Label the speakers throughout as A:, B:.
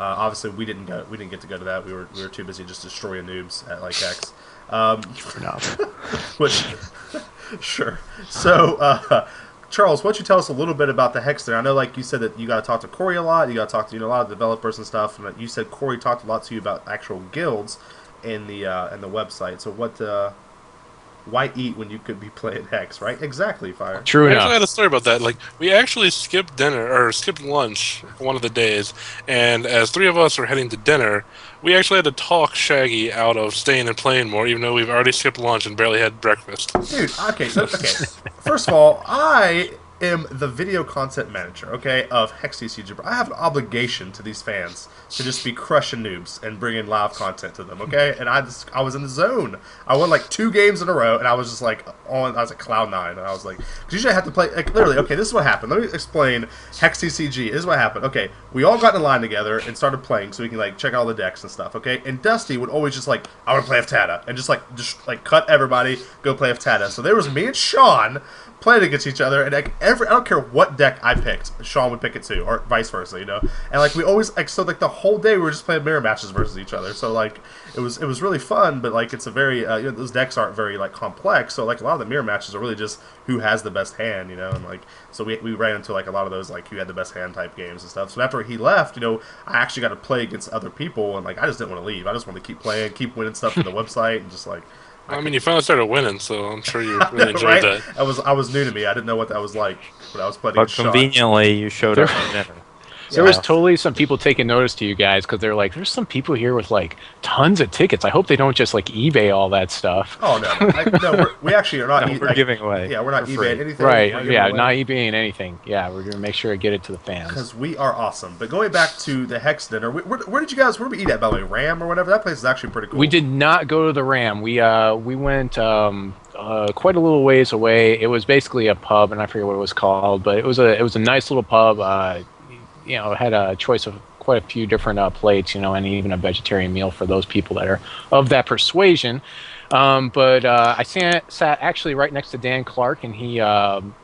A: Obviously, we didn't get to go to that. We were too busy just destroying noobs at like Hex.
B: Fair enough.
A: Which, sure. So, Charles, why don't you tell us a little bit about the Hex there? I know, like you said, that you got to talk to Corey a lot. You got to talk to a lot of developers and stuff. And you said Corey talked a lot to you about actual guilds in the website. So, why eat when you could be playing Hex, right? Exactly, Fire.
B: True
C: I actually had a
B: enough.
C: story about that. Like, we actually skipped dinner or skipped lunch one of the days, and as three of us were heading to dinner, we actually had to talk Shaggy out of staying and playing more, even though we've already skipped lunch and barely had breakfast.
A: Dude, okay, okay. First of all, I am the video content manager, okay, of HexTCG. I have an obligation to these fans to just be crushing noobs and bringing live content to them, okay? And I was in the zone. I won like 2 games in a row, and I was just like I was at cloud 9, and I was like, because usually I have to play like literally. Okay, this is what happened. Let me explain HexTCG. This is what happened. Okay, we all got in line together and started playing, so we can like check out all the decks and stuff, okay? And Dusty would always just like, I want to play Ftata, and just like cut everybody, go play Ftata. So there was me and Sean playing against each other, and like I don't care what deck I picked, Sean would pick it too, or vice versa, you know. And like we always like so like the whole day we were just playing mirror matches versus each other. So like it was really fun, but like it's a very those decks aren't very like complex. So like a lot of the mirror matches are really just who has the best hand, you know. And like so we ran into like a lot of those like who had the best hand type games and stuff. So after he left, you know, I actually got to play against other people, and like I just didn't want to leave. I just wanted to keep playing, keep winning stuff for the website, and just like.
C: I mean, you finally started winning, so I'm sure you really enjoyed
A: Right?
C: that.
A: I was new to me. I didn't know what that was like, but I was playing
D: But
A: against Sean.
D: conveniently, you showed
B: There,
D: up at dinner.
B: there
A: Yeah.
B: was totally some people taking notice to you guys because they're like, there's some people here with like tons of tickets. I hope they don't just like eBay all that stuff.
A: Oh no, we actually are not.
D: No, we're giving away.
A: Yeah, we're not
D: for
A: eBaying
D: free.
A: anything.
B: Right.
A: We're giving
B: Yeah,
A: away.
B: not eBaying anything. Yeah, we're going to make sure to get it to the fans.
A: Because we are awesome. But going back to the Hex dinner, where did you guys? Where did we eat at? By the way, Ram or whatever. That place is actually pretty cool.
B: We did not go to the Ram. We went quite a little ways away. It was basically a pub, and I forget what it was called, but it was a nice little pub. You know, it had a choice of quite a few different plates, you know, and even a vegetarian meal for those people that are of that persuasion. But I sat actually right next to Dan Clark, and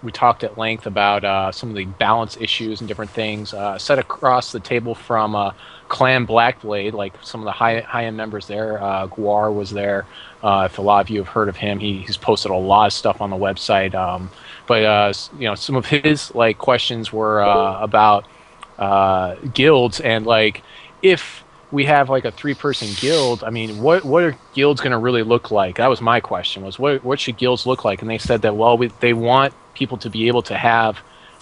B: we talked at length about some of the balance issues and different things. Sat across the table from Clan Blackblade, like some of the high-end members there. Guar was there. If a lot of you have heard of him, he's posted a lot of stuff on the website. But you know, some of his like questions were about guilds and like if we have like a 3-person guild, I mean, what are guilds going to really look like? That was my question, was what should guilds look like? And they said that, well, they want people to be able to have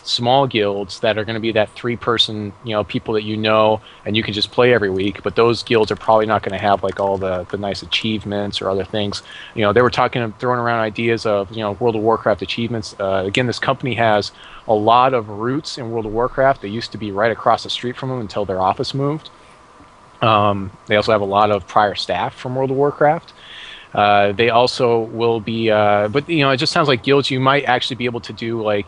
B: small guilds that are going to be that 3-person, you know, people that you know and you can just play every week. But those guilds are probably not going to have like all the nice achievements or other things. You know, they were throwing around ideas of, you know, World of Warcraft achievements. Again, this company has a lot of roots in World of Warcraft. They used to be right across the street from them until their office moved. They also have a lot of prior staff from World of Warcraft. They also will be, but you know, it just sounds like guilds. You might actually be able to do like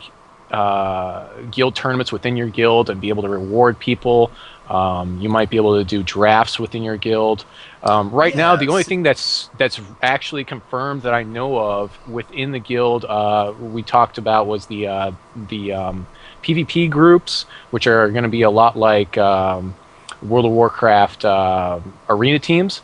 B: guild tournaments within your guild and be able to reward people. You might be able to do drafts within your guild. Right now, the only thing that's actually confirmed that I know of within the guild we talked about was the PvP groups, which are going to be a lot like World of Warcraft arena teams,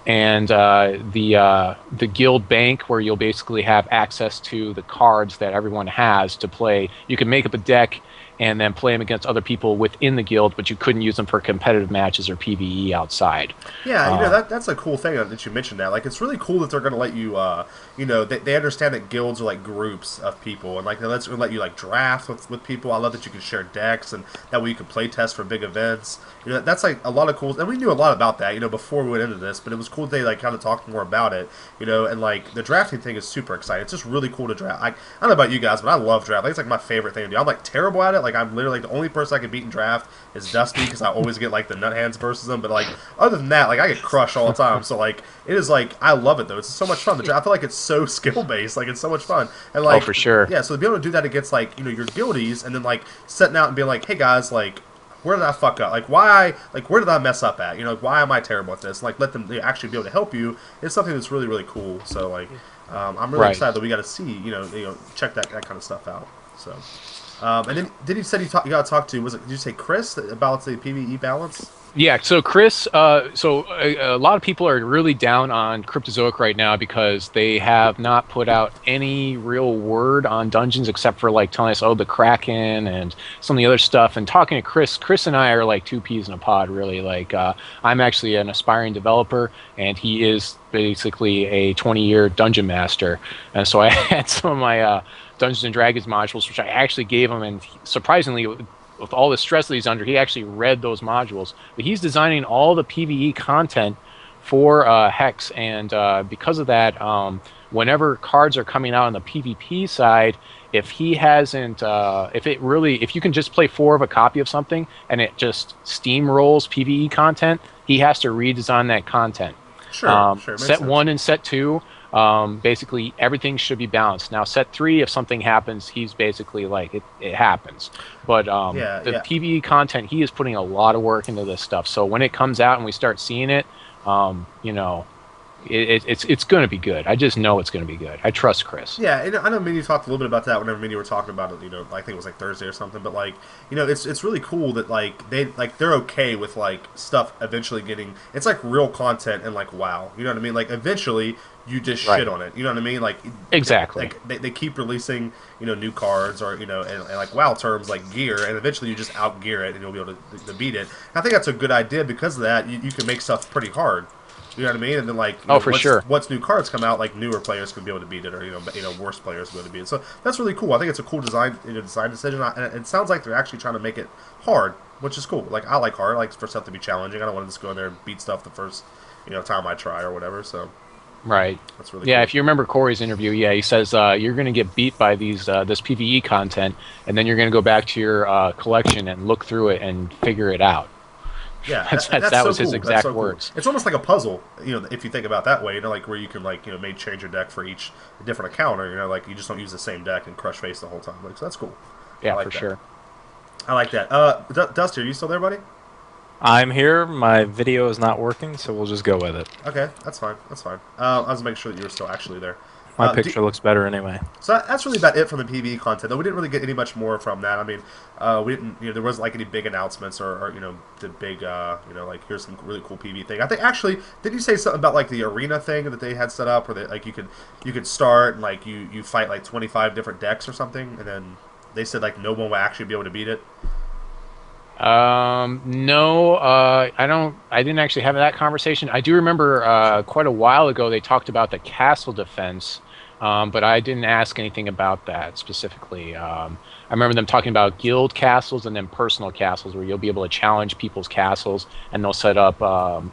B: and the guild bank, where you'll basically have access to the cards that everyone has to play. You can make up a deck and then play them against other people within the guild, but you couldn't use them for competitive matches or PvE outside.
A: Yeah, you know, that's a cool thing that you mentioned that. Like, it's really cool that they're going to let you, you know, they understand that guilds are like groups of people, and like they let you like draft with people. I love that you can share decks, and that way you can play test for big events. You know, that's like a lot of cool, and we knew a lot about that, you know, before we went into this. But it was cool that they like kind of talked more about it, you know, and like the drafting thing is super exciting. It's just really cool to draft. I don't know about you guys, but I love draft. Like, it's like my favorite thing to do. I'm like terrible at it. Like, I'm literally like the only person I can beat in draft is Dusty, because I always get like the nut hands versus them. But like other than that, like I get crushed all the time. So like it is like I love it though. It's so much fun. The draft, I feel like it's so skill based. Like it's so much fun. And like
B: For sure.
A: yeah. So to be able to do that against like, you know, your guildies, and then like setting out and being like, hey guys, like, where did I fuck up? Like, where did I mess up at? You know, like, why am I terrible at this? Like, let them actually be able to help you. It's something that's really, really cool. So, like, I'm really excited that we got to see, you know, check that kind of stuff out. So, and then did he said you got to talk to? Did you say Chris about the PvE balance?
B: Yeah, so Chris, a lot of people are really down on Cryptozoic right now because they have not put out any real word on dungeons except for like telling us, oh, the Kraken and some of the other stuff. And talking to Chris and I are like two peas in a pod, really. Like, I'm actually an aspiring developer, and he is basically a 20-year dungeon master. And so I had some of my Dungeons and Dragons modules, which I actually gave him, and surprisingly, with all the stress that he's under, he actually read those modules. But he's designing all the PVE content for Hex, and because of that, whenever cards are coming out on the PvP side, if he hasn't, if you can just play 4 of a copy of something and it just steamrolls PVE content, he has to redesign that content.
A: Sure, sure. Makes
B: Set
A: sense.
B: 1 and set 2, basically everything should be balanced. Now set 3, if something happens, he's basically like it happens. But the PvE content, he is putting a lot of work into this stuff. So when it comes out and we start seeing it, you know, it's going to be good. I just know it's going to be good. I trust Chris.
A: Yeah, and I know me and you talked a little bit about that whenever me and you were talking about it. You know, I think it was like Thursday or something. But like, you know, it's really cool that like they're okay with like stuff eventually getting. It's like real content and like WoW. You know what I mean? Like eventually you just shit on it. You know what I mean? Like
B: exactly.
A: They keep releasing new cards or and like WoW terms like gear, and eventually you just out gear it and you'll be able to beat it. And I think that's a good idea because of that. You can make stuff pretty hard. You know what I mean? And then like, once new cards come out, like newer players can be able to beat it, or worse players can be able to beat it. So that's really cool. I think it's a cool design decision, and it sounds like they're actually trying to make it hard, which is cool. Like I like hard, I like for stuff to be challenging. I don't want to just go in there and beat stuff the first time I try or whatever. So
B: right,
A: that's really
B: cool.
A: Cool.
B: If you remember Corey's interview, he says you're going to get beat by this PVE content, and then you're going to go back to your collection and look through it and figure it out.
A: Yeah,
B: that was his exact words.
A: Cool. It's almost like a puzzle, if you think about it that way. Like where you can maybe change your deck for each different encounter. Like you just don't use the same deck and crush face the whole time. Like so that's cool.
B: Yeah, for sure.
A: I like that. Dusty, are you still there, buddy?
D: I'm here. My video is not working, so we'll just go with it.
A: Okay, that's fine. That's fine. I was making sure that you were still actually there.
D: My picture looks better anyway.
A: So that's really about it from the PvE content. Though we didn't really get any much more from that. I mean, we didn't. There wasn't like any big announcements or the big like here's some really cool PvE thing. I think actually, did you say something about like the arena thing that they had set up, where like you could start and like you fight like 25 different decks or something, and then they said like no one will actually be able to beat it.
B: No, I didn't actually have that conversation. I do remember quite a while ago they talked about the castle defense, but I didn't ask anything about that specifically. I remember them talking about guild castles and then personal castles, where you'll be able to challenge people's castles, and they'll set up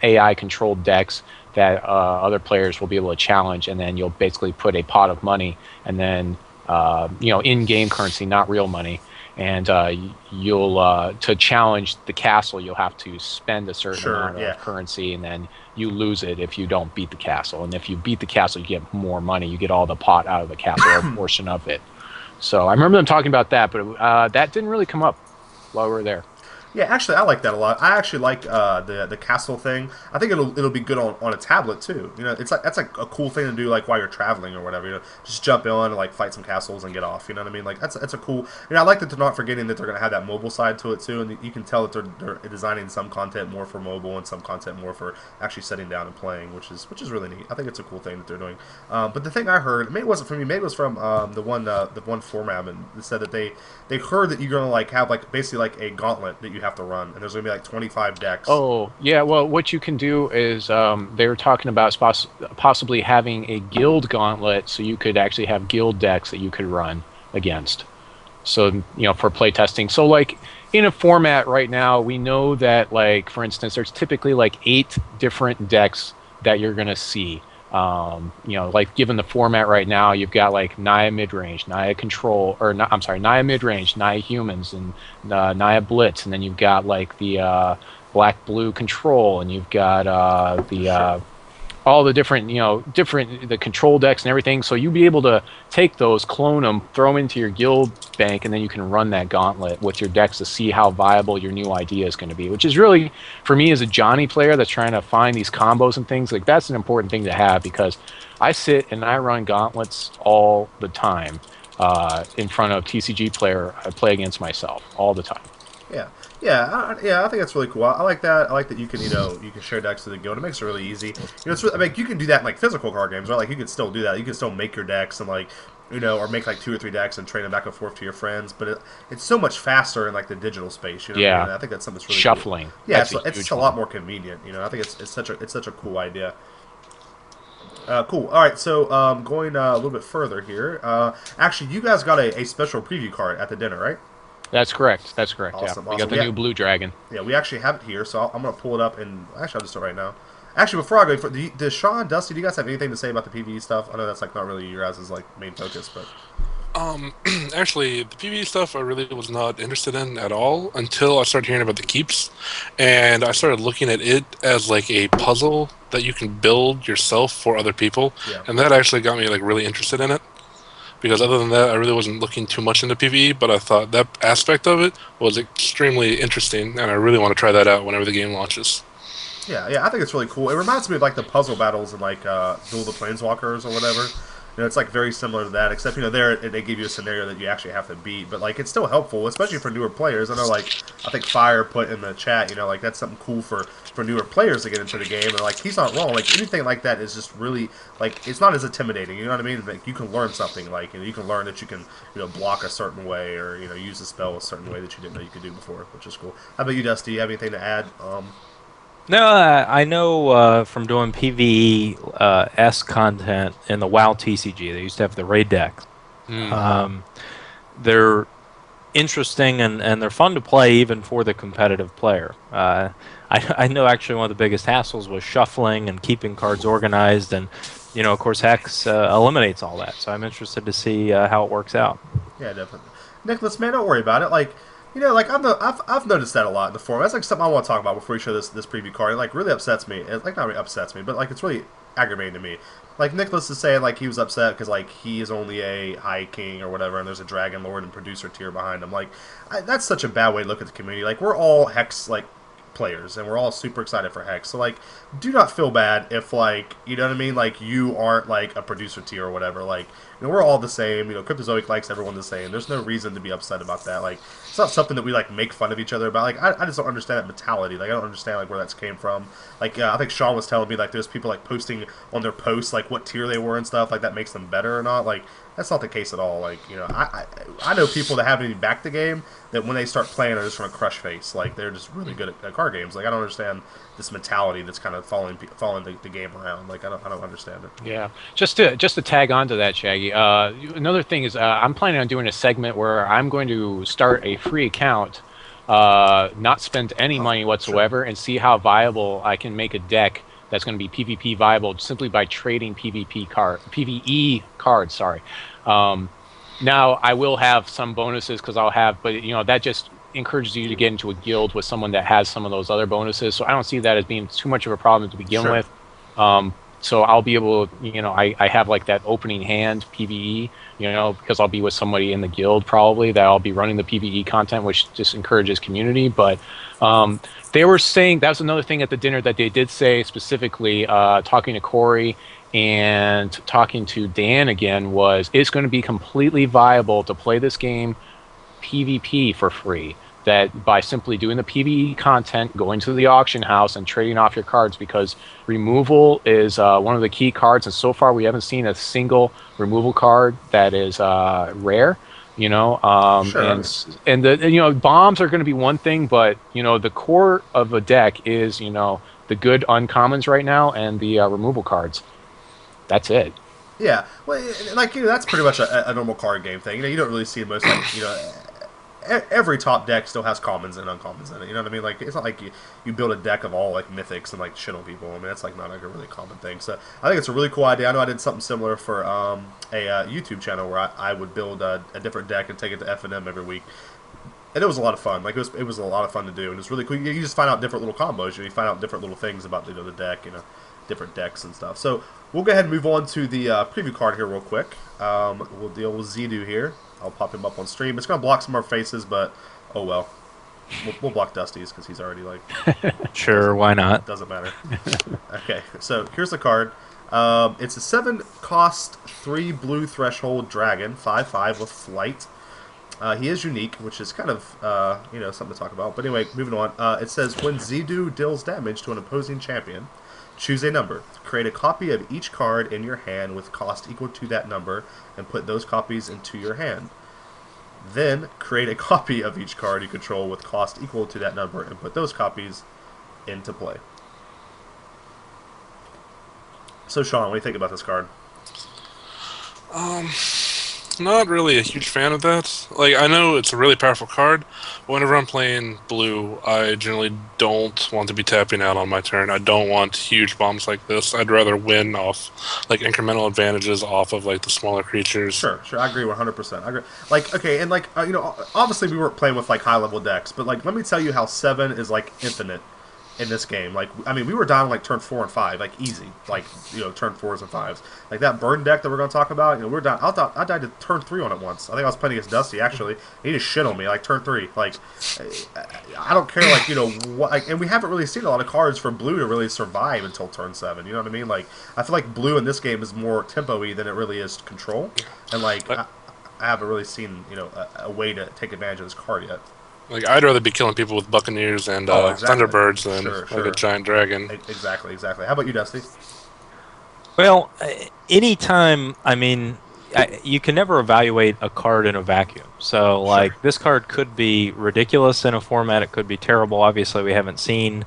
B: AI controlled decks that other players will be able to challenge, and then you'll basically put a pot of money and then in-game currency, not real money. And you'll to challenge the castle, you'll have to spend a certain amount of currency, and then you lose it if you don't beat the castle. And if you beat the castle, you get more money. You get all the pot out of the castle, or a portion of it. So I remember them talking about that, but that didn't really come up while we were there.
A: Yeah, actually, I like that a lot. I actually like the castle thing. I think it'll be good on a tablet too. It's like that's like a cool thing to do like while you're traveling or whatever. Just jump in and like fight some castles and get off. You know what I mean? Like that's a cool. I like that they're not forgetting that they're gonna have that mobile side to it too, and you can tell that they're designing some content more for mobile and some content more for actually sitting down and playing, which is really neat. I think it's a cool thing that they're doing. But the thing I heard, maybe it wasn't from me, maybe it was from the one format, and it said that they heard that you're gonna like have like basically like a gauntlet that you have to run, and there's going to be like 25 decks.
B: Oh, yeah, well, what you can do is they were talking about possibly having a guild gauntlet, so you could actually have guild decks that you could run against. So, for playtesting. So, like, in a format right now, we know that, like, for instance, there's typically like 8 different decks that you're going to see. Like given the format right now, you've got like Naya midrange, Naya control, Naya midrange, Naya humans, and Naya blitz, and then you've got like the black blue control, and you've got all the different the control decks and everything. So you'll be able to take those, clone them, throw them into your guild bank, and then you can run that gauntlet with your decks to see how viable your new idea is going to be, which is really, for me as a Johnny player that's trying to find these combos and things, like that's an important thing to have, because I sit and I run gauntlets all the time in front of TCG player. I play against myself all the time.
A: Yeah. Yeah, I think that's really cool. I like that. I like that you can, you can share decks to the guild. It makes it really easy. It's really, I mean, you can do that in like physical card games, right? Like you can still do that. You can still make your decks and like, or make like 2 or 3 decks and trade them back and forth to your friends. But it's so much faster in like the digital space. You know what I
B: Yeah.
A: mean? I think that's something that's really
B: Shuffling.
A: cool. Yeah,
B: That's
A: it's
B: huge
A: a lot
B: one.
A: more convenient. I think it's such a cool idea. Cool. All right, so going a little bit further here. Actually, you guys got a special preview card at the dinner, right?
B: That's correct. That's correct.
A: Awesome,
B: Yeah, we got
A: awesome.
B: the new blue dragon.
A: Yeah, we actually have it here, so I'm going to pull it up, and actually, I'll just do it right now. Actually, before I go, does Sean, Dusty, do you guys have anything to say about the PvE stuff? I know that's like not really your guys' like main focus, but
C: Actually, the PvE stuff I really was not interested in at all until I started hearing about the keeps, and I started looking at it as like a puzzle that you can build yourself for other people,
A: yeah,
C: and that actually got me like really interested in it. Because other than that, I really wasn't looking too much into PvE, but I thought that aspect of it was extremely interesting, and I really want to try that out whenever the game launches.
A: yeah. I think it's really cool. It reminds me of like the puzzle battles in like Duel of the Planeswalkers or whatever. It's like very similar to that, except there they give you a scenario that you actually have to beat, but like it's still helpful, especially for newer players. I know, like I think Fire put in the chat, like that's something cool for newer players to get into the game, and like he's not wrong. Like anything like that is just really like it's not as intimidating. You know what I mean? Like you can learn something, like you can learn that you can block a certain way or use a spell a certain way that you didn't know you could do before, which is cool. How about you, Dusty? Do you have anything to add?
D: No, I know from doing PvE S content in the WoW TCG, they used to have the raid deck. They're interesting and they're fun to play even for the competitive player. I know actually one of the biggest hassles was shuffling and keeping cards organized, and of course Hex eliminates all that. So I'm interested to see how it works out.
A: Yeah, definitely. Nicholas, man, don't worry about it. Like, like I've noticed that a lot in the forum. That's like something I want to talk about before we show this preview card. It like really upsets me. It, like not really upsets me, but like it's really aggravating to me. Like Nicholas is saying, like he was upset because like he is only a high king or whatever, and there's a dragon lord and producer tier behind him. Like that's such a bad way to look at the community. Like we're all Hex like players and we're all super excited for Hex. So like do not feel bad if like you know what I mean, like you aren't like a producer tier or whatever. Like we're all the same. Cryptozoic likes everyone the same. There's no reason to be upset about that. Like it's not something that we like make fun of each other about. Like I just don't understand that mentality. Like I don't understand like where that came from. Like I think Sean was telling me like there's people like posting on their posts like what tier they were and stuff, like that makes them better or not. Like that's not the case at all. Like I know people that haven't even backed the game that when they start playing are just from a crush face. Like they're just really good at card games. Like I don't understand this mentality that's kind of following the game around. Like I don't understand it.
B: Yeah, just to tag on to that, Shaggy. Another thing is I'm planning on doing a segment where I'm going to start a free account, not spend any money whatsoever, and see how viable I can make a deck that's going to be PvP viable simply by trading PvE cards. Sorry. Now I will have some bonuses because I'll have, but that just encourages you to get into a guild with someone that has some of those other bonuses. So I don't see that as being too much of a problem to begin with. So I'll be able to, I have like that opening hand PvE, because I'll be with somebody in the guild probably that I'll be running the PvE content, which just encourages community. But they were saying, that was another thing at the dinner that they did say specifically, talking to Corey and talking to Dan again, was it's going to be completely viable to play this game PvP for free. That by simply doing the PvE content, going to the auction house and trading off your cards, because removal is one of the key cards, and so far we haven't seen a single removal card that is rare.
A: Sure.
B: And the bombs are going to be one thing, but the core of a deck is the good uncommons right now and the removal cards. That's it.
A: Yeah, well, like that's pretty much a normal card game thing. You don't really see most like every top deck still has commons and uncommons in it. You know what I mean? Like it's not like you build a deck of all like mythics and like shit on people. I mean that's like not like a really common thing. So I think it's a really cool idea. I know I did something similar for a YouTube channel where I would build a different deck and take it to F&M every week. And it was a lot of fun. Like it was a lot of fun to do, and it's really cool. You just find out different little combos. You find out different little things about the deck. Different decks and stuff. So we'll go ahead and move on to the preview card here real quick. We'll deal with Zidu here. I'll pop him up on stream. It's going to block some of our faces, but oh well. We'll block Dusty's because he's already like...
D: Sure, why not?
A: Doesn't matter. Okay, so here's the card. It's a 7-cost, 3 blue threshold dragon, 5/5 with flight. He is unique, which is kind of something to talk about. But anyway, moving on. It says when Zidu deals damage to an opposing champion, choose a number. Create a copy of each card in your hand with cost equal to that number, and put those copies into your hand. Then create a copy of each card you control with cost equal to that number, and put those copies into play. So, Sean, what do you think about this card?
C: Not really a huge fan of that. Like, I know it's a really powerful card, but whenever I'm playing blue, I generally don't want to be tapping out on my turn. I don't want huge bombs like this. I'd rather win off, like, incremental advantages off of, like, the smaller creatures.
A: Sure, I agree 100%. I agree. Like, okay, and, like, obviously we weren't playing with, like, high-level decks, but, like, let me tell you how 7 is, like, infinite in this game. Like, I mean, we were down like turn 4 and 5, like easy, like turn 4s and 5s. Like that burn deck that we're going to talk about, we're down. I died to turn 3 on it once. I think I was playing against Dusty actually. He just shit on me like turn 3. Like, I don't care. Like what, like, and we haven't really seen a lot of cards for blue to really survive until turn 7. You know what I mean? Like, I feel like blue in this game is more tempo-y than it really is control, and like I haven't really seen a way to take advantage of this card yet.
C: Like, I'd rather be killing people with Buccaneers and
A: exactly.
C: Thunderbirds than like a giant dragon.
A: Exactly. How about you, Dusty?
D: Well, anytime, I mean, you can never evaluate a card in a vacuum. So, like, this card could be ridiculous in a format. It could be terrible. Obviously, we haven't seen,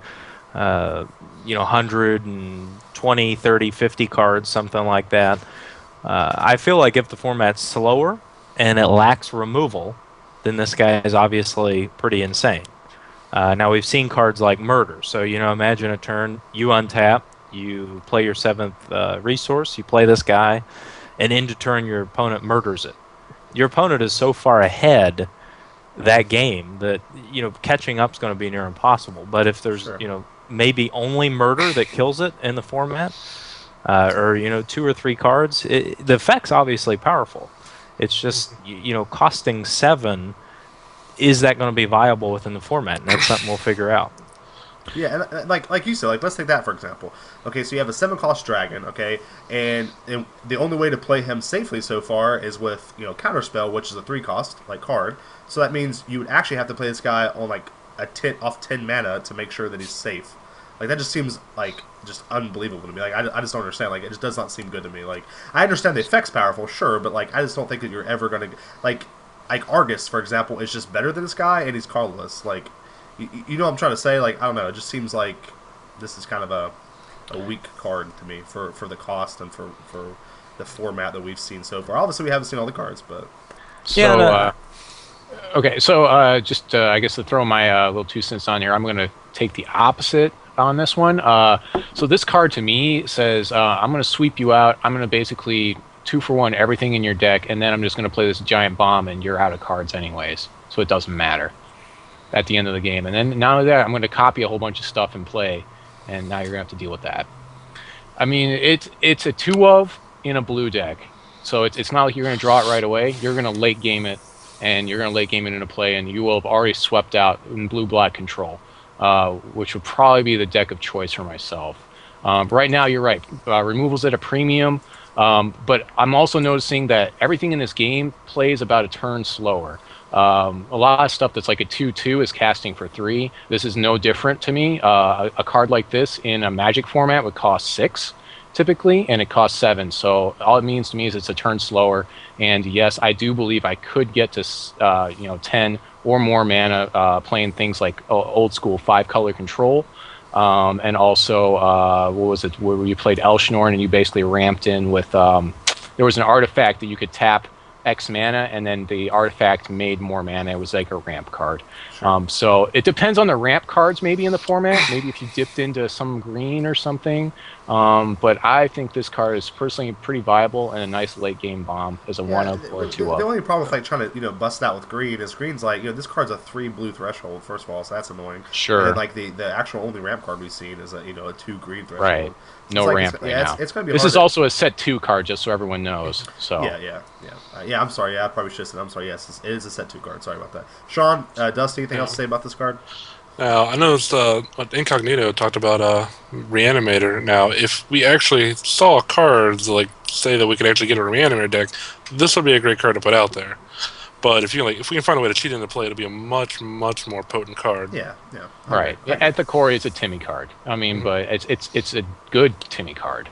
D: 120, 30, 50 cards, something like that. I feel like if the format's slower and it lacks removal, then this guy is obviously pretty insane. Now, we've seen cards like Murder. So, imagine a turn, you untap, you play your 7th resource, you play this guy, and end of turn your opponent murders it. Your opponent is so far ahead that game that, catching up is going to be near impossible. But if there's, maybe only Murder that kills it in the format, or, 2 or 3 cards, the effect's obviously powerful. It's just, costing 7, is that going to be viable within the format? And that's something we'll figure out.
A: Yeah, and like you said, like let's take that for example. Okay, so you have a 7-cost dragon, okay, and the only way to play him safely so far is with Counterspell, which is a 3-cost like card. So that means you would actually have to play this guy on like a 10 mana to make sure that he's safe. Like that just seems like just unbelievable to me. Like I just don't understand. Like it just does not seem good to me. Like I understand the effect's powerful, sure, but like I just don't think that you're ever gonna like Argus, for example, is just better than this guy, and he's colorless. Like you know what I'm trying to say? Like I don't know. It just seems like this is kind of a weak card to me for the cost and for the format that we've seen so far. Obviously, we haven't seen all the cards, but
B: okay. So just I guess to throw my little 2 cents on here, I'm going to take the opposite on this one. So this card to me says I'm going to sweep you out. I'm going to basically 2-for-1 everything in your deck, and then I'm just going to play this giant bomb, and you're out of cards anyways, so it doesn't matter at the end of the game. And then not only that, I'm going to copy a whole bunch of stuff and play, and now you're going to have to deal with that. I mean, it's a 2-of in a blue deck, so it's not like you're going to draw it right away. You're going to late game it, and you're going to late game it into play, and you will have already swept out in blue-black control. Which would probably be the deck of choice for myself. But right now, you're right. Removal's at a premium, but I'm also noticing that everything in this game plays about a turn slower. A lot of stuff that's like a 2/2 is casting for 3. This is no different to me. A card like this in a Magic format would cost 6 typically, and it costs 7. So all it means to me is it's a turn slower. And yes, I do believe I could get to 10 or more mana playing things like old school 5-color control. And also, what was it, where you played Elshnorn and you basically ramped in with, there was an artifact that you could tap X mana, and then the artifact made more mana. It was like a ramp card. Sure. So it depends on the ramp cards maybe in the format. Maybe if you dipped into some green or something. But I think this card is personally pretty viable and a nice late game bomb as a 1-of or a 2-of.
A: The only problem with like trying to bust that with green is green's like this card's a 3 blue threshold first of all, so that's annoying.
B: Sure.
A: And then, like the actual only ramp card we've seen is a 2 green threshold.
B: Right. No ramp right now.
A: It's going to be.
B: This is also a set 2 card, just so everyone knows. So.
A: Yeah. I'm sorry. Yeah, I probably should have said. I'm sorry. Yes, it is a set 2 card. Sorry about that. Sean, Dusty, anything else to say about this card?
C: Now, I noticed what Incognito talked about Reanimator. Now, if we actually saw cards, like, say that we could actually get a Reanimator deck, this would be a great card to put out there. But if we can find a way to cheat into play, it'll be a much more potent card.
A: Yeah.
B: Right.
A: Okay.
B: At the core, it's a Timmy card. I mean, but it's a good Timmy card.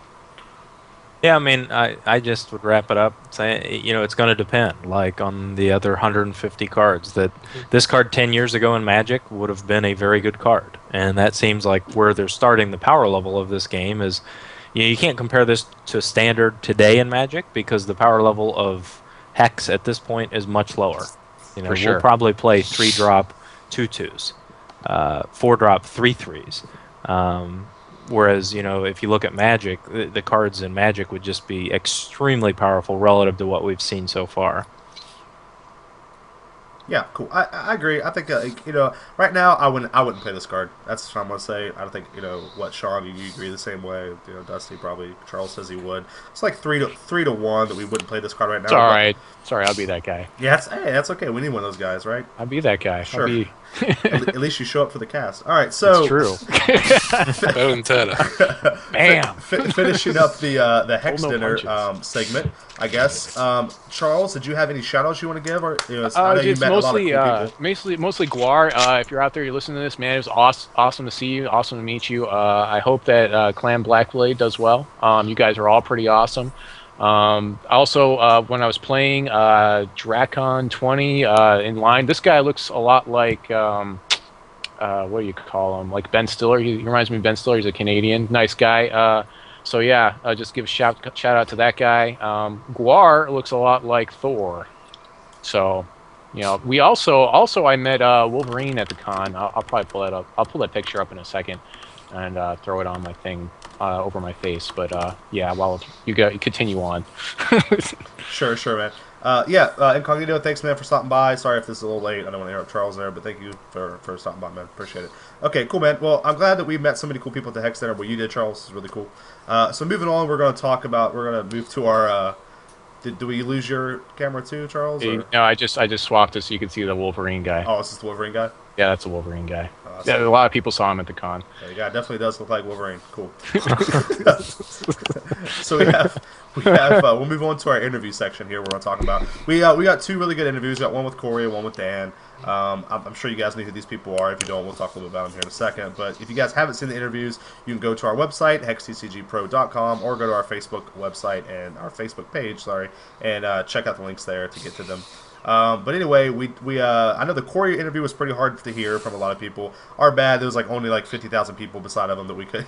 D: Yeah, I mean, I just would wrap it up saying, it's going to depend, like on the other 150 cards. That this card 10 years ago in Magic would have been a very good card, and that seems like where they're starting the power level of this game is, you can't compare this to Standard today in Magic because the power level of Hex at this point is much lower.
B: For sure.
D: We'll probably play 3-drop 2/2s, 4-drop 3/3s. Whereas, if you look at Magic, the cards in Magic would just be extremely powerful relative to what we've seen so far.
A: Yeah, cool. I agree. I think right now I wouldn't play this card. That's what I'm gonna say. I don't think what Sean, you agree the same way. Dusty probably, Charles says he would. It's like 3-1 that we wouldn't play this card right now.
B: It's all right. Sorry, I'll be that guy.
A: Yeah, that's okay. We need one of those guys, right?
B: I'll be that guy.
A: Sure. At least you show up for the cast. All right, so
B: it's true.
C: Better than Ted.
B: Bam.
A: Finishing up the Hex
B: no
A: Dinner
B: punches.
A: segment, I guess. Charles, did you have any shout-outs you want to give? Or I know you
B: Just
A: met a lot of cool people.
B: mostly Guar. If you're out there, you're listening to this, man, it was awesome to see you. Awesome to meet you. I hope that Clan Blackblade does well. You guys are all pretty awesome. Also, when I was playing Dracon 20 in line, this guy looks a lot like what do you call him? Like Ben Stiller. He reminds me of Ben Stiller. He's a Canadian, nice guy. So yeah, just give a shout out to that guy. Guar looks a lot like Thor. So, we also I met Wolverine at the con. I'll probably pull that up. I'll pull that picture up in a second and throw it on my thing. Over my face, but yeah, while you continue on.
A: Sure, man. Incognito, thanks, man, for stopping by. Sorry if this is a little late. I don't want to interrupt Charles there, but thank you for stopping by, man. Appreciate it. Okay, cool, man. Well, I'm glad that we met so many cool people at the Hex Center. What you did, Charles, is really cool. So moving on, we're going to move to our. Did we lose your camera too, Charles? Or?
B: No, I just swapped it so you can see the Wolverine guy.
A: Oh, is this the Wolverine guy?
B: Yeah, that's a Wolverine guy.
A: Yeah,
B: a lot of people saw him at the con.
A: Yeah, the guy definitely does look like Wolverine. Cool. So we'll move on to our interview section here. We're going to talk about we got two really good interviews. We got one with Corey and one with Dan. I'm sure you guys know who these people are. If you don't, we'll talk a little bit about them here in a second. But if you guys haven't seen the interviews, you can go to our website, HexTCGPro.com, or go to our Facebook website and our Facebook page, and check out the links there to get to them. But anyway, I know the Corey interview was pretty hard to hear from a lot of people. Our bad, there was only 50,000 people beside of them that we could,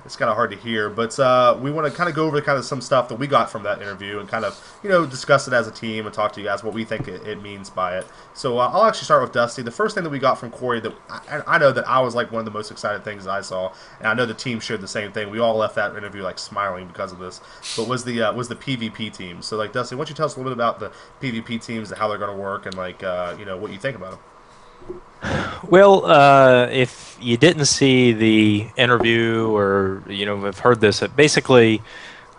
A: it's kind of hard to hear. But we want to kind of go over kind of some stuff that we got from that interview and kind of, discuss it as a team and talk to you guys what we think it means by it. So I'll actually start with Dusty. The first thing that we got from Corey that I know that I was one of the most excited things that I saw, and I know the team shared the same thing. We all left that interview smiling because of this. But was the PvP team. So Dusty, why don't you tell us a little bit about the PvP teams, how they're going to work, and what you think about them.
D: Well, if you didn't see the interview or have heard this, basically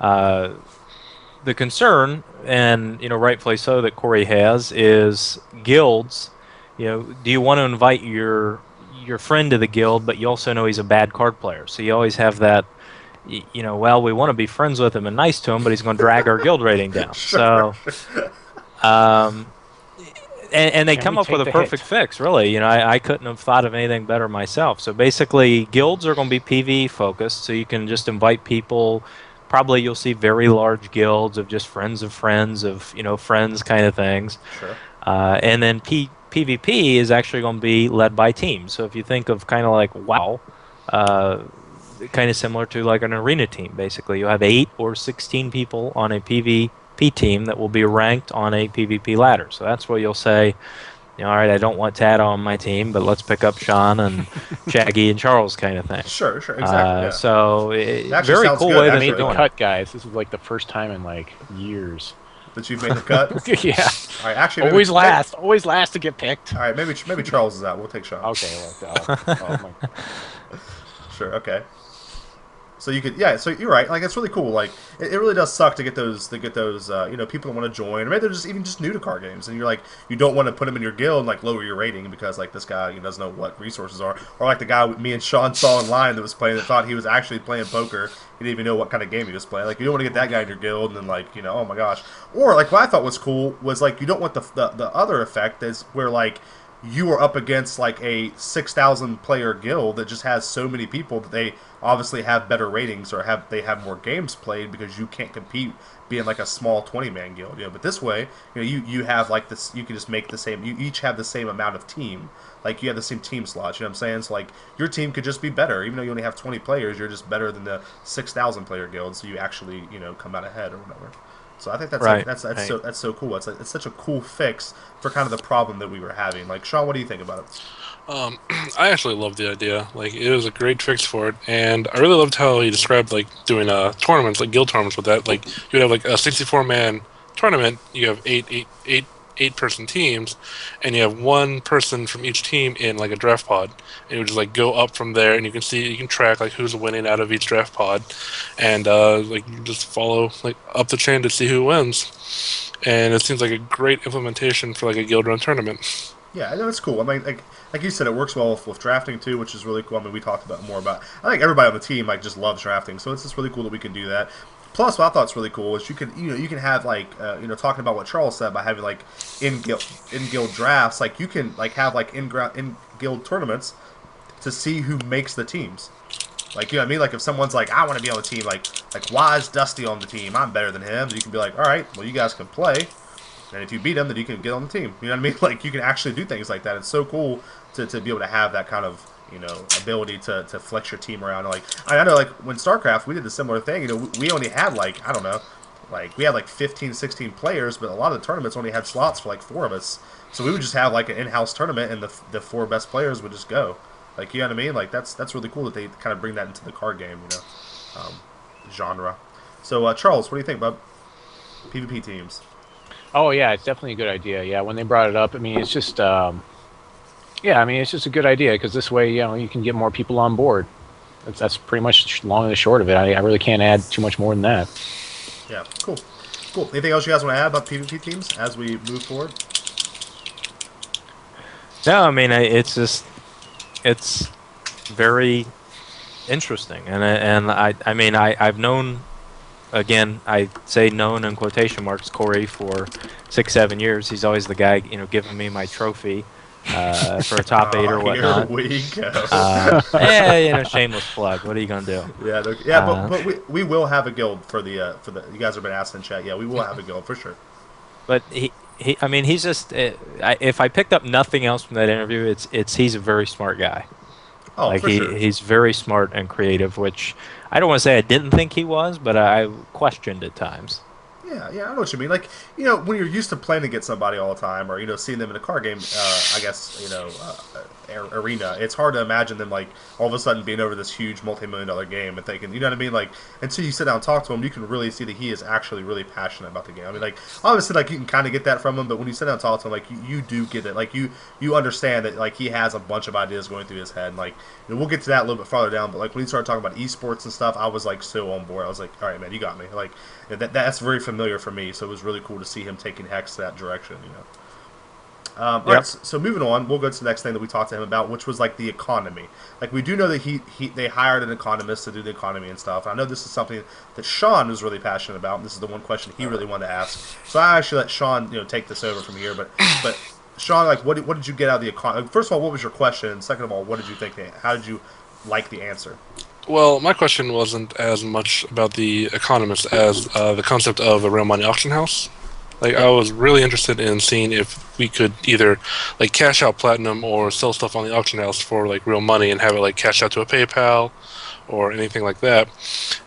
D: the concern, and rightfully so, that Corey has is guilds. Do you want to invite your friend to the guild, but you also know he's a bad card player? So you always have that. Well, we want to be friends with him and nice to him, but he's going to drag our guild rating down.
A: Sure.
D: So. And they come up with a perfect fix, really. I couldn't have thought of anything better myself. So basically, guilds are going to be PvE focused, so you can just invite people. Probably you'll see very large guilds of just friends of friends of, friends kind of things.
A: Sure.
D: And then PvP is actually going to be led by teams. So if you think of kind of like WoW, kind of similar to an arena team, basically. You have 8 or 16 people on a PvP team that will be ranked on a PvP ladder. So that's where you'll say, all right, I don't want Tad on my team, but let's pick up Sean and Shaggy and Charles kind of thing.
A: Sure, exactly. Yeah.
D: So very cool way to
B: made the
D: doing
B: cut, guys. This is the first time in years
A: that you've made the cut.
B: Yeah.
A: All right, actually,
B: always last to get picked.
A: All right, maybe Charles is out. We'll take Sean.
B: Okay. Oh my.
A: Sure. Okay. So you could, yeah. So you're right. Like it's really cool. Like it really does suck to get those people that want to join, or maybe they're just even just new to card games, and you're like you don't want to put them in your guild and like lower your rating because like this guy doesn't know what resources are, or like the guy me and Sean saw online that was playing that thought he was actually playing poker. He didn't even know what kind of game he was playing. Like you don't want to get that guy in your guild, and then like oh my gosh. Or like what I thought was cool was like you don't want the other effect is where like you are up against like a 6,000 player guild that just has so many people that they obviously have better ratings or they have more games played because you can't compete being like a small 20-man guild. But this way, you have like this, you can just make the same, you each have the same amount of team. Like you have the same team slots, you know what I'm saying? So like your team could just be better. Even though you only have 20 players, you're just better than the 6,000 player guild, so you actually, come out ahead or whatever. So I think that's
D: Right.
A: that's
D: Right.
A: so cool. It's such a cool fix for kind of the problem that we were having. Like Sean, what do you think about it?
C: I actually love the idea. Like, it was a great fix for it, and I really loved how he described like doing tournaments, like guild tournaments with that. Like, you would have like a 64-man tournament. You have eight person teams, and you have one person from each team in like a draft pod, and you would just like go up from there, and you can track like who's winning out of each draft pod, and like you just follow like up the chain to see who wins. And it seems like a great implementation for like a guild run tournament.
A: Yeah, I know it's cool. I mean, like you said, it works well with drafting too, which is really cool. I mean, we talked about more about. I think everybody on the team like just loves drafting, so it's just really cool that we can do that. Plus, what I thought was really cool is you can have like talking about what Charles said by having like in guild drafts, like you can like have like in guild tournaments to see who makes the teams. Like what I mean? Like if someone's like, I want to be on the team, like why is Dusty on the team? I'm better than him. Then you can be like, all right, well you guys can play. And if you beat them, then you can get on the team. You know what I mean? Like, you can actually do things like that. It's so cool to be able to have that kind of, ability to flex your team around. Like, I know, like, when StarCraft, we did a similar thing. We only had, like, I don't know, like, we had, like, 15, 16 players, but a lot of the tournaments only had slots for, like, 4 of us. So we would just have, like, an in-house tournament, and the 4 best players would just go. Like, you know what I mean? Like, that's really cool that they kind of bring that into the card game, genre. So, Charles, what do you think about PvP teams?
B: Oh yeah, it's definitely a good idea. Yeah, when they brought it up, I mean, it's just it's just a good idea because this way, you can get more people on board. That's pretty much long and the short of it. I really can't add too much more than that.
A: Yeah, cool. Anything else you guys want to add about PvP teams as we move forward?
D: No, I mean it's very interesting, and I mean I've known. Again, I say known in quotation marks Corey for 6-7 years. He's always the guy, giving me my trophy for a top 8 or whatnot.
A: Here we go.
D: Shameless plug. What are you gonna do?
A: Yeah, but we will have a guild for the you guys have been asked in chat. Yeah, we will have a guild for sure.
D: But I mean, he's just. If I picked up nothing else from that interview, he's a very smart guy.
A: Oh,
D: like
A: for sure.
D: He's very smart and creative, which I don't want to say I didn't think he was, but I questioned at times.
A: Yeah, I know what you mean. Like, when you're used to playing against somebody all the time, or seeing them in a card game, I guess arena, it's hard to imagine them like all of a sudden being over this huge multi-million-dollar game and thinking, you know what I mean? Like, until you sit down and talk to him, you can really see that he is actually really passionate about the game. I mean, like, obviously, like you can kind of get that from him, but when you sit down and talk to him, like you do get it. Like you understand that like he has a bunch of ideas going through his head. And, like, we'll get to that a little bit farther down. But like when he started talking about esports and stuff, I was like so on board. I was like, all right, man, you got me. Like. That's very familiar for me, so it was really cool to see him taking Hex that direction. All right, so moving on, we'll go to the next thing that we talked to him about, which was like the economy. Like we do know that they hired an economist to do the economy and stuff. And I know this is something that Sean was really passionate about. And this is the one question he really wanted to ask. So I actually let Sean take this over from here. But Sean, like what did you get out of the economy? First of all, what was your question? And second of all, what did you think? How did you like the answer?
C: Well, my question wasn't as much about the economist as the concept of a real money auction house. Like, I was really interested in seeing if we could either like cash out platinum or sell stuff on the auction house for like real money and have it like cash out to a PayPal or anything like that.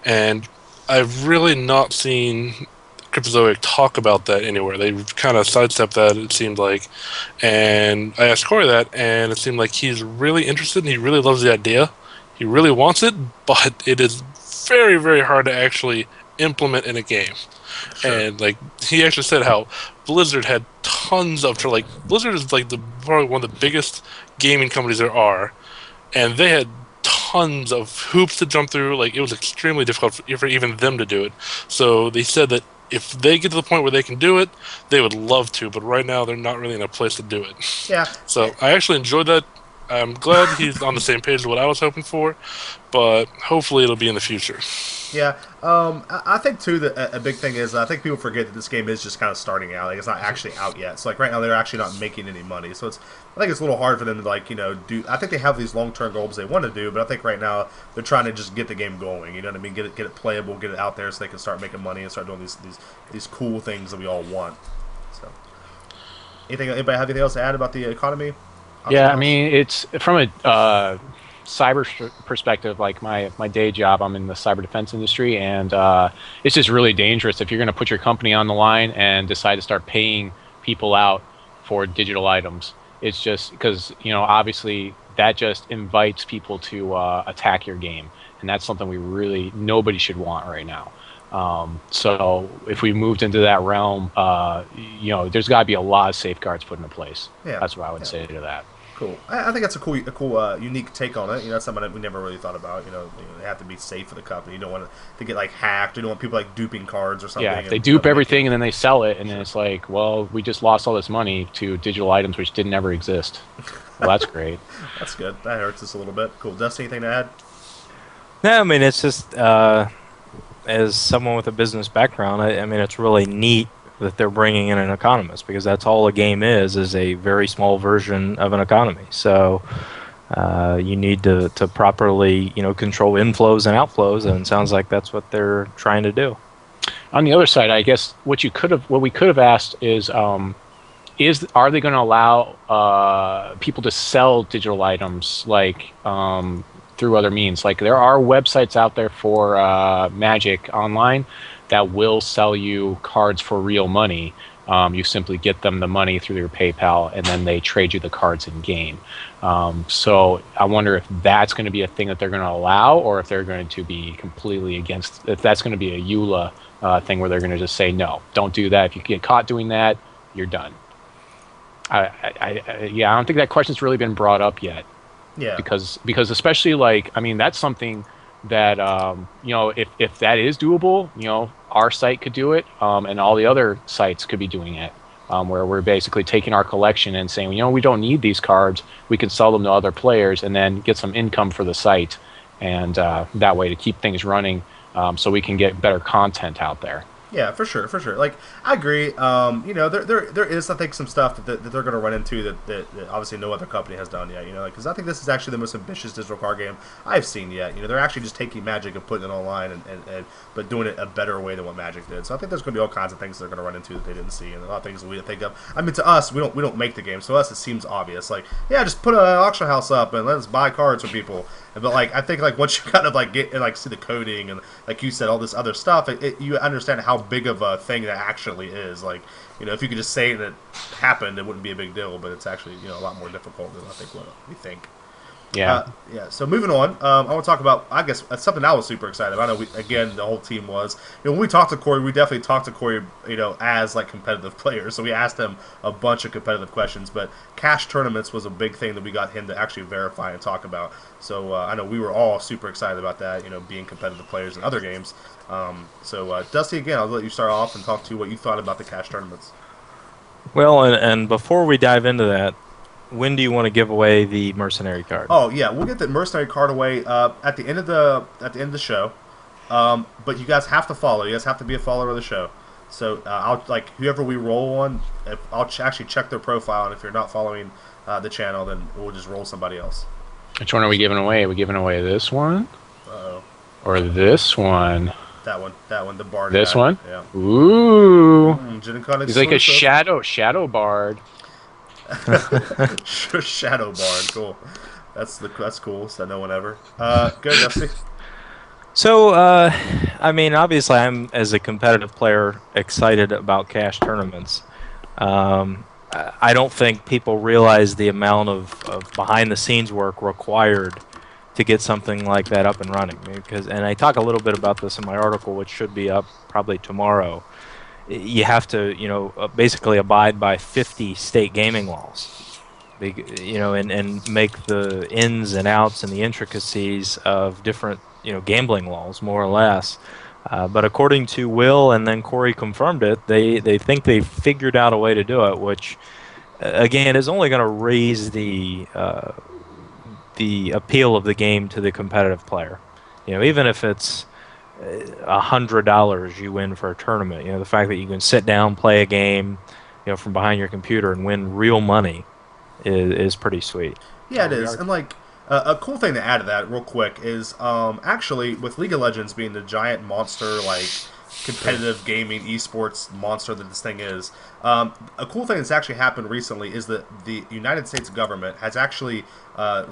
C: And I've really not seen Cryptozoic talk about that anywhere. They've kind of sidestepped that, it seemed like. And I asked Corey that, and it seemed like he's really interested and he really loves the idea. He really wants it, but it is very, very hard to actually implement in a game. Sure. And like he actually said how Blizzard had tons of Blizzard is like probably one of the biggest gaming companies there are, and they had tons of hoops to jump through. Like, it was extremely difficult for even them to do it. So they said that if they get to the point where they can do it, they would love to. But right now, they're not really in a place to do it.
A: Yeah.
C: So I actually enjoyed that. I'm glad he's on the same page as what I was hoping for, but hopefully it'll be in the future.
A: Yeah, I think too that a big thing is I think people forget that this game is just kind of starting out. Like it's not actually out yet. So like right now they're actually not making any money. So I think it's a little hard for them to like do. I think they have these long-term goals they want to do, but I think right now they're trying to just get the game going. You know what I mean? Get it playable, get it out there so they can start making money and start doing these cool things that we all want. So, anybody have anything else to add about the economy?
B: Yeah, I mean, it's from a cyber perspective. Like my day job, I'm in the cyber defense industry, and it's just really dangerous if you're going to put your company on the line and decide to start paying people out for digital items. It's just because obviously that just invites people to attack your game, and that's something nobody should want right now. So if we moved into that realm, there's got to be a lot of safeguards put into place.
A: Yeah,
B: that's what I would say to that.
A: Cool. I think that's a cool, unique take on it. That's something that we never really thought about. They have to be safe for the company. You don't want to get like hacked. You don't want people like duping cards or something.
B: Yeah, if they dupe everything and then they sell it, and then it's like, well, we just lost all this money to digital items which didn't ever exist. Well, that's great.
A: That's good. That hurts us a little bit. Cool. Dusty, anything to add?
D: No, I mean it's just as someone with a business background, I mean it's really neat that they're bringing in an economist, because that's all a game is a very small version of an economy. So you need to properly control inflows and outflows, and it sounds like that's what they're trying to do.
B: On the other side, I guess what we could have asked is are they going to allow people to sell digital items like through other means? Like there are websites out there for Magic Online that will sell you cards for real money. You simply get them the money through your PayPal, and then they trade you the cards in game. So I wonder if that's going to be a thing that they're going to allow, or if they're going to be completely against. If that's going to be a EULA thing where they're going to just say no, don't do that. If you get caught doing that, you're done. I don't think that question's really been brought up yet.
A: Yeah.
B: Because especially that's something that if that is doable, our site could do it, and all the other sites could be doing it, where we're basically taking our collection and saying, we don't need these cards, we can sell them to other players and then get some income for the site, and that way to keep things running, so we can get better content out there.
A: Yeah, for sure. Like, I agree. There is, I think, some stuff that they're going to run into that obviously no other company has done yet. Because I think this is actually the most ambitious digital card game I've seen yet. They're actually just taking Magic and putting it online, but doing it a better way than what Magic did. So I think there's going to be all kinds of things they're going to run into that they didn't see, and a lot of things that we didn't think of. I mean, to us, we don't make the game, so to us it seems obvious. Like, yeah, just put an auction house up and let us buy cards from people. But I think once you kind of get and see the coding and like you said, all this other stuff, you understand how big of a thing that actually is. If you could just say that it happened, it wouldn't be a big deal. But it's actually a lot more difficult than I think what we think.
B: Yeah.
A: So moving on, I want to talk about, I guess, something I was super excited about. I know the whole team was. When we talked to Corey, we definitely talked to Corey, as competitive players. So we asked him a bunch of competitive questions. But cash tournaments was a big thing that we got him to actually verify and talk about. So I know we were all super excited about that. Being competitive players in other games. So Dusty, again, I'll let you start off and talk to what you thought about the cash tournaments.
D: Well, and before we dive into that, when do you want to give away the mercenary card?
A: Oh yeah, we'll get the mercenary card away at the end of the show. But you guys have to follow. You guys have to be a follower of the show. So I'll whoever we roll on, I'll actually check their profile, and if you're not following the channel, then we'll just roll somebody else.
B: Which one are we giving away? Are we giving away this one?
A: Uh-oh.
B: Or this one?
A: That one, the bard.
B: This
A: guy.
B: one?
A: Yeah.
B: Ooh.
A: He's
B: like a shadow bard.
A: Shadow bard, cool. That's cool. So no one ever. Go, Dusty.
D: So, I mean, obviously, I'm as a competitive player excited about cash tournaments. I don't think people realize the amount of behind-the-scenes work required to get something like that up and running. And I talk a little bit about this in my article, which should be up probably tomorrow. You have to, basically abide by 50 state gaming laws. and make the ins and outs and the intricacies of different, gambling laws, more or less. But according to Will, and then Corey confirmed it, they think they've figured out a way to do it, which, again, is only going to raise the appeal of the game to the competitive player. Even if it's $100 you win for a tournament, the fact that you can sit down, play a game, from behind your computer and win real money is pretty sweet.
A: Yeah, it is. And like a cool thing to add to that, real quick, is actually with League of Legends being the giant monster, like competitive gaming esports monster that this thing is. A cool thing that's actually happened recently is that the United States government has actually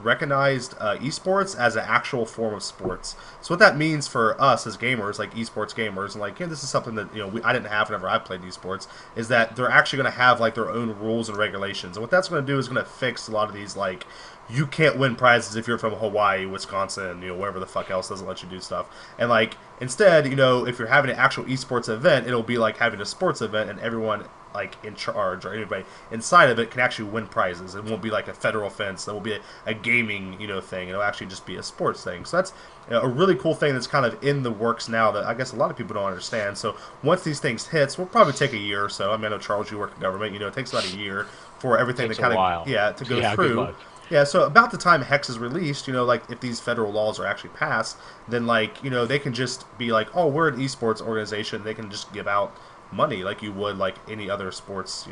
A: recognized esports as an actual form of sports. So what that means for us as gamers, like esports gamers, and like this is something that I didn't have whenever I played esports, is that they're actually going to have like their own rules and regulations. And what that's going to do is going to fix a lot of these like you can't win prizes if you're from Hawaii, Wisconsin, wherever the fuck else doesn't let you do stuff. And like instead, if you're having an actual esports event, it'll be like having a sports event, and everyone like in charge or anybody inside of it can actually win prizes. It won't be like a federal offense. It will be a gaming thing. It'll actually just be a sports thing. So that's a really cool thing that's kind of in the works now that I guess a lot of people don't understand. So once these things hits, we'll probably take a year or so. I mean, I know Charles, you work in government. It takes about a year for everything to kind of to go through. Yeah, so about the time Hex is released, like if these federal laws are actually passed, then like they can just be like, oh, we're an esports organization. They can just give out money like you would like any other sports,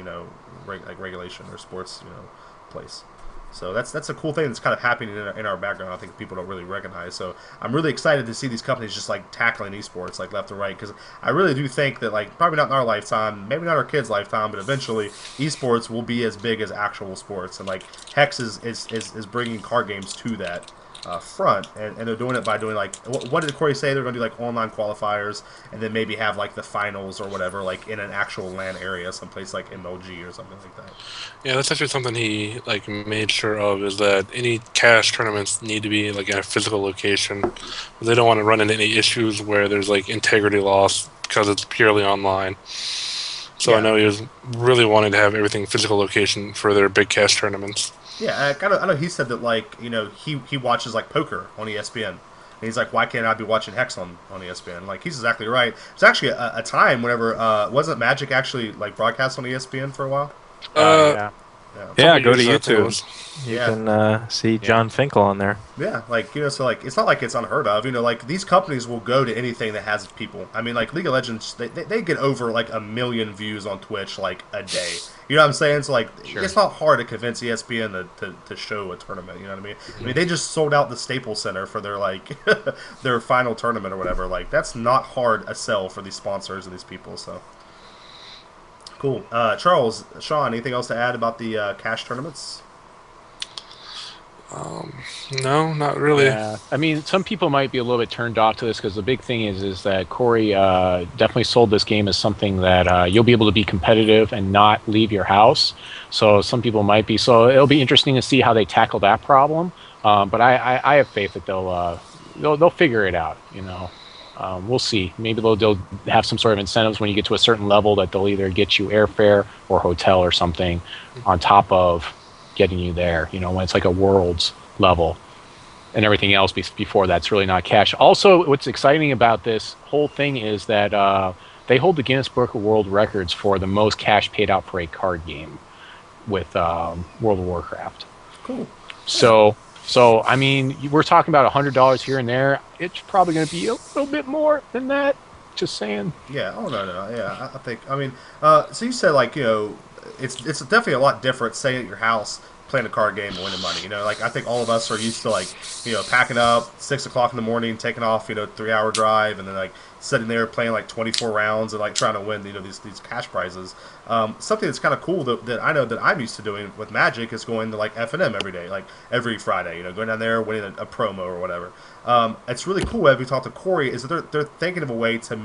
A: like regulation or sports, place. So that's a cool thing that's kind of happening in our background. I think people don't really recognize. So I'm really excited to see these companies just like tackling esports like left and right, because I really do think that like probably not in our lifetime, maybe not our kids' lifetime, but eventually esports will be as big as actual sports. And like Hex is bringing card games to that front, and they're doing it by doing like what did Corey say? They're going to do like online qualifiers, and then maybe have like the finals or whatever, like in an actual LAN area, someplace like MLG or something like that.
C: Yeah, that's actually something he like made sure of, is that any cash tournaments need to be like in a physical location. They don't want to run into any issues where there's like integrity loss because it's purely online. So yeah. I know he was really wanting to have everything physical location for their big cash tournaments.
A: Yeah, I know he said that like he watches like poker on ESPN. And he's like, why can't I be watching Hex on ESPN? Like, he's exactly right. It's actually a time whenever wasn't Magic actually like broadcast on ESPN for a while?
D: Yeah, go to YouTube. You can see John Finkel on there.
A: Yeah, like so like it's not like it's unheard of. Like these companies will go to anything that has people. I mean, like League of Legends, they get over like 1 million views on Twitch like a day. You know what I'm saying? So like, It's not hard to convince ESPN to show a tournament. You know what I mean? I mean, they just sold out the Staples Center for their like their final tournament or whatever. Like, that's not hard a sell for these sponsors and these people. So cool. Charles, Sean, anything else to add about the cash tournaments?
C: No, not really.
B: Yeah. I mean, some people might be a little bit turned off to this because the big thing is that Corey definitely sold this game as something that you'll be able to be competitive and not leave your house. So some people might be. So it'll be interesting to see how they tackle that problem. But I have faith that they'll figure it out. We'll see. Maybe they'll have some sort of incentives when you get to a certain level that they'll either get you airfare or hotel or something on top of getting you there, when it's like a world's level, and everything else before that's really not cash. Also, what's exciting about this whole thing is that they hold the Guinness Book of World Records for the most cash paid out for a card game with World of Warcraft.
A: Cool.
B: So I mean, we're talking about $100 here and there. It's probably going to be a little bit more than that. Just saying.
A: Yeah. Oh no. Yeah. I think. I mean. So you said like it's definitely a lot different staying at your house playing a card game and winning money. Like I think all of us are used to like packing up 6 o'clock in the morning, taking off 3-hour drive, and then like sitting there playing like 24 rounds and like trying to win these cash prizes. Something that's kind of cool that I know that I'm used to doing with Magic is going to like F&M every day, like every Friday. Going down there winning a promo or whatever. It's really cool. As we talked to Corey, is that they're thinking of a way to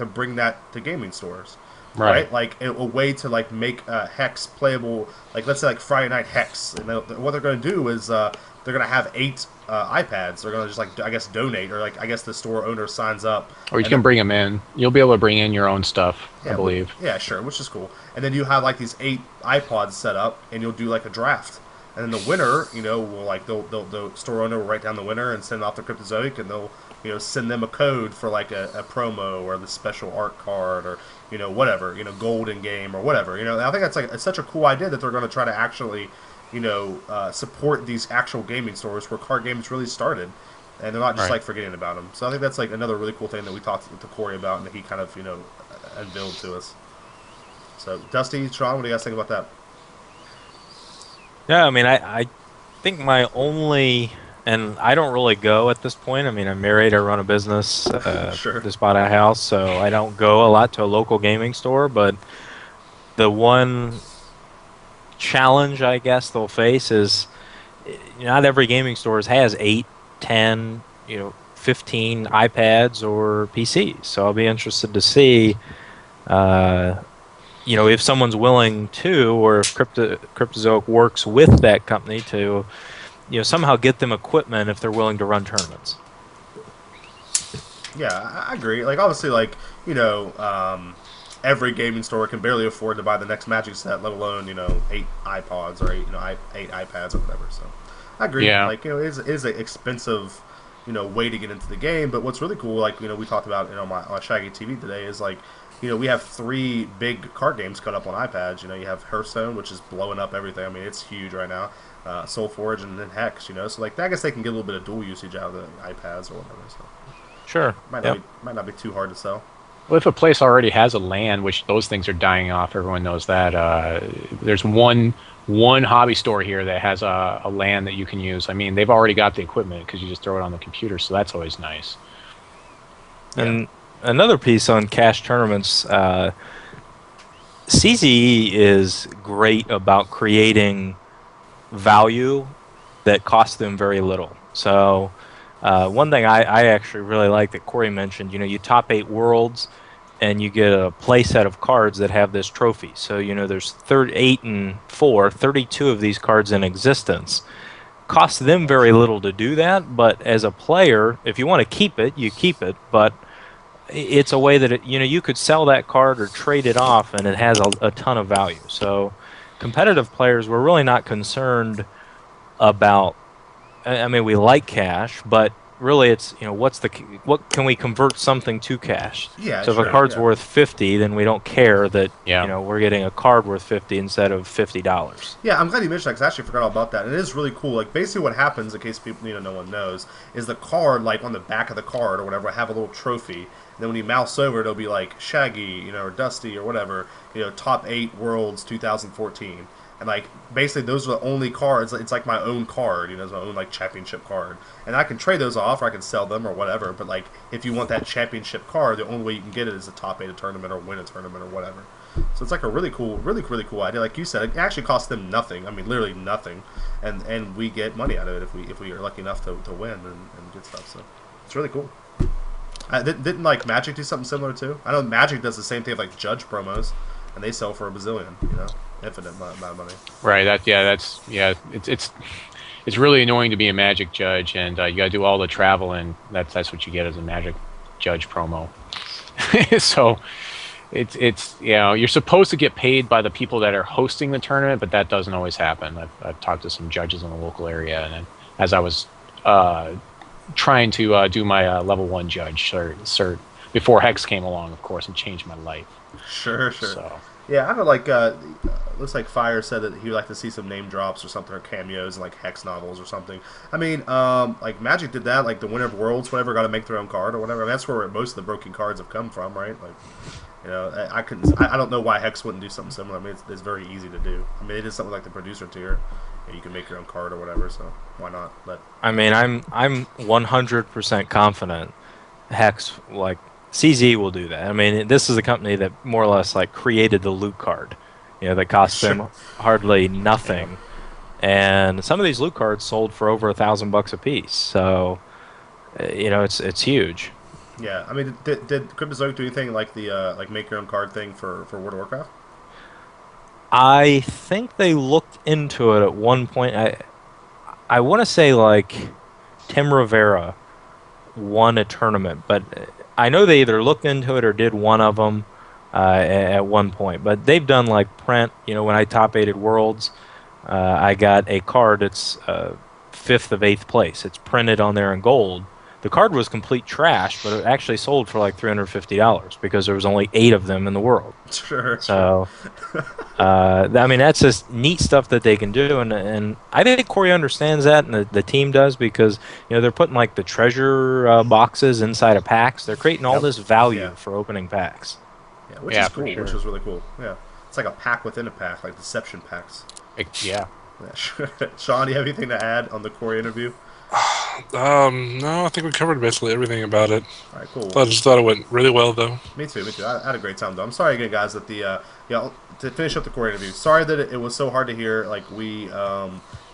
A: bring that to gaming stores. Right, like a way to like make Hex playable. Like let's say like Friday Night Hex, and what they're going to do is they're going to have 8 iPads. They're going to just like I guess donate, or like I guess the store owner signs up.
B: Or you can bring them in. You'll be able to bring in your own stuff, I believe.
A: Yeah, sure, which is cool. And then you have like these 8 iPods set up, and you'll do like a draft. and then the winner, will like the store owner will write down the winner and send it off to Cryptozoic, and they'll send them a code for like a promo or the special art card or whatever, golden game or whatever. I think that's like it's such a cool idea that they're going to try to actually support these actual gaming stores where card games really started, and they're not just like forgetting about them. So I think that's like another really cool thing that we talked to Corey about, and that he kind of unveiled to us. So Dusty, Sean, what do you guys think about that?
D: Yeah, I mean, I think my only, and I don't really go at this point. I mean, I'm married, I run a business,
A: Sure.
D: just bought a house, so I don't go a lot to a local gaming store. But the one challenge I guess they'll face is not every gaming store has 8, 10, 15 iPads or PCs. So I'll be interested to see. If someone's willing to, or if Cryptozoic works with that company to, somehow get them equipment if they're willing to run tournaments.
A: Yeah, I agree. Like, obviously, like, every gaming store can barely afford to buy the next Magic set, let alone, 8 iPods or 8 iPads or whatever. So, I agree.
B: Yeah.
A: Like, it is an expensive, way to get into the game. But what's really cool, like, we talked about, on my Shaggy TV today, is like, we have 3 big card games cut up on iPads. You have Hearthstone, which is blowing up everything. I mean, it's huge right now. Soul Forge and then Hex. So like I guess they can get a little bit of dual usage out of the iPads or whatever. So
D: Sure.
A: might not be too hard to sell.
B: Well, if a place already has a LAN, which those things are dying off, everyone knows that. There's one hobby store here that has a LAN that you can use. I mean, they've already got the equipment because you just throw it on the computer, so that's always nice.
D: And another piece on cash tournaments, CZE is great about creating value that costs them very little. So one thing I actually really like that Corey mentioned, you top 8 worlds and you get a play set of cards that have this trophy. So, there's 8 and 4, 32 of these cards in existence. Costs them very little to do that, but as a player, if you want to keep it, you keep it, but it's a way that you could sell that card or trade it off, and it has a ton of value. So competitive players, we're really not concerned about. I mean, we like cash, but really, it's what can we convert something to cash?
A: Yeah.
D: So
A: sure,
D: if a card's
A: yeah.
D: worth 50, then we don't care that
B: Yeah.
D: we're getting a card worth 50 instead of $50.
A: Yeah, I'm glad you mentioned that because I actually forgot all about that. And it is really cool. Like, basically what happens, in case people, no one knows, is the card, like, on the back of the card or whatever, have a little trophy. And then when you mouse over, it'll be like Shaggy, or Dusty or whatever, top 8 worlds 2014. And, like, basically those are the only cards. It's like my own card, it's my own, like, championship card. And I can trade those off or I can sell them or whatever. But, like, if you want that championship card, the only way you can get it is to top 8 a tournament or win a tournament or whatever. So it's like a really cool idea. Like you said, it actually costs them nothing. I mean, literally nothing, and we get money out of it if we are lucky enough to win and get stuff. So it's really cool. Didn't like Magic do something similar too? I know Magic does the same thing with like Judge promos, and they sell for a bazillion. Infinite amount of money.
B: Right. It's really annoying to be a Magic judge, and you got to do all the travel, and that's what you get as a Magic judge promo. So. It's you're supposed to get paid by the people that are hosting the tournament, but that doesn't always happen. I've talked to some judges in the local area, and as I was trying to do my level 1 judge cert before Hex came along, of course, and changed my life.
A: Sure.
B: So.
A: Yeah, I know. Like, looks like Fire said that he would like to see some name drops or something, or cameos in like Hex novels or something. I mean, like Magic did that. Like the Winner of Worlds, whatever, got to make their own card or whatever. That's where most of the broken cards have come from, right? Like. I don't know why Hex wouldn't do something similar. I mean, it's very easy to do. I mean, it is something like the producer tier. You can make your own card or whatever, so why not? But
D: I mean, I'm 100% confident Hex, like, CZ will do that. I mean, this is a company that more or less like created the loot card, that cost them hardly nothing, and some of these loot cards sold for over $1,000 a piece. So, it's huge.
A: Yeah, I mean, did Cryptozoic do anything like the like make your own card thing for World of Warcraft?
D: I think they looked into it at one point. I want to say like Tim Rivera won a tournament, but I know they either looked into it or did one of them at one point. But they've done like print. When I top 8'd Worlds, I got a card that's 5th of 8th place. It's printed on there in gold. The card was complete trash, but it actually sold for like $350 because there was only 8 of them in the world.
A: Sure.
D: So, I mean, that's just neat stuff that they can do, and I think Corey understands that, and the team does, because they're putting like the treasure boxes inside of packs. They're creating all
A: Yep.
D: this value
A: Yeah.
D: for opening packs.
A: Yeah, which
B: Yeah,
A: is
B: for
A: cool.
B: sure.
A: Which is really cool. Yeah, it's like a pack within a pack, like deception packs.
B: Yeah.
A: Yeah, sure. Sean, do you have anything to add on the Corey interview?
C: No, I think we covered basically everything about it.
A: All right, cool.
C: I just thought it went really well, though.
A: Me too. Me too. I had a great time though. I'm sorry again, guys, that to finish up the Corey interview. Sorry that it was so hard to hear. Like we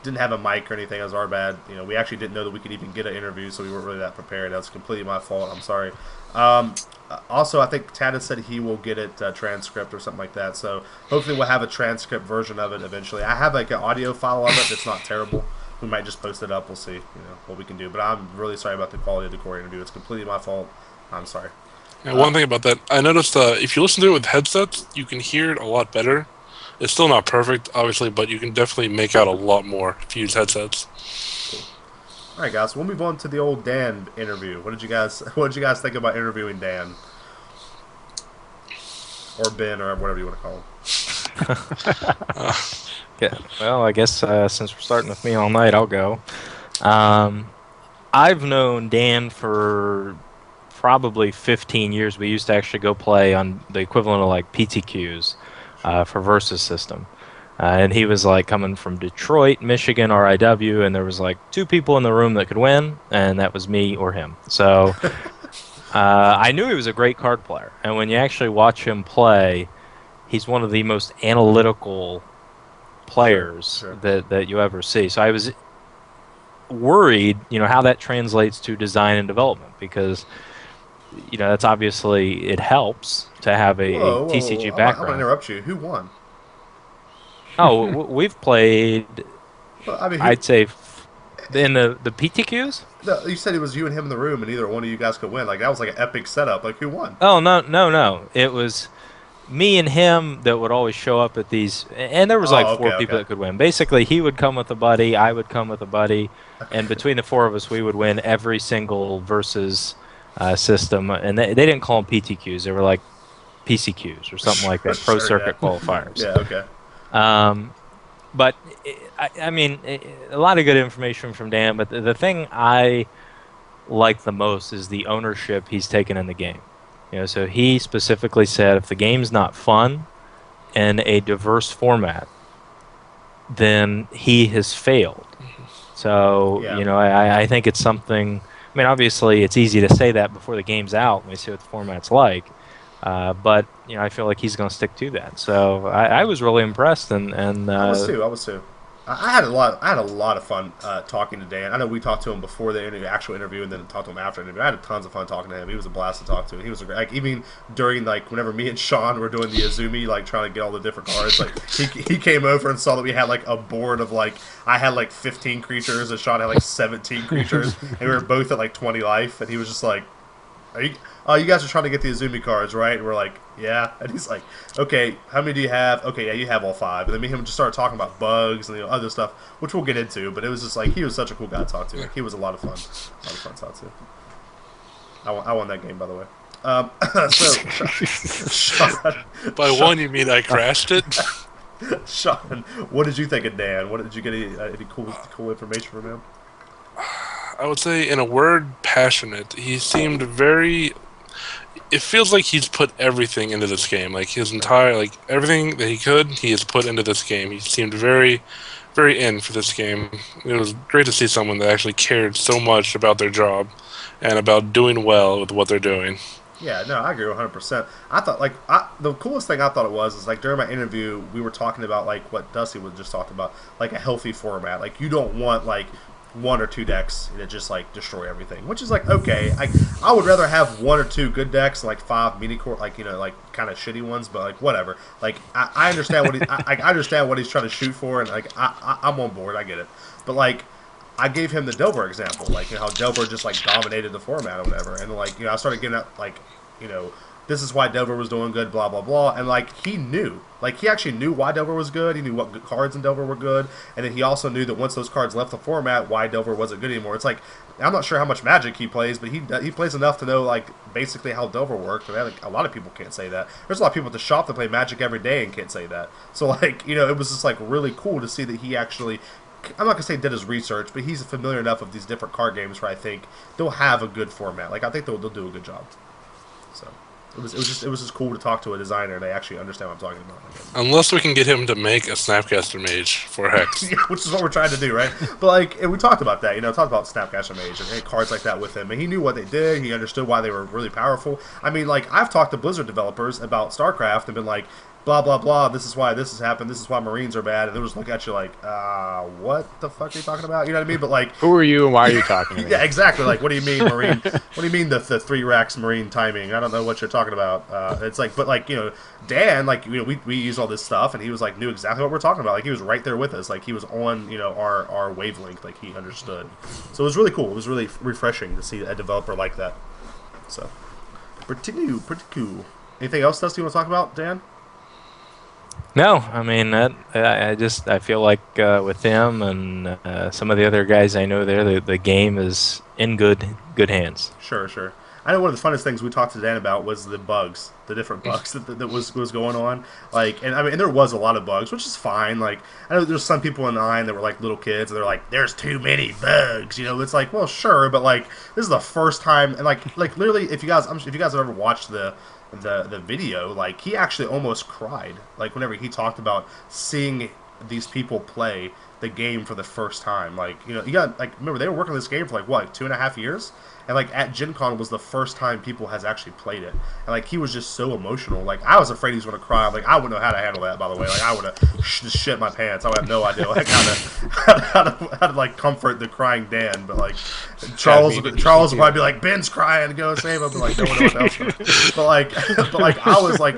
A: didn't have a mic or anything. It was our bad. We actually didn't know that we could even get an interview, so we weren't really that prepared. That was completely my fault. I'm sorry. Also, I think Tad has said he will get it transcript or something like that. So hopefully we'll have a transcript version of it eventually. I have like an audio file of it that's not terrible. We might just post it up. We'll see, what we can do. But I'm really sorry about the quality of the Corey interview. It's completely my fault. I'm sorry.
C: And one thing about that, I noticed if you listen to it with headsets, you can hear it a lot better. It's still not perfect, obviously, but you can definitely make out a lot more if you use headsets.
A: All right, guys. We'll move on to the old Dan interview. What did you guys think about interviewing Dan or Ben or whatever you want to call him?
D: Yeah. Well, I guess since we're starting with me all night, I'll go. I've known Dan for probably 15 years. We used to actually go play on the equivalent of like PTQs for Versus System. And he was like coming from Detroit, Michigan, RIW, and there was like 2 people in the room that could win, and that was me or him. So I knew he was a great card player. And when you actually watch him play, he's one of the most analytical players
A: Sure.
D: that you ever see. So I was worried, how that translates to design and development, because that's obviously, it helps to have a
A: Whoa,
D: TCG
A: I'm
D: background.
A: going to interrupt you. Who won?
D: Oh, we've played,
A: Well, I mean,
D: I'd say, in the PTQs?
A: no, you said it was you and him in the room, and either one of you guys could win. Like that was like an epic setup. Like who won?
D: Oh, no. It was me and him that would always show up at these, and there was like
A: Oh,
D: 4
A: okay,
D: people
A: okay.
D: that could win. Basically, he would come with a buddy, I would come with a buddy, and between the 4 of us, we would win every single versus system. And they didn't call them PTQs; they were like PCQs or something like that, Pro
A: Sure,
D: Circuit
A: yeah.
D: qualifiers.
A: Yeah. Okay.
D: But I mean, a lot of good information from Dan. But the thing I like the most is the ownership he's taken in the game. So he specifically said if the game's not fun in a diverse format, then he has failed. So
A: Yeah.
D: I think it's something. I mean, obviously, it's easy to say that before the game's out and we see what the format's like. But I feel like he's going to stick to that. So I was really impressed, and
A: I was too. I had a lot of fun talking to Dan. I know we talked to him before the actual interview, and then talked to him after the interview. I had tons of fun talking to him. He was a blast to talk to. He was a great, like, even during like whenever me and Sean were doing the Azumi, like trying to get all the different cards. Like he came over and saw that we had like a board of like I had like 15 creatures, and Sean had like 17 creatures, and we were both at like 20 life, and he was just like, you guys are trying to get the Azumi cards, right? And we're like, yeah. And he's like, okay, how many do you have? Okay, yeah, you have all 5. And then me and him just started talking about bugs and other stuff, which we'll get into. But it was just like, he was such a cool guy to talk to. Like, he was a lot of fun. A lot of fun to talk to. I won that game, by the way. Sean,
C: By one, you mean I crashed it?
A: Sean, what did you think of Dan? What did you get any cool information from him?
C: I would say, in a word, passionate. He seemed very. It feels like he's put everything into this game. Like his entire, like everything that he could, he has put into this game. He seemed very, very in for this game. It was great to see someone that actually cared so much about their job and about doing well with what they're doing.
A: Yeah, no, I agree 100%. I thought, the coolest thing I thought it was like during my interview, we were talking about like what Dusty was just talking about, like a healthy format. Like you don't want like 1 or 2 decks that just like destroy everything, which is like okay. I would rather have 1 or 2 good decks, and, like 5 mini core, like like kind of shitty ones, but like whatever. Like I understand what I understand what he's trying to shoot for, and like I'm on board. I get it, but like I gave him the Delver example, like how Delver just like dominated the format or whatever, and like I started getting out like this is why Delver was doing good, blah blah blah, and like he knew, like he actually knew why Delver was good. He knew what cards in Delver were good, and then he also knew that once those cards left the format, why Delver wasn't good anymore. It's like I'm not sure how much Magic he plays, but he plays enough to know like basically how Delver worked. And like, a lot of people can't say that. There's a lot of people at the shop that play Magic every day and can't say that. So like it was just like really cool to see that he actually. I'm not gonna say did his research, but he's familiar enough of these different card games where I think they'll have a good format. Like I think they'll do a good job. So. It was just cool to talk to a designer and they actually understand what I'm talking about.
C: Unless we can get him to make a Snapcaster Mage for Hex.
A: Yeah, which is what we're trying to do, right? But like, and we talked about that, talked about Snapcaster Mage and cards like that with him, and he knew what they did. He understood why they were really powerful. I mean, like I've talked to Blizzard developers about StarCraft and been like, blah blah blah. This is why this has happened. This is why Marines are bad, and they'll just look at you like, what the fuck are you talking about? You know what I mean? But like,
B: who are you and why are you talking to me?
A: Yeah, exactly. Like, what do you mean Marine? What do you mean the 3 racks Marine timing? I don't know what you're talking about. It's like, but like Dan, like we use all this stuff, and he was like knew exactly what we're talking about. Like he was right there with us. Like he was on our wavelength. Like he understood. So it was really cool. It was really refreshing to see a developer like that. So pretty cool. Anything else, Dusty, you want to talk about, Dan?
D: No, I mean I feel like with him and some of the other guys I know there, the game is in good hands.
A: Sure. I know one of the funnest things we talked to Dan about was the bugs, the different bugs that was going on. Like, and I mean, and there was a lot of bugs, which is fine. Like, I know there's some people in line that were like little kids, and they're like, "There's too many bugs." It's like, well, sure, but like, this is the first time, and like literally, if you guys have ever watched the video, like he actually almost cried like whenever he talked about seeing these people play the game for the first time. Like you got like remember they were working on this game for like what 2.5 years, and like at Gen Con was the first time people has actually played it, and like he was just so emotional. Like I was afraid he was going to cry. Like I wouldn't know how to handle that, by the way. Like I would have just shit my pants. I would have no idea like how to like comfort the crying Dan. But like Charles would probably be like, Ben's crying, go save him. But like no one else would. But like I was like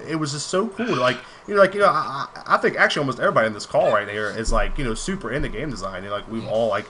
A: it was just so cool. Like I think actually almost everybody in this call right here is like super into game design. And like we've all like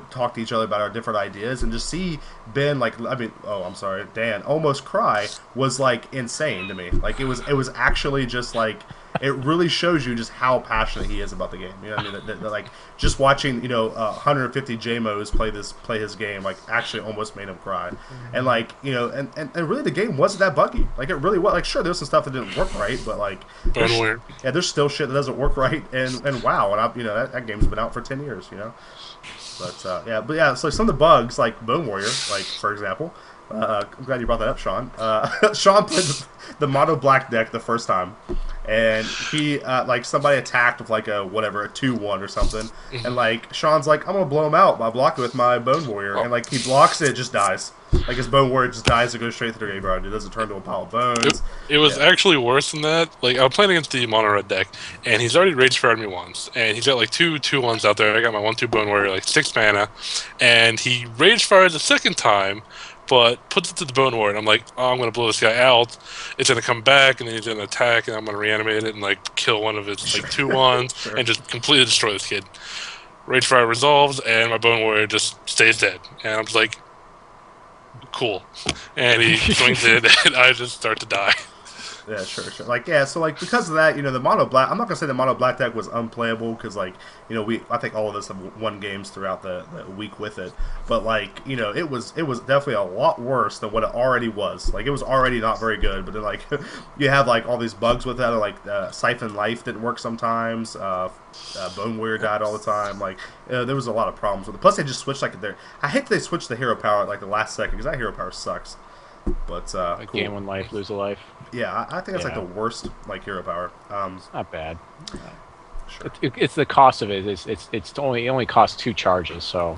A: talked to each other about our different ideas, and just see Ben Dan almost cry was like insane to me. Like it was actually just like it really shows you just how passionate he is about the game. You know what I mean? That like just watching 150 JMOs play his game like actually almost made him cry. And like and really the game wasn't that buggy. Like it really was. Like sure there's some stuff that didn't work right, but like there's still shit that doesn't work right. And wow, and that game's been out for 10 years. But so some of the bugs like Bone Warrior, like for example. I'm glad you brought that up, Sean. Sean played the mono black deck the first time, and he like somebody attacked with like a 2/1 or something, and like Sean's like, I'm gonna blow him out by blocking with my Bone Warrior, and like he blocks it just dies. Like his Bone Warrior just dies and goes straight through the graveyard. It doesn't turn to a pile of bones.
C: It was actually worse than that. Like I was playing against the mono red deck, and he's already rage fired me once, and he's got like 2/1s out there. I got my 1/2 Bone Warrior, like 6 mana, and he rage fired the second time. But puts it to the Bone Warrior, and I'm like, I'm going to blow this guy out. It's going to come back, and then he's going to attack, and I'm going to reanimate it and like kill one of its like 2/1s and just completely destroy this kid. Ragefire resolves, and my Bone Warrior just stays dead. And I'm just like, cool. And he swings it, and I just start to die.
A: Yeah, sure. Like, yeah, so, like, because of that, the mono black, I'm not going to say the mono black deck was unplayable, because, like, I think all of us have won games throughout the week with it, but, like, it was definitely a lot worse than what it already was. Like, it was already not very good, but then, like, you have, like, all these bugs with that, like, Siphon Life didn't work sometimes, Bone Warrior died all the time, like, there was a lot of problems with it. Plus, they just switched, like, I hate that they switched the hero power at, like, the last second, because that hero power sucks. But
B: cool. Gain 1 life, lose a life.
A: Yeah, I think that's like the worst like hero power.
B: It's not bad.
A: Sure.
B: It's the cost of it. It only costs 2 charges. So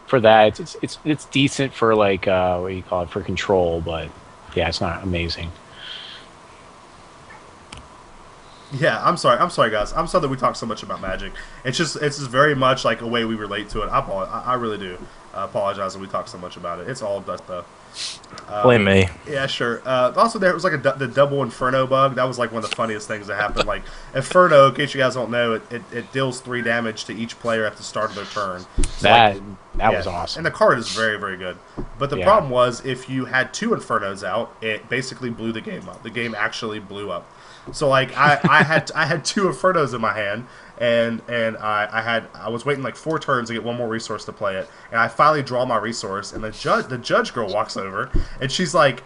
B: for that, it's decent for like what do you call it, for control. But yeah, it's not amazing.
A: Yeah, I'm sorry, guys. I'm sorry that we talk so much about Magic. It's just very much like a way we relate to it. I really do. I apologize that we talk so much about it. It's all that stuff.
D: Blame me.
A: Yeah, sure. Also, there was like the double Inferno bug. That was like one of the funniest things that happened. Like Inferno, in case you guys don't know, it deals 3 damage to each player at the start of their turn. So
B: That was awesome.
A: And the card is very, very good. But the problem was, if you had 2 Infernos out, it basically blew the game up. The game actually blew up. So like I had 2 Infernos in my hand, and I was waiting like 4 turns to get one more resource to play it, and I finally draw my resource, and the judge girl walks over, and she's like,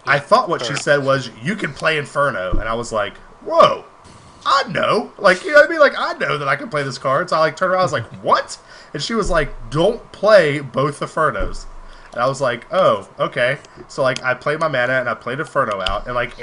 A: I thought what she said was, you can play Inferno, and I was like, whoa, I know, like, you know what I mean, like, I know that I can play this card. So I like turned around, I was like, what? And she was like, don't play both Infernos. And I was like, oh, okay. So like I played my mana and I played Inferno out, and like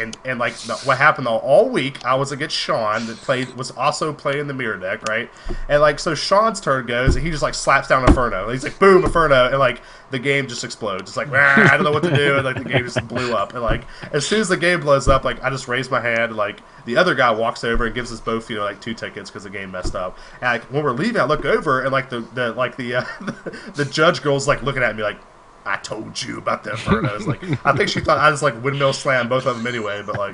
A: what happened all week, I was against Sean that was also playing the mirror deck, right? And like so Sean's turn goes and he just like slaps down Inferno. And he's like, boom, Inferno, and like the game just explodes. It's like, I don't know what to do, and like the game just blew up. And like as soon as the game blows up, like I just raise my hand, and like the other guy walks over and gives us both, like 2 tickets because the game messed up. And like when we're leaving, I look over and like the judge girl's like looking at me like, I told you about the Infernos. Like, I think she thought I just like windmill slammed both of them anyway, but like,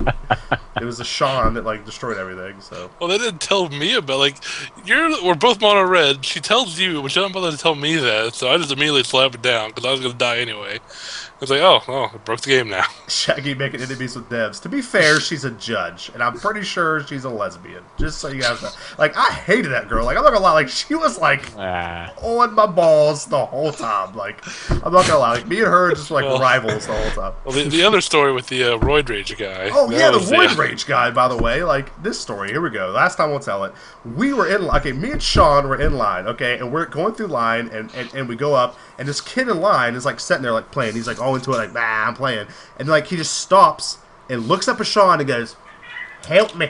A: it was a Sean that like destroyed everything. So.
C: Well, they didn't tell me about we're both mono red. She tells you, but she doesn't bother to tell me that. So I just immediately slap it down because I was gonna die anyway. I was like, oh, it broke the game now.
A: Shaggy making enemies with devs. To be fair, she's a judge, and I'm pretty sure she's a lesbian. Just so you guys know. Like, I hated that girl. Like, I'm not gonna lie. Like, she was like on my balls the whole time. Like, I'm not gonna lie. Like, me and her just like rivals the whole time.
C: Well, the other story with the Roid Rage guy.
A: Oh yeah, the Roid Rage guy. By the way, like this story. Here we go. Last time we'll tell it. We were in. Okay, me and Sean were in line. Okay, and we're going through line, and we go up, and this kid in line is like sitting there like playing. He's like all into it, like I'm playing, and like he just stops and looks up at Sean and goes, "Help me!"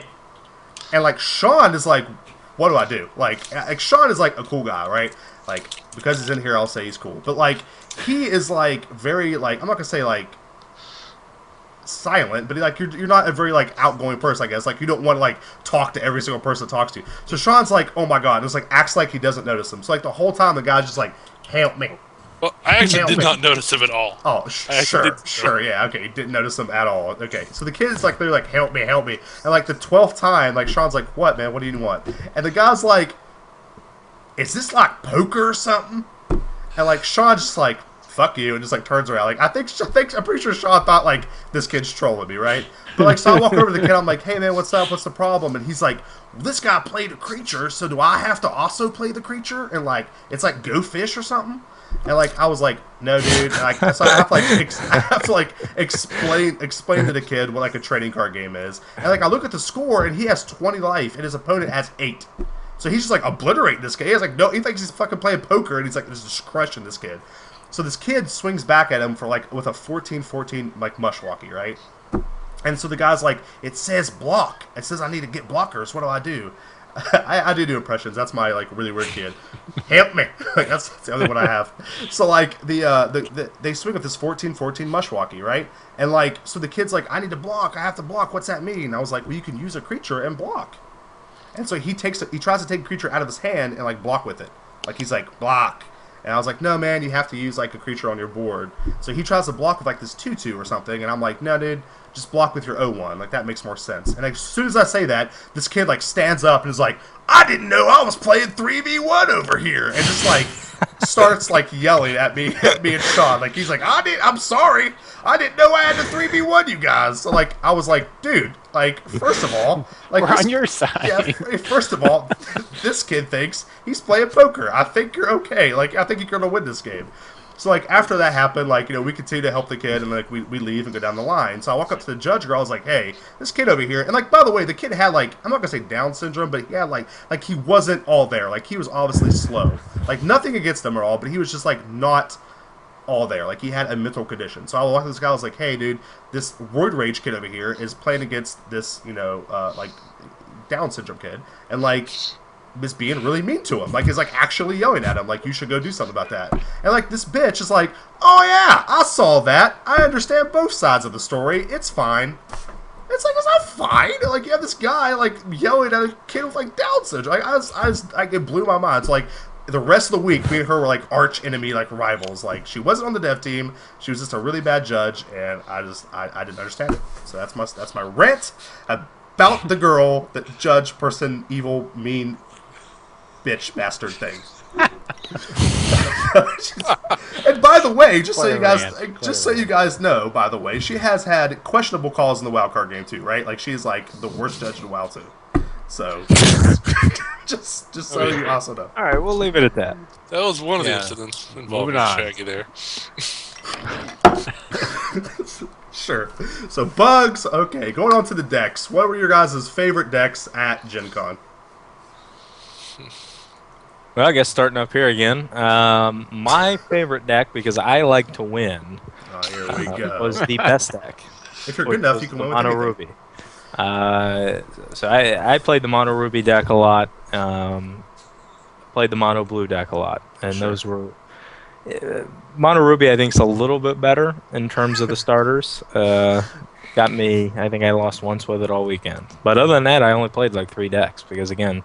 A: And like Sean is like, "What do I do?" Like Sean is like a cool guy, right? Like because he's in here, I'll say he's cool. But like he is like very like I'm not gonna say like silent, but like you're not a very like outgoing person, I guess. Like you don't want to like talk to every single person that talks to you. So Sean's like, "Oh my god!" And it's like acts like he doesn't notice him. So like the whole time the guy's just like, "Help me."
C: Well, I actually did not notice him at all.
A: Oh, sure, yeah, okay, didn't notice him at all. Okay, so the kids like they're like, "Help me," and like the 12th time, like Sean's like, "What, man? What do you want?" And the guy's like, "Is this like poker or something?" And like Sean's just like, "Fuck you," and just like turns around. Like I'm pretty sure Sean thought like this kid's trolling me, right? But like so I walk over to the kid, I'm like, "Hey man, what's up? What's the problem?" And he's like, "Well, this guy played a creature, so do I have to also play the creature?" And like it's like Go Fish or something. And like I was like, "No, dude." And, like so I have to like explain to the kid what like a trading card game is. And like I look at the score and he has 20 life and his opponent has 8. So he's just like obliterating this guy. He's like, no, he thinks he's fucking playing poker, and he's like just crushing this kid. So this kid swings back at him for like with a 14-14 like mushwalkie, right? And so the guy's like, "It says block. It says I need to get blockers. What do I do?" I do impressions. That's my like really weird kid. Help me. Like, that's the only one I have. So like they swing with this 14-14 mushwalkie, right? And like so the kid's like, "I need to block. I have to block. What's that mean?" And I was like, "Well, you can use a creature and block." And so he tries to take a creature out of his hand and like block with it. Like he's like, "Block." And I was like, "No, man, you have to use like a creature on your board." So he tries to block with like this 2/2 or something, and I'm like, "No, dude, just block with your 0/1. Like that makes more sense." And as soon as I say that, this kid like stands up and is like, "I didn't know I was playing 3v1 over here," and just like starts like yelling at me and Sean. Like he's like, "I'm sorry, I didn't know I had to 3v1 you guys." So like I was like, "Dude, like first of all, like
B: we're on your side."
A: Yeah, first of all, this kid thinks he's playing poker. I think you're okay. Like I think you're gonna win this game. So like after that happened, like we continue to help the kid, and like we leave and go down the line. So I walk up to the judge girl. I was like, "Hey, this kid over here," and like by the way, the kid had like I'm not gonna say Down syndrome, but he had like he wasn't all there. Like he was obviously slow. Like nothing against him at all, but he was just like not all there. Like he had a mental condition. So I walked to this guy. I was like, "Hey, dude, this Roid Rage kid over here is playing against this like Down syndrome kid, and like." Is being really mean to him. Like, he's like actually yelling at him. Like, you should go do something about that. And like, this bitch is like, "Oh yeah, I saw that. I understand both sides of the story. It's fine." It's like, it's not fine. Like, you have this guy like yelling at a kid with like Down syndrome. Like, it blew my mind. So like, the rest of the week, me and her were like arch enemy, like rivals. Like she wasn't on the dev team. She was just a really bad judge, and I didn't understand it. So that's my rant about the girl, that judge, person, evil, mean, bitch, bastard thing. And by the way, just so you guys know, by the way, she has had questionable calls in the WoW card game too, right? Like she's like the worst judge in WoW too. So just so you also know.
D: All right, we'll leave it at that.
C: That was one of the incidents involving Shaggy there.
A: Sure. So bugs. Okay, going on to the decks. What were your guys' favorite decks at Gen Con?
D: Well, I guess starting up here again. My favorite deck, because I like to win,
A: Here we go.
D: was the best deck.
A: If you're good enough, you can win with
D: Mono
A: anything.
D: Ruby. So I played the Mono Ruby deck a lot. Played the Mono Blue deck a lot, and those were Mono Ruby. I think is a little bit better in terms of the starters. Got me. I think I lost once with it all weekend. But other than that, I only played like 3 decks because again,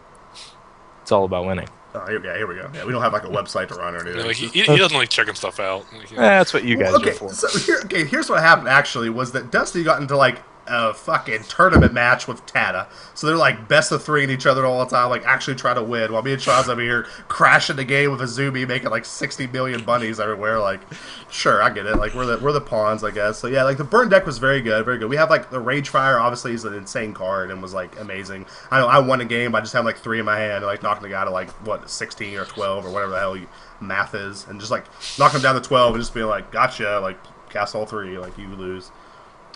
D: it's all about winning.
A: Oh, here we go. Yeah, we don't have like a website to run or anything.
C: Yeah, like he doesn't like checking stuff out. Like,
D: That's what you guys are for.
A: So here's what happened actually was that Dusty got into like a fucking tournament match with Tata. So they're like best of 3 in each other all the time, like actually trying to win. While me and Charles over here crashing the game with a Zuby, making like 60 million bunnies everywhere. Like, sure, I get it. Like we're the pawns, I guess. So yeah, like the burn deck was very good, very good. We have like the Rage Fire. Obviously, is an insane card and was like amazing. I know I won a game by just having like 3 in my hand, and, like knocking the guy to like what 16 or 12 or whatever the hell math is, and just like knocking him down to 12 and just being like, gotcha, like cast all 3, like you lose.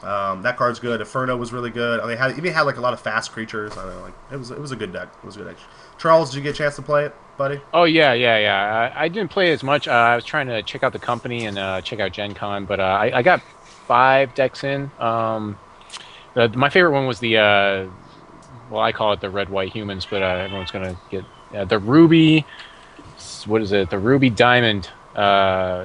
A: That card's good. Inferno was really good. I mean, even had like a lot of fast creatures. I don't know, like it was a good deck. It was a good deck. Charles, did you get a chance to play it, buddy?
B: Oh yeah. I didn't play as much. I was trying to check out the company and check out Gen Con, but I got 5 decks in. My favorite one was the well, I call it the red white humans, but everyone's gonna get the ruby. What is it? The ruby diamond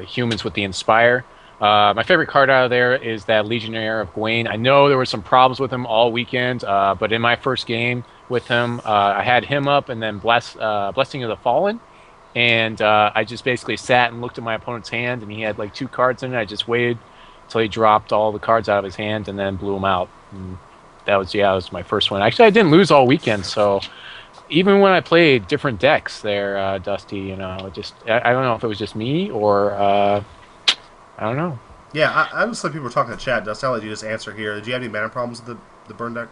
B: humans with the inspire. My favorite card out of there is that Legionnaire of Gawain. I know there were some problems with him all weekend, but in my first game with him, I had him up and then Blessing of the Fallen, and I just basically sat and looked at my opponent's hand, and he had like 2 cards in it. I just waited until he dropped all the cards out of his hand and then blew him out. And that was my first one. Actually, I didn't lose all weekend, so even when I played different decks there, Dusty, you know, I don't know if it was just me or I don't know.
A: Yeah, I just like people were talking in the chat. Dusty, I'll let you just answer here. Did you have any mana problems with the burn deck?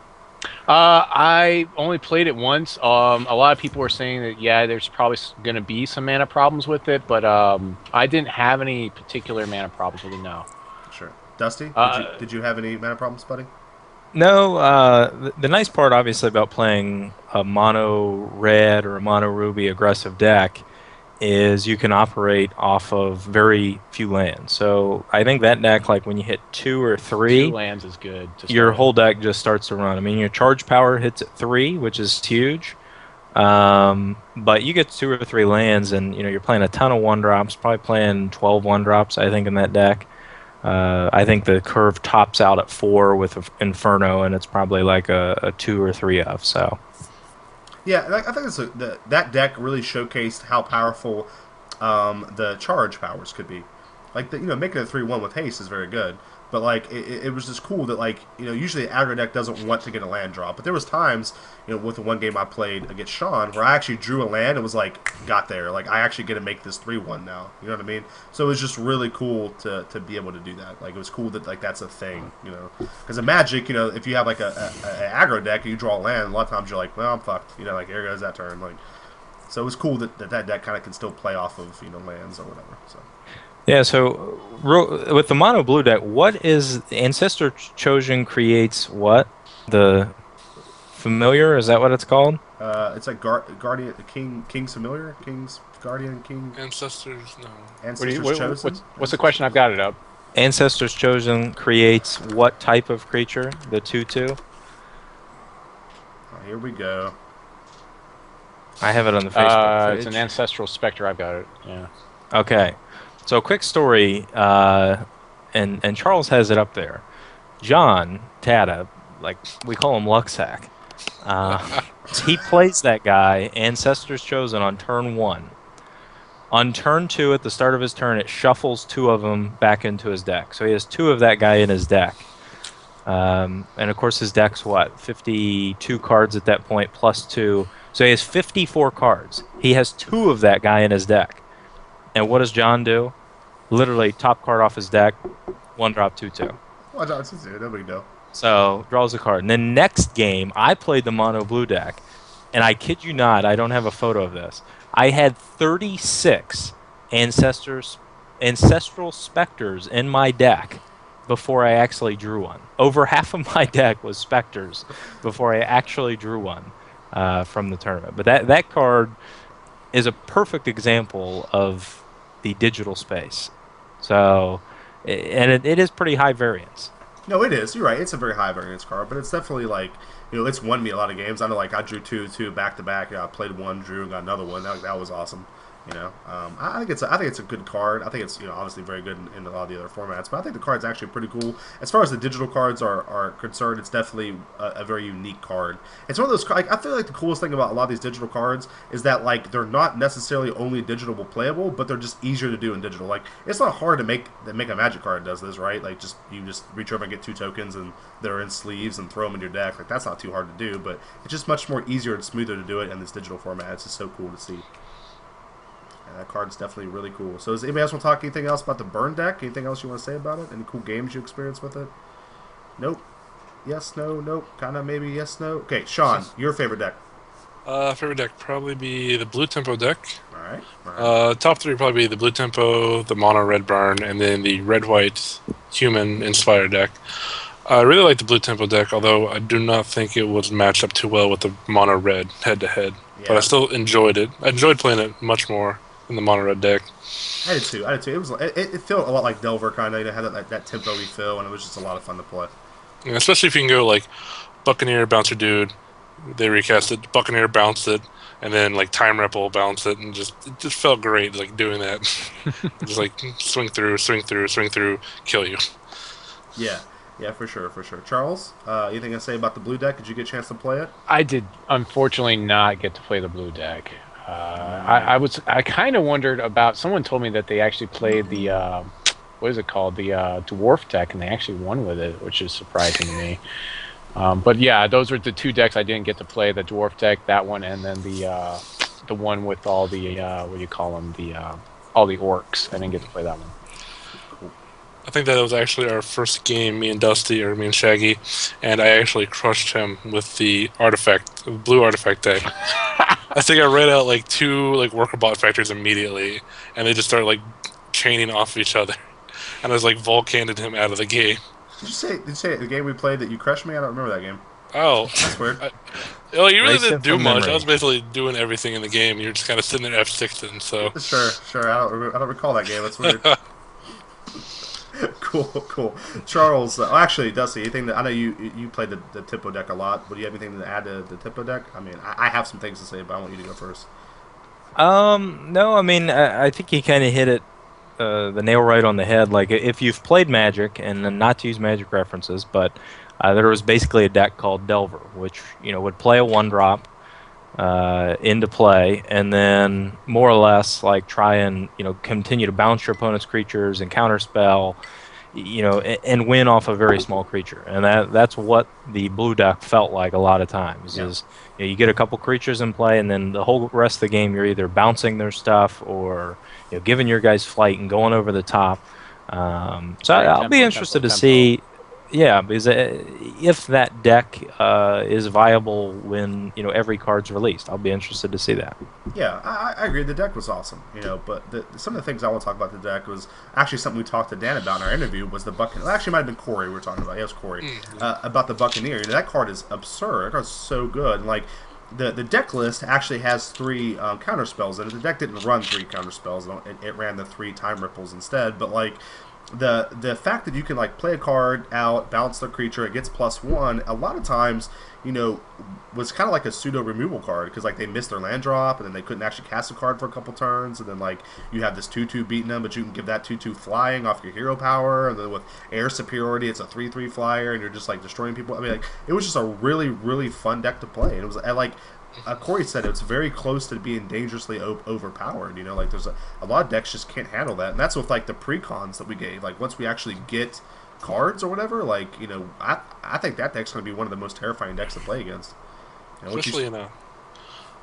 B: I only played it once. A lot of people were saying that there's probably going to be some mana problems with it, but I didn't have any particular mana problems with it. No.
A: Sure, Dusty, did you have any mana problems, buddy?
D: No. The nice part, obviously, about playing a mono red or a mono ruby aggressive deck is you can operate off of very few lands. So I think that deck, like when you hit 2 or 3,
B: 2 lands is good.
D: Your whole deck just starts to run. I mean, your charge power hits at 3, which is huge. But you get 2 or 3 lands, and you're playing a ton of 1-drops. Probably playing 12 1-drops, I think, in that deck. I think the curve tops out at 4 with Inferno, and it's probably like a 2 or 3 of. So.
A: Yeah, I think that deck really showcased how powerful the charge powers could be. Like, making a 3-1 with haste is very good. But, like, it was just cool that, like, usually an aggro deck doesn't want to get a land drop. But there was times, with the one game I played against Sean, where I actually drew a land and was like, got there. Like, I actually get to make this 3-1 now. You know what I mean? So it was just really cool to be able to do that. Like, it was cool that, like, that's a thing, Because in Magic, if you have, like, a aggro deck and you draw a land, a lot of times you're like, well, I'm fucked. Like, there goes that turn. Like, so it was cool that deck kind of can still play off of, lands or whatever, so.
D: Yeah, so with the mono blue deck, what is Ancestor Chosen creates what? The familiar, is that what it's called?
A: It's like Guardian King's Familiar? King's Guardian King?
C: Ancestors, no.
A: Ancestors Chosen?
B: What's the question? I've got it up.
D: Ancestors Chosen creates what type of creature? The 2/2?
A: Oh, here we go.
D: I have it on the Facebook page.
B: It's an Ancestral Spectre. I've got it, yeah.
D: Okay. So, quick story, and Charles has it up there. John Tata, like we call him Luxac, he plays that guy, Ancestors Chosen, on turn 1. On turn 2, at the start of his turn, it shuffles 2 of them back into his deck. So he has 2 of that guy in his deck. And of course, his deck's what? 52 cards at that point, plus 2. So he has 54 cards. He has 2 of that guy in his deck. And what does John do? Literally, top card off his deck, 1-drop, 2/2.
A: Well, that's easy. Nobody know.
D: So, draws a card. And then next game, I played the mono blue deck. And I kid you not, I don't have a photo of this. I had 36 ancestral specters in my deck before I actually drew one. Over half of my deck was specters before I actually drew one from the tournament. But that card is a perfect example of the digital space. So, and it is pretty high variance.
A: No, it is. You're right. It's a very high variance card, but it's definitely like, it's won me a lot of games. I know, like, I drew two back to back. I played one, drew, and got another one. That was awesome. I think it's a good card. I think it's obviously very good in a lot of the other formats, but I think the card's actually pretty cool. As far as the digital cards are concerned, it's definitely a very unique card. It's one of those. Like, I feel like the coolest thing about a lot of these digital cards is that, like, they're not necessarily only digital playable, but they're just easier to do in digital. Like, it's not hard to make a Magic card does this, right? Like, you just reach over and get 2 tokens and they're in sleeves and throw them in your deck. Like, that's not too hard to do, but it's just much more easier and smoother to do it in this digital format. It's just so cool to see. That card's definitely really cool. So does anybody else want to talk anything else about the burn deck? Anything else you want to say about it? Any cool games you experienced with it? Nope. Yes, no, nope. Kind of maybe yes, no. Okay, Sean, your favorite deck?
C: Favorite deck probably be the blue tempo deck.
A: All right.
C: Top 3 probably be the blue tempo, the mono red burn, and then the red white human inspired deck. I really like the blue tempo deck, although I do not think it was matched up too well with the mono red head to head. But I still enjoyed it. I enjoyed playing it much more in the mono red deck.
A: I did too. It felt a lot like Delver, kind of. It had that tempo-y feel, and it was just a lot of fun to play.
C: Yeah, especially if you can go like Buccaneer, Bouncer Dude. They recast it. Buccaneer bounced it, and then like Time Ripple bounced it, and it just felt great like doing that. Just like swing through, kill you.
A: Yeah, for sure. Charles, anything to say about the blue deck? Did you get a chance to play it?
B: I did, unfortunately, not get to play the blue deck. I kind of wondered about. Someone told me that they actually played the what is it called, the dwarf deck, and they actually won with it, which is surprising to me. But yeah, those were the 2 decks I didn't get to play: the dwarf deck, that one, and then the one with all the what do you call them, all the orcs. I didn't get to play that one.
C: I think that was actually our first game, me and Dusty, or me and Shaggy, and I actually crushed him with the blue artifact deck. I think I read out like 2 like worker bot factors immediately, and they just started like chaining off each other, and I was like volcaned him out of the game.
A: Did you say the game we played that you crushed me? I don't remember that game.
C: Oh,
A: that's weird.
C: You really didn't do much. I was basically doing everything in the game. You're just kind of sitting there F6ing. So
A: sure. I don't recall that game. That's weird. Cool. Charles, actually, Dusty, anything I know you played the Tempo deck a lot. Would you have anything to add to the Tempo deck? I mean, I have some things to say, but I want you to go first.
D: No, I mean, I think he kind of hit it the nail right on the head. Like, if you've played Magic, and not to use Magic references, but there was basically a deck called Delver, which would play a 1-drop into play, and then more or less like try and continue to bounce your opponent's creatures and counterspell, and win off a very small creature. And that's what the blue deck felt like a lot of times. Is you get a couple creatures in play, and then the whole rest of the game you're either bouncing their stuff or giving your guys flight and going over the top. So I'll be interested to see. Yeah, because if that deck is viable when every card's released, I'll be interested to see that.
A: Yeah, I agree. The deck was awesome, but some of the things I want to talk about the deck was actually something we talked to Dan about in our interview. Was the Buccaneer? Well, actually, it might have been Corey we were talking about. Yeah, it was Corey about the Buccaneer. That card is absurd. That card's so good. And, like, the deck list actually has 3 counter spells in it. The deck didn't run 3 counter spells. It ran the 3 Time Ripples instead. But, like, the fact that you can, like, play a card out, bounce the creature, it gets +1, a lot of times, was kind of like a pseudo removal card, because, like, they missed their land drop, and then they couldn't actually cast a card for a couple turns, and then, like, you have this 2/2 beating them, but you can give that 2/2 flying off your hero power, and then with air superiority, it's a 3/3 flyer, and you're just, like, destroying people. I mean, like, it was just a really, really fun deck to play, and it was, like, Corey said, it's very close to being dangerously overpowered. You know, like there's a lot of decks just can't handle that, and that's with like the precons that we gave. Like once we actually get cards or whatever, like you know, I think that deck's going to be one of the most terrifying decks to play against. You know,
C: Especially in a,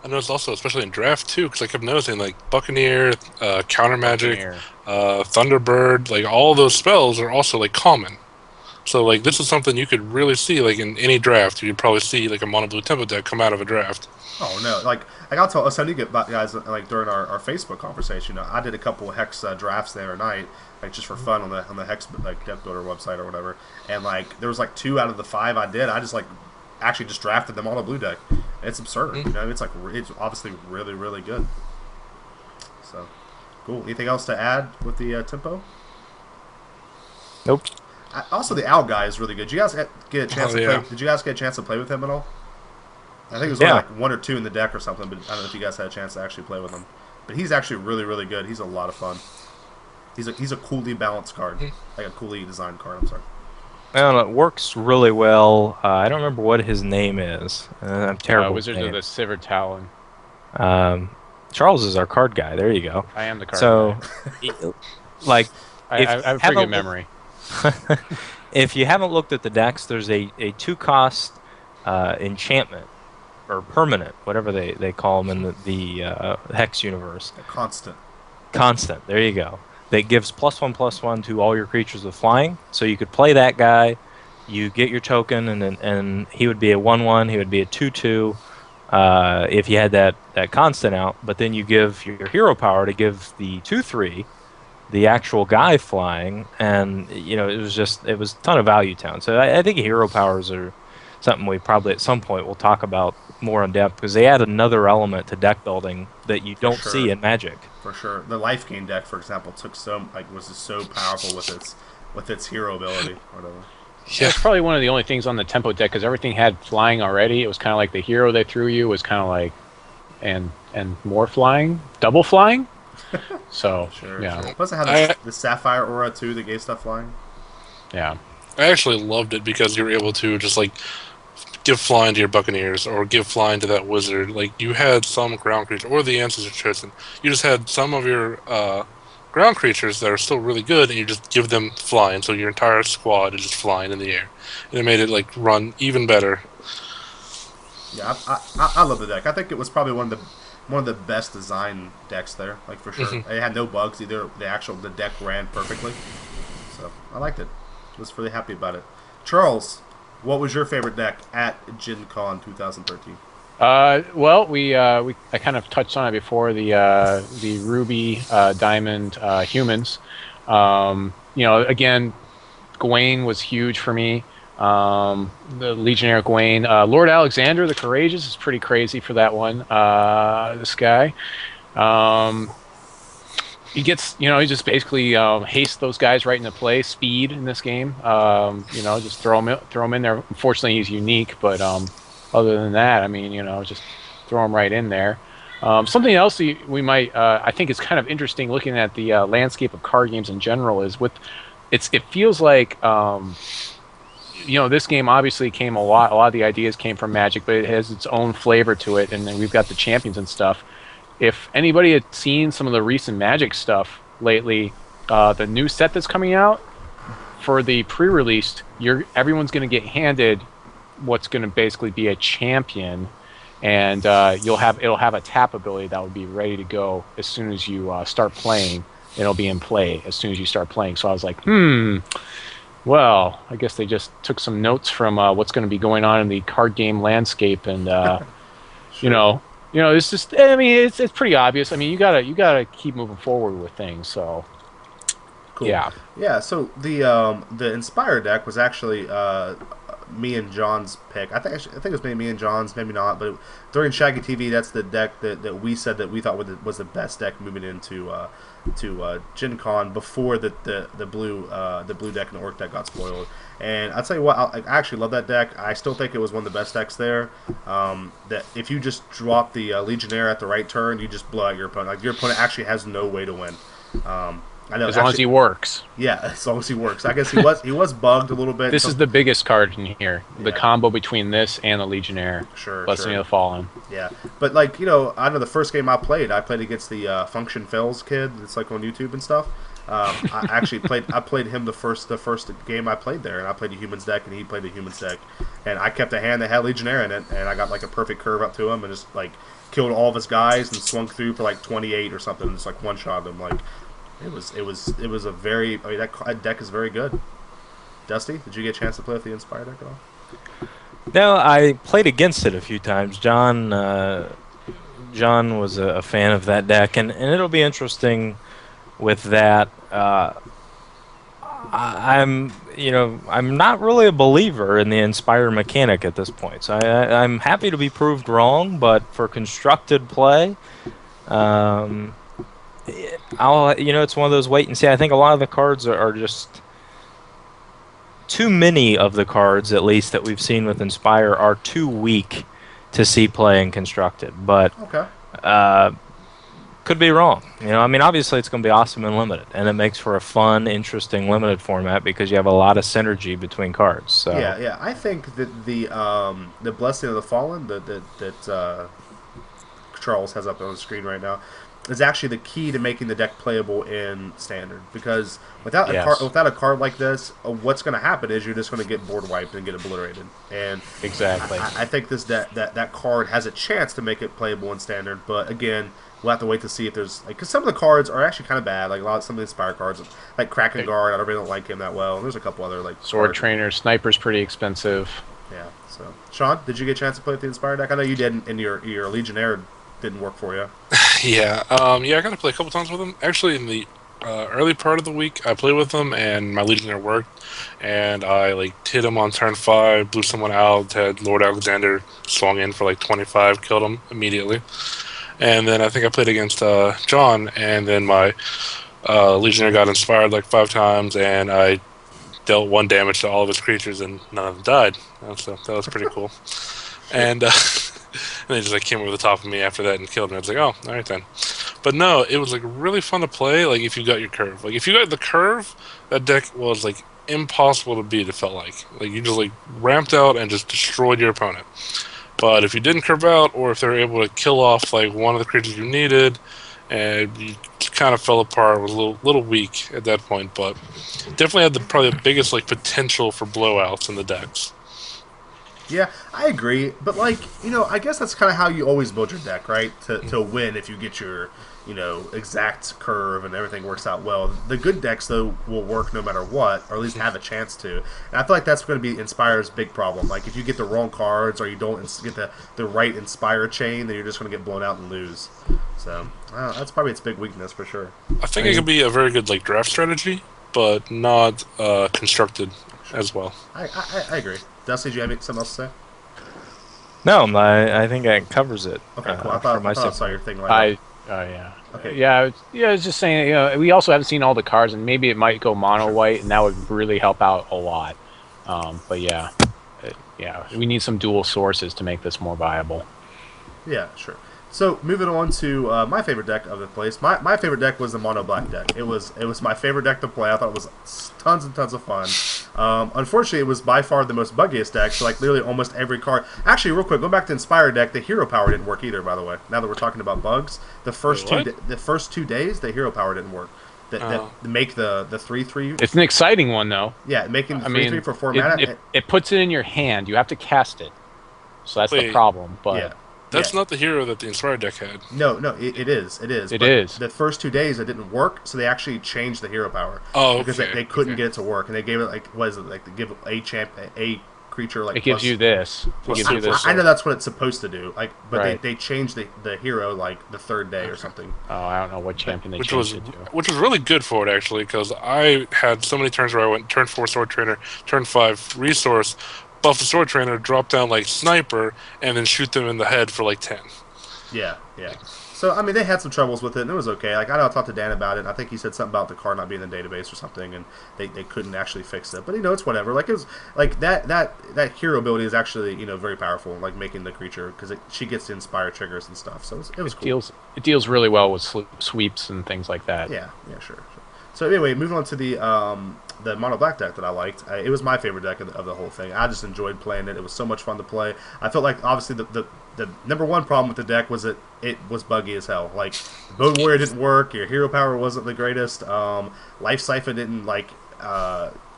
C: I noticed also, especially in draft too, because I kept noticing like Buccaneer, Counter Magic,
B: Buccaneer.
C: Thunderbird, like all those spells are also like common. So like this is something you could really see like in any draft. You'd probably see like a mono blue tempo deck come out of a draft.
A: oh no, like I'll tell us, I need to get guys like during our Facebook conversation. I did a couple of Hex drafts the other night, like just for fun on the Hex like deck builder website or whatever, and like there was like 2 out of the 5 I did. I just like actually just drafted them on a blue deck. It's absurd. You know, it's like it's obviously really good. So cool. Anything else to add with the tempo?
D: Nope.
A: Also, the Owl guy is really good. Did you guys get a chance
C: Oh,
A: to
C: yeah.
A: play? Did you guys get a chance to play with him at all? I think it was only
D: Yeah.
A: like 1 or 2 in the deck or something, but I don't know if you guys had a chance to actually play with him. But he's actually really good. He's a lot of fun. He's a coolly balanced card, like a coolly designed card. I'm sorry.
D: I don't know, it works really well. I don't remember what his name is. I'm terrible. with
B: Wizards of the
D: names.
B: Silver Talon.
D: Charles is our card guy. There you go.
B: I am the card.
D: So, like,
B: guy.
D: if
B: I
D: you
B: have a pretty
D: haven't
B: good memory.
D: if you haven't looked at the decks, there's a 2-cost enchantment or permanent, whatever they call them in the Hex universe.
A: Constant.
D: Constant. There you go. That gives +1/+1 to all your creatures with flying. So you could play that guy. You get your token, and he would be a 1/1. He would be a 2/2. If you had that constant out, but then you give your hero power to give the 2/3, the actual guy flying, and you know it was a ton of value town. So I think hero powers are something we probably at some point will talk about more in depth because they add another element to deck building that you don't
A: sure.
D: see in Magic.
A: For sure. The life gain deck, for example, was just so powerful with its hero ability or whatever.
C: Yeah,
B: That's probably one of the only things on the tempo deck because everything had flying already. It was kind of like the hero they threw you was kind of like, and more flying, double flying. So
A: Sure.
B: yeah,
A: Sure. Plus, it had the Sapphire aura too that gave stuff flying.
B: yeah.
C: I actually loved it because you were able to just like give flying to your Buccaneers or give flying to that wizard. Like you had some ground creature or the Ancestor Chosen. You just had some of your ground creatures that are still really good, and you just give them flying. So your entire squad is just flying in the air, and it made it like run even better.
A: Yeah, I love the deck. I think it was probably one of the best design decks there, like for sure. It had no bugs either. The deck ran perfectly, so I liked it. I was really happy about it. Charles, what was your favorite deck at Gen Con 2013?
B: Well, I kind of touched on it before the Ruby Diamond humans. You know, again, Gawain was huge for me. The Legionnaire Gawain, Lord Alexander the Courageous is pretty crazy for that one. This guy, he gets, you know, he just basically hastes those guys right into play. Speed in this game, you know, just throw him in there. Unfortunately, he's unique, but other than that, I mean, you know, just throw him right in there. Something else we might, I think, is kind of interesting looking at the landscape of card games in general is it feels like. You know, this game obviously came a lot of the ideas came from Magic, but it has its own flavor to it, and then we've got the champions and stuff. If anybody had seen some of the recent Magic stuff lately, the new set that's coming out for the pre-released, everyone's going to get handed what's going to basically be a champion, and it'll have a tap ability that will be ready to go as soon as you start playing. It'll be in play as soon as you start playing. So I was like, well, I guess they just took some notes from what's going to be going on in the card game landscape, and you know, it's just. I mean, it's pretty obvious. I mean, you gotta keep moving forward with things. So,
A: Cool.
B: yeah.
A: Yeah. So the Inspire deck was actually me and John's pick. I think it was maybe me and John's, maybe not. But during Shaggy TV, that's the deck that we said that we thought was the best deck moving into Gen Con before the blue deck and the Orc deck got spoiled. And I'll tell you what, I actually love that deck. I still think it was one of the best decks there. That if you just drop the Legionnaire at the right turn, you just blow out your opponent. Like your opponent actually has no way to win. I know.
B: As long as he works.
A: Yeah, as long as he works. I guess he was bugged a little bit.
B: This is the biggest card in here. The
A: Yeah.
B: combo between this and the Legionnaire.
A: Sure,
B: Blessing
A: sure.
B: of the Fallen.
A: Yeah, but like I know the first game I played against the Function Fells kid. It's like on YouTube and stuff. I actually played him the first game I played there, and I played a humans deck, and he played a humans deck, and I kept a hand that had Legionnaire in it, and I got like a perfect curve up to him, and just like killed all of his guys and swung through for like 28 or something, and just like one shot him. Like it was a very that deck is very good. Dusty, did you get a chance to play with the Inspire deck at all?
D: No, I played against it a few times. John was a fan of that deck, and it'll be interesting with that. I'm not really a believer in the Inspire mechanic at this point. So I'm happy to be proved wrong, but for constructed play, it's one of those wait and see. I think a lot of the cards are just too many of the cards, at least that we've seen with Inspire, are too weak to see play in constructed. But
A: Okay.
D: could be wrong. Obviously it's going to be awesome in limited, and it makes for a fun, interesting limited format because you have a lot of synergy between cards. So
A: Yeah. I think that the Blessing of the Fallen that Charles has up on the screen right now is actually the key to making the deck playable in Standard. Because without a card like this, what's going to happen is you're just going to get board wiped and get obliterated. And
B: Exactly.
A: I think that card has a chance to make it playable in Standard. But again, we'll have to wait to see if there's because some of the cards are actually kind of bad. Like some of the Inspire cards, like Kraken Guard, I really don't like him that well. And there's a couple other like
B: Sword
A: cards.
B: Trainer, Sniper's pretty expensive.
A: Yeah. So Sean, did you get a chance to play with the Inspire deck? I know you did, and your Legionnaire didn't work for you.
C: Yeah, I got to play a couple times with him. Actually, in the early part of the week, I played with him, and my Legionnaire worked. And I hit him on turn 5, blew someone out, had Lord Alexander swung in for 25, killed him immediately. And then I think I played against John, and then my Legionnaire got inspired 5 times, and I dealt 1 damage to all of his creatures, and none of them died. So that was pretty cool. And they just came over the top of me after that and killed me. I was like, oh, all right then. But no, it was really fun to play. If you got your curve, if you got the curve, that deck was impossible to beat. It felt like you just ramped out and just destroyed your opponent. But if you didn't curve out, or if they were able to kill off one of the creatures you needed, and you kind of fell apart, it was a little weak at that point. But definitely had probably the biggest potential for blowouts in the decks.
A: Yeah, I agree. But I guess that's kind of how you always build your deck, right? To win if you get your exact curve and everything works out well. The good decks though will work no matter what, or at least have a chance to. And I feel like that's going to be Inspire's big problem. If you get the wrong cards or you don't get the right Inspire chain, then you're just going to get blown out and lose. So that's probably its big weakness for sure.
C: I think it could be a very good draft strategy, but not constructed as well.
A: I agree. Dusty, do you have something else to say?
D: no, I think that covers it.
A: Okay, cool. I thought I saw your thing
B: Yeah.
A: Okay.
B: Yeah, I was just saying, we also haven't seen all the cards, and maybe it might go mono white, and that would really help out a lot. But yeah, we need some dual sources to make this more viable.
A: Yeah, sure. So moving on to my favorite deck of the place. My favorite deck was the mono black deck. It was my favorite deck to play. I thought it was tons and tons of fun. Unfortunately, it was by far the most buggiest deck. So literally almost every card. Actually, real quick, going back to Inspire deck, the hero power didn't work either. By the way, now that we're talking about bugs, the first two days the hero power didn't work. That make the 3/3.
B: It's an exciting one though.
A: Yeah, making the 3/3 for 4 mana.
B: It puts it in your hand. You have to cast it. So that's the problem. But
A: yeah.
C: That's not the hero that the Inspired deck had.
A: No, it is. It is.
B: It is.
A: The first 2 days it didn't work, so they actually changed the hero power.
C: Oh,
A: because they couldn't get it to work, and they gave it they give a creature
B: it gives you this. It gives you this.
A: I know that's what it's supposed to do. But
B: Right.
A: they changed the hero the 3rd day or something.
B: Oh, I don't know what champion they changed it to.
C: Which was really good for it, actually, because I had so many turns where I went turn 4 Sword Trainer, turn 5 Resource, buff the Sword Trainer, drop down Sniper, and then shoot them in the head for 10.
A: Yeah. So they had some troubles with it, and it was okay. I know I talked to Dan about it, and I think he said something about the card not being in the database or something, and they couldn't actually fix it. But it's whatever. It was that hero ability is actually very powerful, making the creature because she gets to inspire triggers and stuff. So it was cool.
B: It deals really well with sweeps and things like that.
A: Yeah, sure. So anyway, moving on to the mono black deck that I liked. It was my favorite deck of the whole thing. I just enjoyed playing it. It was so much fun to play. I felt like obviously the number one problem with the deck was that it was buggy as hell. Like the Bone Warrior didn't work. Your hero power wasn't the greatest. Life Siphon didn't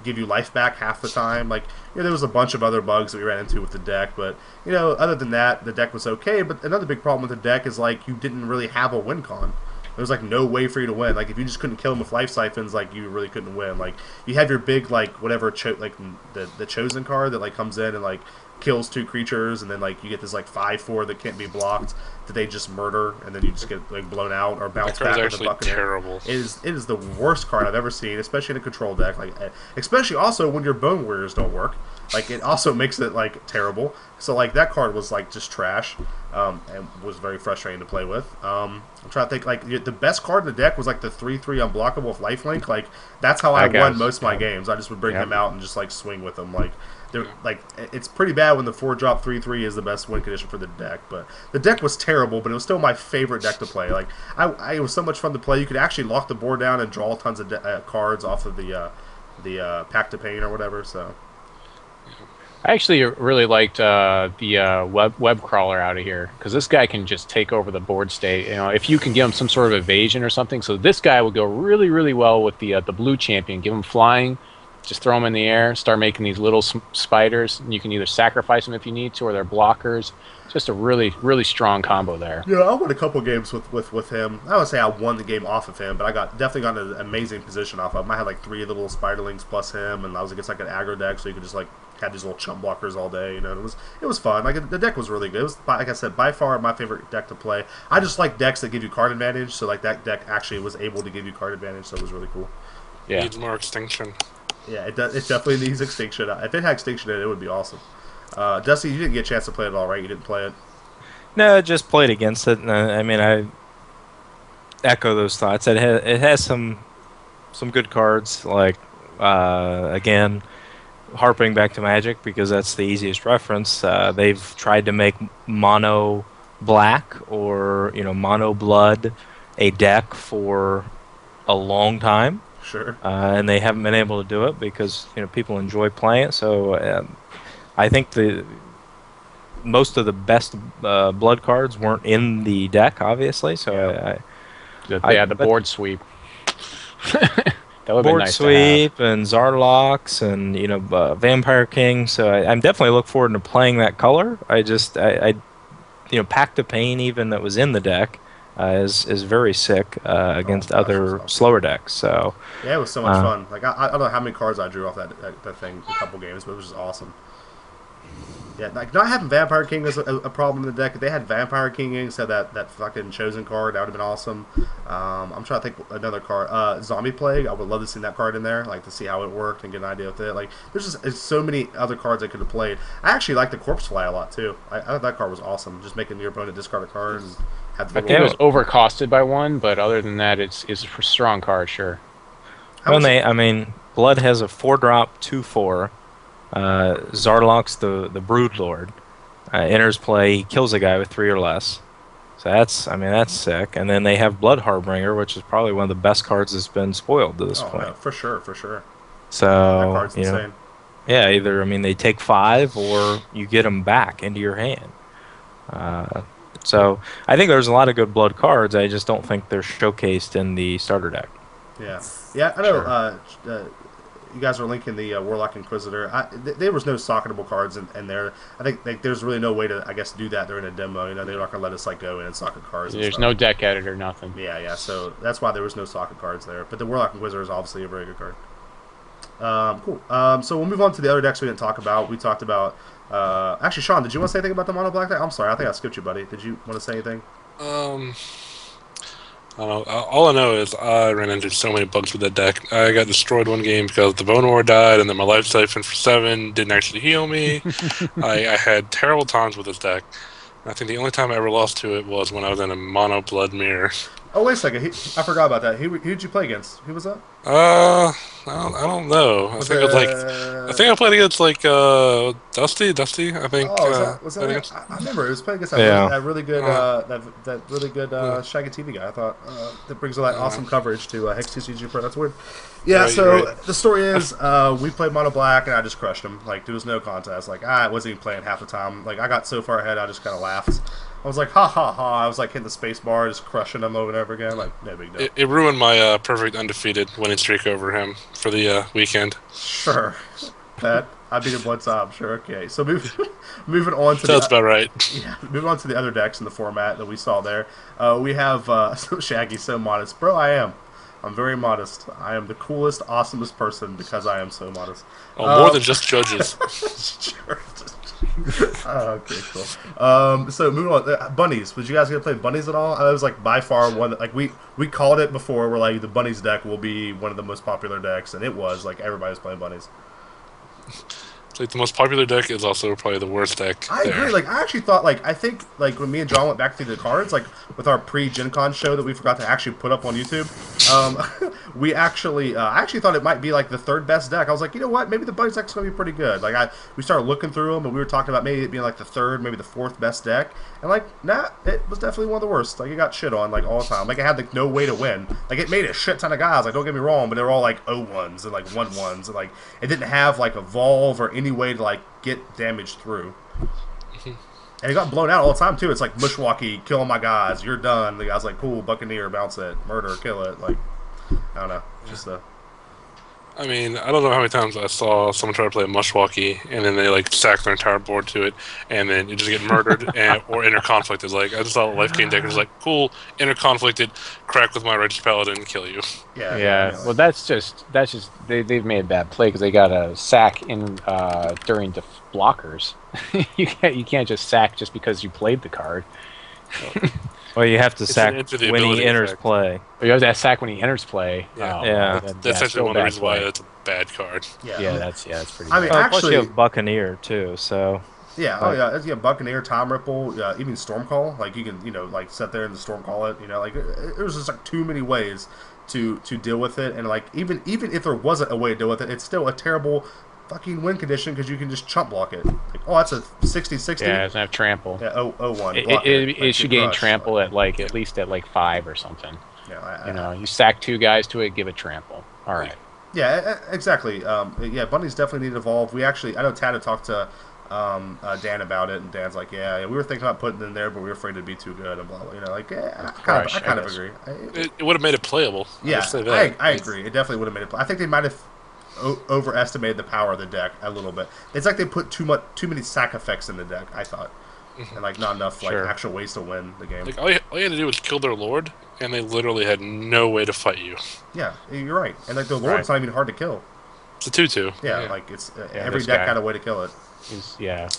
A: give you life back half the time. Like there was a bunch of other bugs that we ran into with the deck, but other than that, the deck was okay. But another big problem with the deck is like you didn't really have a win con. There was like no way for you to win. Like if you just couldn't kill him with life siphons, like you really couldn't win. Like you have your big whatever the chosen card that comes in and kills 2 creatures, and then you get this 5/4 that can't be blocked that they just murder, and then you just get blown out or bounce back with a bucket.
C: Terrible.
A: It is the worst card I've ever seen, especially in a control deck. Especially also when your Bone Warriors don't work. It also makes it terrible. So that card was just trash, and was very frustrating to play with. I'm trying to think the best card in the deck was the 3/3 unblockable with lifelink. That's how I won most of my games. I just would bring him out and just swing with them. It's pretty bad when the 4-drop 3/3 is the best win condition for the deck. But the deck was terrible, but it was still my favorite deck to play. It was so much fun to play. You could actually lock the board down and draw tons of cards off of the Pact of Pain or whatever. So.
B: I actually really liked the web crawler out of here, because this guy can just take over the board state. If you can give him some sort of evasion or something, so this guy would go really, really well with the blue champion. Give him flying, just throw him in the air, start making these little spiders, and you can either sacrifice them if you need to, or they're blockers. Just a really, really strong combo there.
A: Yeah, I won a couple games with him. I would say I won the game off of him, but I definitely got an amazing position off of him. I had 3 little spiderlings plus him, and I was against an aggro deck, so you could just had these little chump blockers all day. It was fun. The deck was really good. It was, like I said, by far my favorite deck to play. I just like decks that give you card advantage. So that deck actually was able to give you card advantage. So it was really cool.
B: Yeah,
C: needs more extinction.
A: Yeah, it does. It definitely needs extinction. If it had extinction in it, it would be awesome. Dusty, you didn't get a chance to play it all, right? You didn't play it.
D: No, just played against it. And I echo those thoughts. It has some good cards. Again, harping back to Magic because that's the easiest reference. They've tried to make mono black or mono blood a deck for a long time.
A: Sure.
D: And they haven't been able to do it because people enjoy playing it. So I think most of the best blood cards weren't in the deck, obviously. So
B: yeah. The board sweep. That would be
D: board
B: nice
D: sweep and Zarlox and Vampire King. So I'm definitely look forward to playing that color. Pact of Pain even that was in the deck is very sick against other slower decks. So
A: yeah, it was so much fun. I don't know how many cards I drew off that thing a couple games, but it was just awesome. Yeah, not having Vampire King is a problem in the deck. If they had Vampire King instead of that fucking Chosen card, that would have been awesome. I'm trying to think another card. Zombie Plague, I would love to see that card in there, to see how it worked and get an idea of it. There's so many other cards I could have played. I actually like the Corpse Fly a lot too. I thought that card was awesome. Just making your opponent discard a card and have the
B: I think it was overcosted by 1, but other than that, it's a strong card, sure.
D: Blood has a 4-drop 2/4. Zarlox, the Broodlord, enters play, kills a guy with 3 or less. So that's sick. And then they have Blood Harbinger, which is probably one of the best cards that's been spoiled to this point.
A: Yeah, for sure.
D: So
A: that card's insane.
D: Yeah, either they take 5 or you get them back into your hand. So I think there's a lot of good blood cards. I just don't think they're showcased in the starter deck.
A: Yeah. I know. Sure. You guys are linking the Warlock Inquisitor. There was no socketable cards in there. I think there's really no way to, do that during a demo. They're not going to let us go in and socket cards.
B: There's no deck editor, nothing.
A: Yeah. So that's why there was no socket cards there. But the Warlock Inquisitor is obviously a very good card. Cool. So we'll move on to the other decks we didn't talk about. We talked about... actually, Sean, did you want to say anything about the Mono Black deck? I'm sorry, I think I skipped you, buddy. Did you want to say anything?
C: I don't know. All I know is I ran into so many bugs with that deck. I got destroyed one game because the Bone War died, and then my Life Siphon for 7 didn't actually heal me. I had terrible times with this deck. I think the only time I ever lost to it was when I was in a mono blood mirror.
A: Oh, wait a second. I forgot about that. Who'd you play against? Who was that?
C: I don't know. I think I played against like Dusty. I think.
A: Oh, was that
C: Played
A: him?
C: against.
A: I remember it was playing against
D: Yeah.
A: that really good
C: Uh,
A: that really good
C: uh,
A: Shaggy TV guy. I thought that brings all that
C: uh,
A: awesome coverage to HexTCG Pro. That's weird. Yeah.
C: right,
A: So
C: right.
A: the story is we played Mono Black and I just crushed him. Like there was no contest. Like I wasn't even playing half the time. Like I got so far ahead, I just kind of laughed. I was like, ha ha ha! I was like hitting the space bar, just crushing him over and over again. Like no big deal.
C: It ruined my perfect undefeated winning streak over him for the weekend.
A: Sure. That I beat him one time. Sure, okay. So moving on to
C: Sounds
A: the
C: about right.
A: yeah, moving on to the other decks in the format that we saw there. We have Shaggy so modest, bro. I'm very modest. I am the coolest, awesomest person because I am so modest.
C: Oh, more than just judges.
A: Sure. Okay, cool. So moving on, bunnies. Was you guys gonna play bunnies at all? I was like by far one. Like we called it before. We're like the bunnies deck will be one of the most popular decks, and it was like everybody was playing bunnies.
C: It's like the most popular deck is also probably the worst deck.
A: I
C: there.
A: agree. Like I actually thought, like I think, like when me and John went back through the cards, like with our pre-Gen Con show that we forgot to actually put up on YouTube, we actually, I actually thought it might be like the third best deck. I was like, you know what? Maybe the bunnies deck's gonna be pretty good. Like we started looking through them, and we were talking about maybe it being like the third, maybe the fourth best deck, and like, nah, it was definitely one of the worst. Like it got shit on like all the time. Like it had like no way to win. Like it made a shit ton of guys. Like don't get me wrong, but they were all like 0-1s and like 1-1s, and like it didn't have like evolve or any way to like get damage through. And it got blown out all the time too. It's like Mushwalkie, killing my guys, you're done. The guy's like, cool, Buccaneer, bounce it, murder, kill it. Like, I don't know, just
C: I mean, I don't know how many times I saw someone try to play a Mushwalkie, and then they like sack their entire board to it, and then you just get murdered or interconflicted. Like I just saw a life gain deck, and was like, cool, interconflicted, crack with my Righteous Paladin, and kill you.
B: Yeah. Well, that's just they've made a bad play because they got a sack in during the blockers. you can't just sack just because you played the card.
D: Well, you have to
C: It's
D: sack
C: an into the
D: when he
C: ability
D: enters
C: effect.
D: play.
B: Or you have that sack when he enters play.
C: Yeah.
D: Yeah.
C: That's actually
B: still
C: one of the
B: bad
C: reasons why
B: play.
C: that's a bad card.
B: Yeah, that's pretty.
A: I mean,
B: bad.
D: Plus
A: actually,
D: you have Buccaneer too, so
A: yeah, oh yeah, yeah, Buccaneer, Time Ripple, even Stormcall. Like you can, like sit there and Stormcall it. Like there's just like too many ways to deal with it, and like even if there wasn't a way to deal with it, it's still a terrible fucking win condition because you can just chump block it. Like, oh, that's a 60-60.
B: Yeah, it doesn't have trample.
A: Yeah, 0-1.
B: It should gain trample at at least at like 5 or something.
A: Yeah,
B: You sack 2 guys to it, give it trample. All right.
A: Yeah, exactly. Yeah, bunnies definitely need to evolve. We actually, I know Tad had talked to Dan about it, and Dan's like, yeah, we were thinking about putting it in there, but we were afraid it'd be too good, and blah blah. Like, yeah, I kind of agree.
C: It would have made it playable.
A: Yeah,
C: I'll say that.
A: I agree. It definitely would have made it. I think they might have overestimated the power of the deck a little bit. It's like they put too many sack effects in the deck. I thought, and like not enough like
B: Sure.
A: actual ways to win the game.
C: Like all you had to do was kill their lord, and they literally had no way to fight you.
A: Yeah, you're right. And like the Lord's not even hard to kill.
C: It's a 2/2.
A: Yeah, like it's every
B: this
A: deck
B: guy.
A: had a way to kill it.
B: Yeah.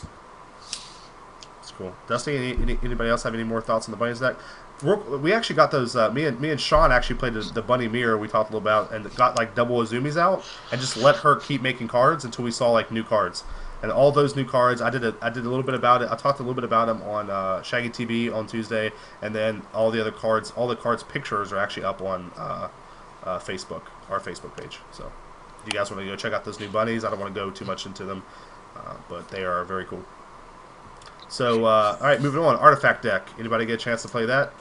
A: It's cool. Dusty, anybody else have any more thoughts on the bunnies deck? We actually got those. Me and Sean actually played the bunny mirror we talked a little about, and got like double Azumis out, and just let her keep making cards until we saw like new cards. And all those new cards, I did a little bit about it. I talked a little bit about them on Shaggy TV on Tuesday, and then all the cards pictures are actually up on Facebook, our Facebook page. So, if you guys want to go check out those new bunnies, I don't want to go too much into them, but they are very cool. So, all right, moving on. Artifact deck. Anybody get a chance to play that?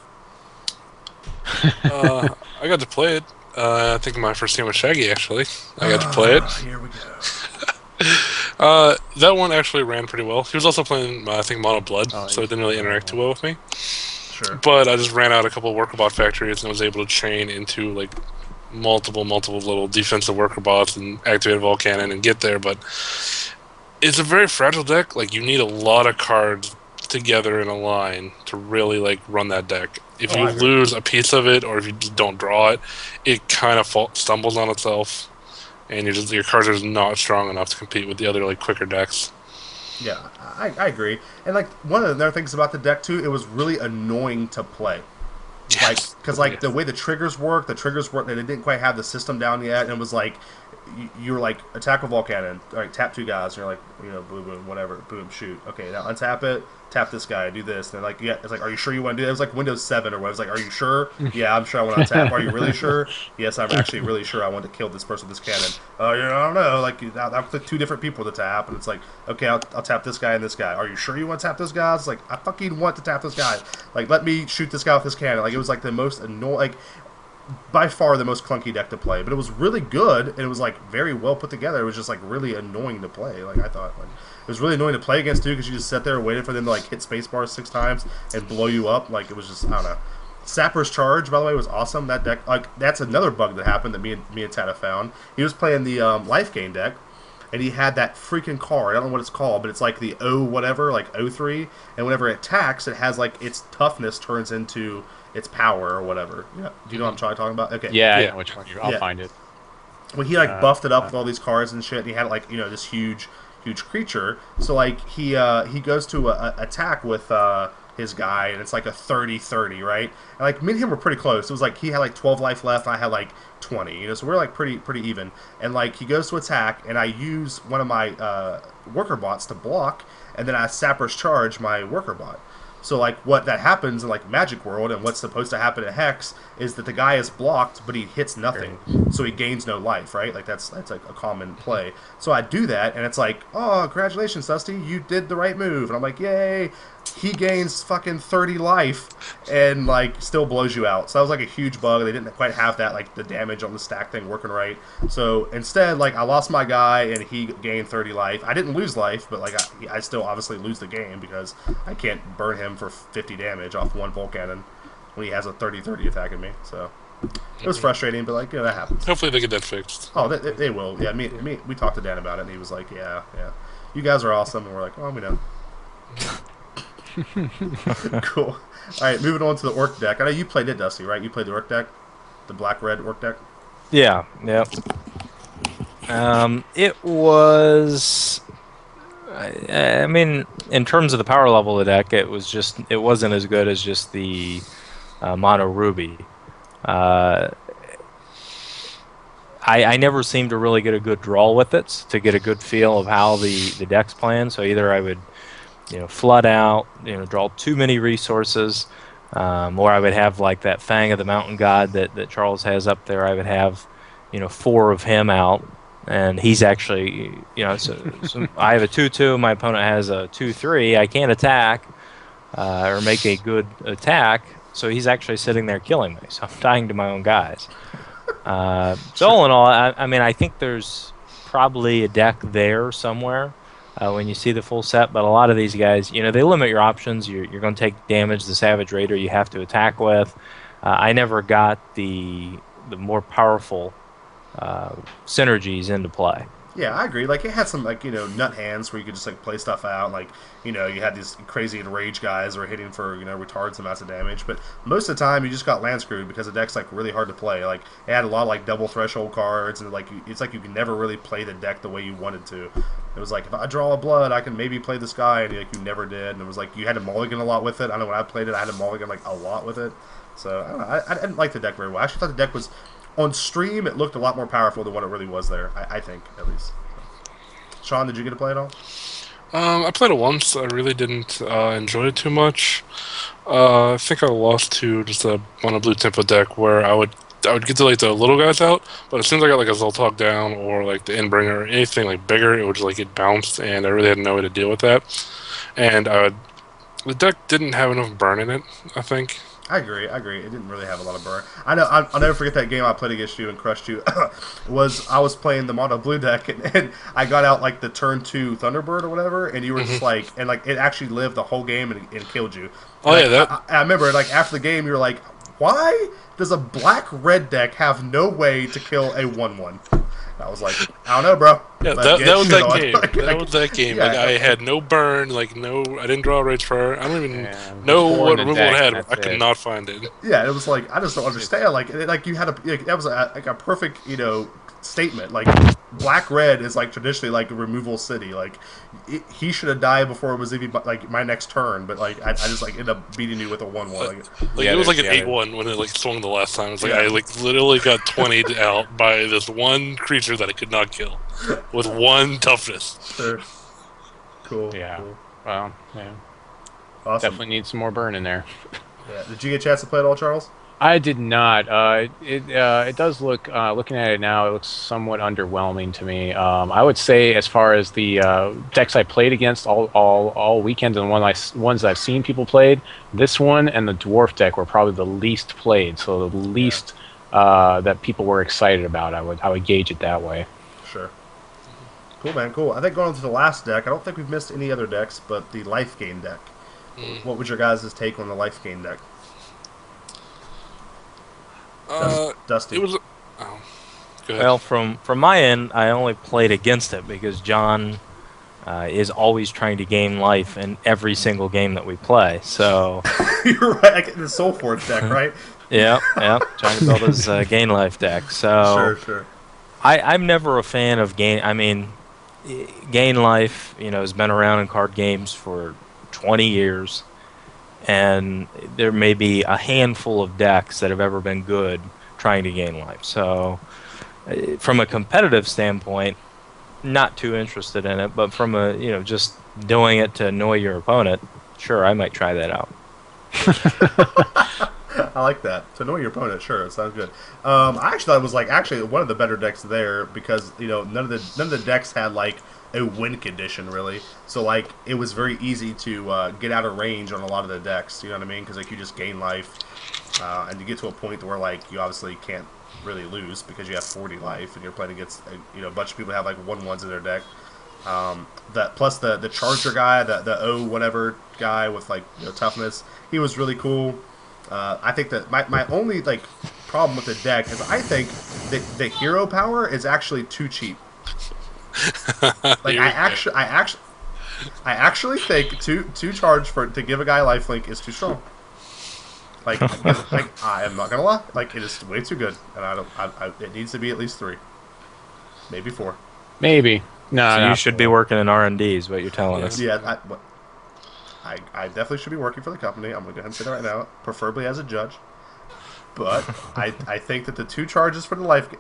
C: I got to play it. I think my first game was Shaggy, actually. I got to play it.
A: Here we go.
C: That one actually ran pretty well. He was also playing, I think, Mono Blood, so it didn't really interact too well with me.
A: Sure.
C: But I just ran out a couple of worker bot factories and was able to chain into like multiple little defensive worker bots and activate a Volcannon and get there. But it's a very fragile deck. Like you need a lot of cards together in a line to really like run that deck. If you lose a piece of it, or if you just don't draw it, it kind of stumbles on itself, and your cards are just not strong enough to compete with the other like quicker decks.
A: Yeah, I agree. And like one of the other things about the deck too, it was really annoying to play. Like, because like the way the triggers work, they didn't quite have the system down yet, and it was like you were like attack a volcannon, all right, tap 2 guys, and you're like, boom, boom, whatever, boom, shoot. Okay, now untap it, tap this guy, do this. And they're like, yeah, it's like, are you sure you want to do that? It was like Windows 7 or what? It was like, are you sure? Yeah, I'm sure I want to untap. Are you really sure? Yes, I'm actually really sure I want to kill this person with this cannon. I don't know. Like, I'll click 2 different people to tap, and it's like, okay, I'll tap this guy and this guy. Are you sure you want to tap this guy? It's like, I fucking want to tap this guy. Like, let me shoot this guy with this cannon. Like, it was like the most annoying, like, by far the most clunky deck to play, but it was really good, and it was like very well put together. It was just like really annoying to play. Like, I thought, like, it was really annoying to play against too, because you just sat there waiting for them to like hit spacebar 6 times and blow you up. Like, it was just, I don't know. Sapper's Charge, by the way, was awesome. That deck, like, that's another bug that happened that me and Tata found. He was playing the life gain deck, and he had that freaking card. I don't know what it's called, but it's like the O whatever, like O3, and whenever it attacks, it has like its toughness turns into its power or whatever. Yeah. Do you know what I'm talking about? Okay.
B: Yeah, I know which one I'll find it.
A: Well, he like buffed it up with all these cards and shit, and he had like, this huge creature. So like he goes to attack with his guy, and it's like a 30-30, right? And like me and him were pretty close. It was like he had like 12 life left, and I had like 20. So we're like pretty even. And like he goes to attack, and I use one of my worker bots to block, and then I Sapper's Charge my worker bot. So like what that happens in like Magic World, and what's supposed to happen at Hex, is that the guy is blocked, but he hits nothing, so he gains no life, right? Like that's like a common play. So I do that, and it's like, oh, congratulations, Dusty, you did the right move, and I'm like, yay. He gains fucking 30 life and like still blows you out. So that was like a huge bug. They didn't quite have that, like the damage on the stack thing working right. So instead, like I lost my guy and he gained 30 life. I didn't lose life, but like I still obviously lose the game because I can't burn him for 50 damage off 1 Volcannon when he has a 30-30 attacking me. So it was frustrating, but like, that happens.
C: Hopefully they get that fixed.
A: Oh, they will. Yeah, we talked to Dan about it, and he was like, yeah, you guys are awesome, and we're like, oh, we know. Cool. All right, moving on to the Orc deck. I know you played it, Dusty, right? You played the Orc deck, the black-red Orc deck.
D: Yeah. It was. I mean, in terms of the power level of the deck, it wasn't as good as just the mono ruby. I never seemed to really get a good draw with it to get a good feel of how the deck's playing. So either I would flood out, draw too many resources, or I would have like that Fang of the Mountain God that Charles has up there. I would have, 4 of him out, and he's actually, so I have a 2/2. My opponent has a 2/3. I can't attack or make a good attack, so he's actually sitting there killing me. So I'm dying to my own guys. So all in all, I mean, I think there's probably a deck there somewhere. When you see the full set, but a lot of these guys, they limit your options. You're going to take damage. The Savage Raider you have to attack with. I never got the more powerful synergies into play.
A: Yeah, I agree. Like, it had some, like, nut hands where you could just, like, play stuff out. Like, you had these crazy enraged guys that were hitting for, retards amounts of damage. But most of the time, you just got land screwed because the deck's, like, really hard to play. Like, it had a lot of, like, double threshold cards. And, like, it's like you can never really play the deck the way you wanted to. It was like, if I draw a blood, I can maybe play this guy. And, like, you never did. And it was like, you had to mulligan a lot with it. I know when I played it, I had to mulligan, like, a lot with it. So, I don't know. I didn't like the deck very well. I actually thought the deck was... On stream, it looked a lot more powerful than what it really was there. I think, at least. Sean, did you get to play it all?
C: I played it once. I really didn't enjoy it too much. I think I lost to just a mono blue tempo deck where I would get to like the little guys out, but as soon as I got like a Zoltok down or like the Endbringer or anything like bigger, it would just like get bounced, and I really had no way to deal with that. And the deck didn't have enough burn in it, I think.
A: I agree. It didn't really have a lot of burn. I know. I'll never forget that game I played against you and crushed you. I was playing the mono blue deck, and I got out like the turn 2 Thunderbird or whatever, and you were just like, and like it actually lived the whole game and killed you.
C: Oh,
A: and,
C: yeah,
A: I remember like after the game, you were like, why does a black-red deck have no way to kill a 1/1? I was like, I don't know, bro.
C: Yeah, that was that game. That was that game.
A: Yeah,
C: like, I had no burn, I didn't draw a Rage Fire. I don't even know what removal it had. I could not find it.
A: Yeah, it was like, I just don't understand. Like you had that was a perfect, statement. Like black red is like traditionally like a removal city. Like he should have died before it was even like my next turn. But like I just like end up beating you with a 1/1.
C: Like it was like an 8/1 when it like swung the last time. It's like I like literally got 20'd out by this one creature that I could not kill with 1 toughness.
A: Sure. Cool.
B: Yeah.
A: Cool.
B: Well, yeah.
A: Awesome.
B: Definitely need some more burn in there.
A: Yeah. Did you get a chance to play it all, Charles?
B: I did not. It does look, looking at it now, it looks somewhat underwhelming to me. I would say, as far as the decks I played against all weekend and ones I've seen people played, this one and the dwarf deck were probably the least played. So the least that people were excited about. I would gauge it that way.
A: Sure. Cool, man. Cool. I think going on to the last deck, I don't think we've missed any other decks, but the life gain deck. What was your guys' take on the life gain deck? Dusty.
C: It was. Oh, go ahead.
D: Well, from my end, I only played against it because John is always trying to gain life in every single game that we play. So
A: You're right. Like the Soul Forge deck, right?
D: yeah, trying to build his gain life deck. So
A: Sure.
D: I'm never a fan of gain. I mean, gain life, has been around in card games for 20 years. And there may be a handful of decks that have ever been good trying to gain life. So, from a competitive standpoint, not too interested in it. But from a, just doing it to annoy your opponent, sure, I might try that out.
A: I like that. To annoy your opponent, sure, it sounds good. I actually thought it was like actually one of the better decks there because none of the decks had like a win condition really, so like it was very easy to get out of range on a lot of the decks. You know what I mean? Because like you just gain life, and you get to a point where like you obviously can't really lose because you have 40 life and you're playing against a bunch of people who have like 1/1s in their deck. That plus the Charger guy, the O whatever guy with like toughness, he was really cool. I think that my only like problem with the deck is I think that the hero power is actually too cheap. Like I actually think two charge to give a guy lifelink is too strong. Like I am not gonna lie, like it is way too good, and it needs to be at least 3, maybe 4.
B: Maybe. No,
D: So
B: no.
D: you should be working in R&D is what you're telling us.
A: Yeah, I definitely should be working for the company. I'm gonna go ahead and say that right now, preferably as a judge. But I think that the 2 charges for the life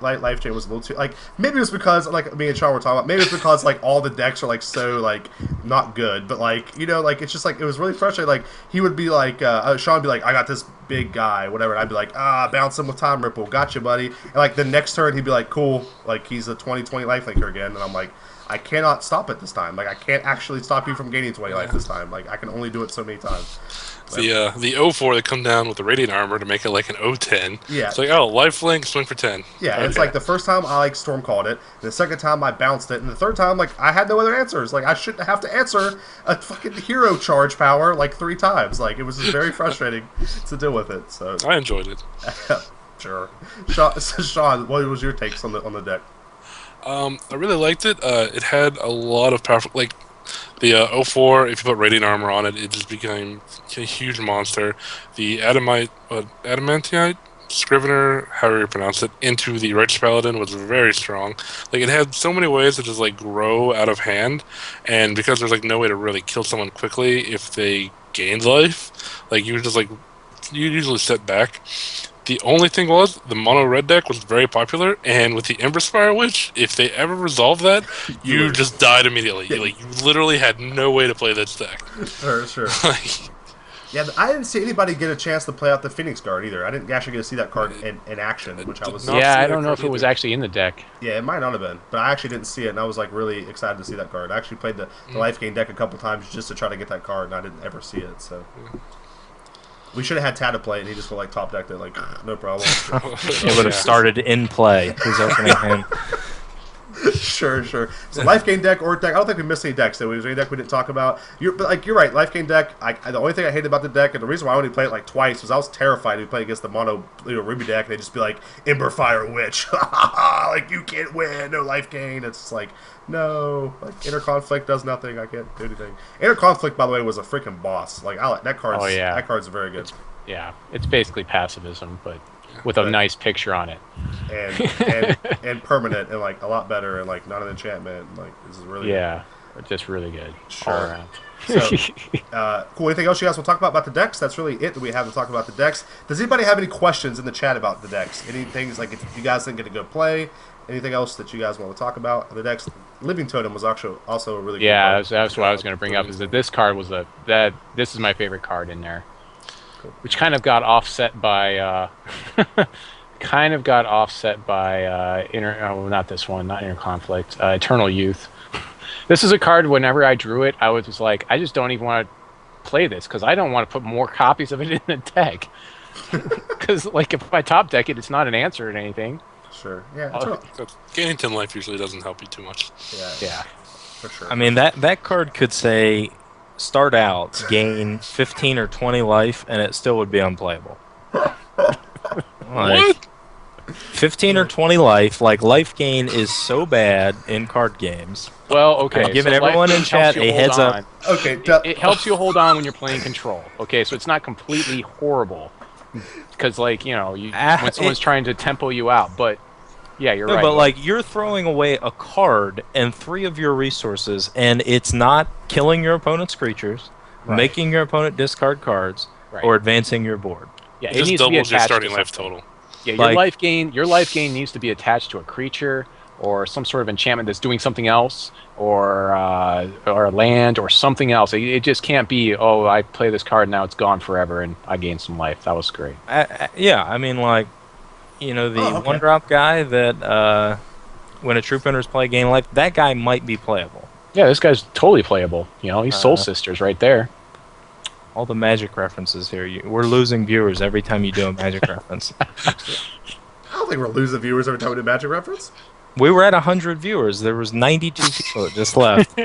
A: chain was a little too like maybe it was because like me and Sean were talking about maybe it's because like all the decks are like so like not good, but like like it's just like it was really frustrating. Like he would be like Sean would be like, I got this big guy whatever, and I'd be like bounce him with Time Ripple, gotcha buddy, and like the next turn he'd be like cool, like he's a 20/20 lifelinker again, and I'm like I cannot stop it this time. Like I can't actually stop you from gaining 20 life this time. Like I can only do it so many times.
C: The 0/4 that come down with the radiant armor to make it like an 0/10.
A: Yeah.
C: It's like, lifelink, swing for 10.
A: Yeah,
C: Okay.
A: It's like the first time I like storm called it, and the second time I bounced it, and the third time like I had no other answers. Like I shouldn't have to answer a fucking hero charge power like 3 times. Like it was just very frustrating to deal with it. So
C: I enjoyed it.
A: sure. Sean, what was your takes on the deck?
C: I really liked it. It had a lot of powerful, like the 0/4. If you put radiant armor on it, it just became a huge monster. The adamantite scrivener, however you pronounce it, into the righteous paladin was very strong. Like it had so many ways to just like grow out of hand, and because there's like no way to really kill someone quickly if they gained life, like you usually sit back. The only thing was, the mono red deck was very popular, and with the Emberspire Witch, if they ever resolve that, you just died immediately.
A: Yeah.
C: You literally had no way to play this deck.
A: Sure. Yeah, I didn't see anybody get a chance to play out the Phoenix Guard either. I didn't actually get to see that card in action, which I was...
C: not
B: Yeah,
C: see
B: I
C: that
B: don't know
C: card
B: if it was
C: either.
B: actually in the deck.
A: Yeah, it might not have been, but I actually didn't see it, and I was like really excited to see that card. I actually played the life gain deck a couple times just to try to get that card, and I didn't ever see it, so... We should have had Tad to play it, and he just like top decked it, like no problem.
D: It would have started in play his opening hand.
A: Sure. So life gain deck or deck. I don't think we missed any decks. Though. Was there any deck we didn't talk about? But you're right. Life gain deck. The only thing I hated about the deck, and the reason why I only played it like twice, was I was terrified to play against the mono Ruby deck. And they'd just be like Ember Fire Witch, like you can't win, no life gain. It's just like no, like Inner Conflict does nothing. I can't do anything. Inner Conflict, by the way, was a freaking boss. Like that card's that card's very good.
B: Yeah, it's basically passivism, but with a
A: But-
B: nice picture on it.
A: and permanent and like a lot better and like not an enchantment. Like this is really
B: Yeah, just really good
A: Sure.
B: all around.
A: So, cool. Anything else you guys want to talk about the decks? That's really it that we have to talk about the decks. Does anybody have any questions in the chat about the decks? Anything like if you guys didn't get to go play? Anything else that you guys want to talk about? The decks. Living Totem was actually also a really cool
B: Yeah,
A: card.
B: that's what I was going to bring up. Is that this card was this is my favorite card in there,
A: Cool.
B: which kind of got offset by not this one, not Inner Conflict, Eternal Youth. This is a card. Whenever I drew it, I was just like, I just don't even want to play this because I don't want to put more copies of it in the deck. Because like if I top deck it, it's not an answer to anything.
A: Sure. Yeah.
C: Gaining 10 life usually doesn't help you too much.
B: Yeah.
A: For sure.
D: I mean, that card could say, start out, gain 15 or 20 life, and it still would be unplayable.
C: What?
D: 15 or 20 life, like life gain is so bad in card games.
B: Well, okay.
D: I'm giving
B: so
D: everyone
B: life
D: in
B: helps
D: chat
B: you
D: a
B: hold
D: heads up.
B: on.
A: Okay.
B: It helps you hold on when you're playing control. Okay, so it's not completely horrible. Because, like, you know, when someone's trying to tempo you out. But, yeah, you're right.
D: But, like, you're throwing away a card and 3 of your resources, and it's not killing your opponent's creatures, making your opponent discard cards, or advancing your board.
B: Yeah,
C: It just
B: needs to be
C: doubles your
B: attached
C: starting
B: to
C: life
B: something.
C: total.
B: Yeah,
D: Like-
B: your life gain needs to be attached to a creature or some sort of enchantment that's doing something else, or a land or something else. It just can't be, oh, I play this card, now it's gone forever, and I gain some life. That was great.
D: Yeah, I mean, like, you know, the
A: okay.
D: one-drop guy that when a troop enters play gain life, that guy might be playable.
B: Yeah, this guy's totally playable. You know, he's Soul Sisters right there.
D: All the Magic references here. We're losing viewers every time you do a Magic reference.
A: I don't think we're losing viewers every time we do Magic reference.
D: We were at 100 viewers. There was 92 people that just left.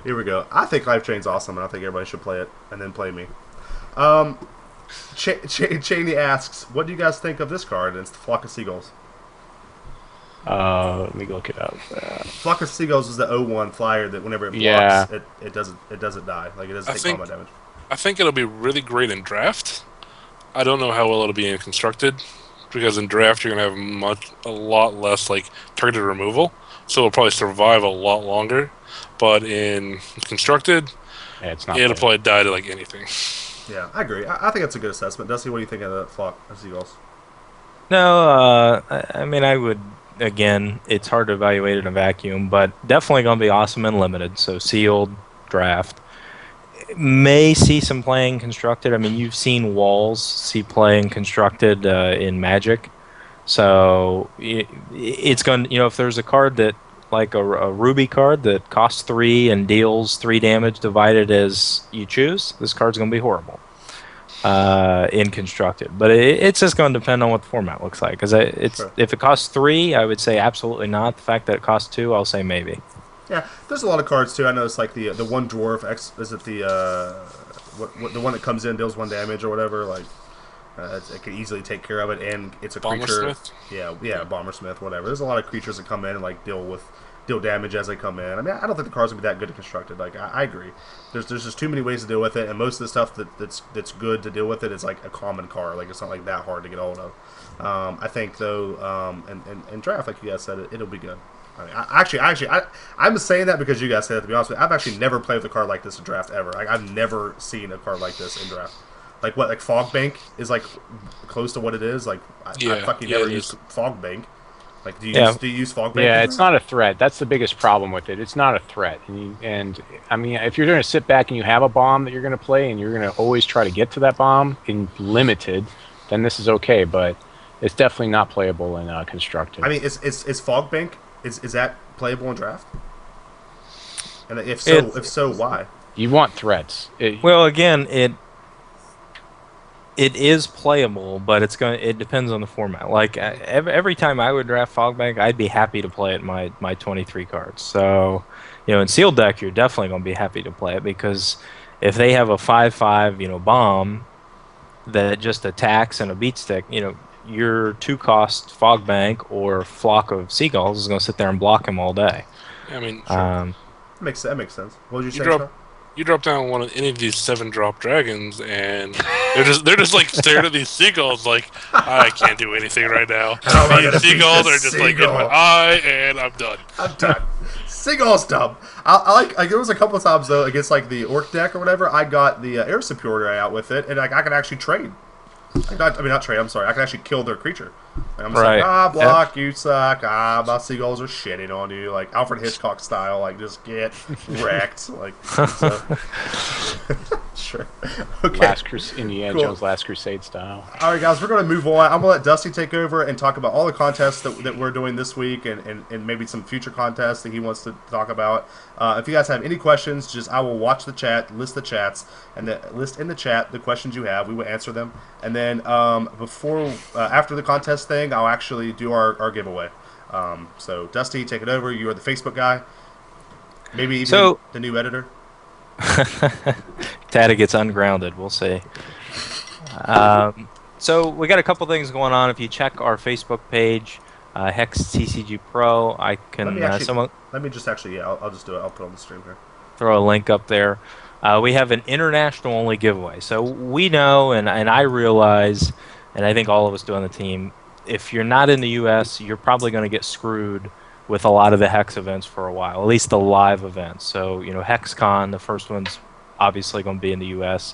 A: Here we go. I think Life Chain's awesome, and I think everybody should play it and then play me. Cheney asks, "What do you guys think of this card?" And it's the Flock of Seagulls.
B: Let me look it up.
A: Flock of Seagulls is the 0/1 flyer that whenever it blocks,
B: Yeah.
A: it doesn't die. Like it doesn't
C: I
A: take
C: think-
A: combat damage.
C: I think it'll be really great in draft. I don't know how well it'll be in constructed, because in draft you're gonna have a lot less like targeted removal, so it'll probably survive a lot longer. But in constructed,
B: Yeah, it's not.
C: it'll
B: bad.
C: probably die to like anything.
A: Yeah, I agree. I think that's a good assessment. Dusty, what do you think of the Flock of Seagulls?
D: No, I mean, I would, again, it's hard to evaluate in a vacuum, but definitely going to be awesome and limited. So sealed, draft. May see some playing constructed. I mean, you've seen Walls see playing constructed in Magic. So it's going to, you know, if there's a card that, like a Ruby card that costs 3 and deals 3 damage divided as you choose, this card's going to be horrible in constructed. But it's just going to depend on what the format looks like. Because
A: Sure.
D: if it costs 3, I would say absolutely not. The fact that it costs 2, I'll say maybe.
A: Yeah, there's a lot of cards too. I know it's like the one dwarf. Is it the the one that comes in deals 1 damage or whatever? Like it can easily take care of it, and it's a creature.
C: Bombersmith?
A: Yeah, Bombersmith, whatever. There's a lot of creatures that come in and like deal damage as they come in. I mean, I don't think the cards would be that good to constructed. Like I agree. There's just too many ways to deal with it, and most of the stuff that's good to deal with it is like a common card. Like it's not like that hard to get hold of. I think though, in draft, like you guys said, it'll be good. I mean, I'm saying that because you guys said that. To be honest with you, I've actually never played with a card like this in draft ever. Like I've never seen a card like this in draft. Like what? Like Fog Bank is like close to what it is. Like I fucking never
C: it
A: used
C: is.
A: Fog Bank. Like do you use Fog Bank?
B: Yeah, it's not a threat. That's the biggest problem with it. It's not a threat. And I mean, if you're going to sit back and you have a bomb that you're going to play and you're going to always try to get to that bomb in limited, then this is okay. But it's definitely not playable in constructed.
A: I mean, is Fog Bank is that playable in draft? And if so, why?
B: You want threats.
D: Well, again, it is playable, but it depends on the format. Like every time I would draft Fogbank, I'd be happy to play it my 23 cards. So, you know, in sealed deck, you're definitely going to be happy to play it because if they have a 5/5, bomb that just attacks and a beat stick, your
C: 2-cost
D: Fogbank or Flock of Seagulls is going to sit there and block him all day.
C: I mean,
A: That makes sense. What did you say?
C: drop
A: Sean?
C: you drop down one of any of these 7-drop dragons, and they're just like staring at these seagulls like, I can't do anything right now.
A: How am I gonna
C: These
A: beat
C: seagulls
A: this
C: are just like in my
A: seagull?
C: eye, and I'm done.
A: I'm done. Seagull's dumb. I there was a couple of times though against like the orc deck or whatever. I got the air superior out with it, and like I could actually trade. Not trade. I'm sorry. I can actually kill their creature. And I'm just like, block, you suck. My seagulls are shitting on you, like Alfred Hitchcock style. Like, just get wrecked. Like, so. Sure. Okay.
B: Indiana Jones Last Crusade style.
A: All right, guys, we're going to move on. I'm going to let Dusty take over and talk about all the contests that we're doing this week and maybe some future contests that he wants to talk about. If you guys have any questions, I will watch the chat, list the chats, and list in the chat the questions you have. We will answer them. And then after the contest thing, I'll actually do our giveaway. So, Dusty, take it over. You are the Facebook guy. Maybe even the new editor.
D: Tata gets ungrounded. We'll see. So we got a couple things going on. If you check our Facebook page, HexTCG Pro, I can.
A: Let me just actually. I'll just do it. I'll put it on the stream here.
D: Throw a link up there. We have an international only giveaway. So we know, and I realize, and I think all of us do on the team, if you're not in the U.S., you're probably going to get screwed with a lot of the Hex events for a while, at least the live events. So, HexCon, the first one's obviously going to be in the U.S.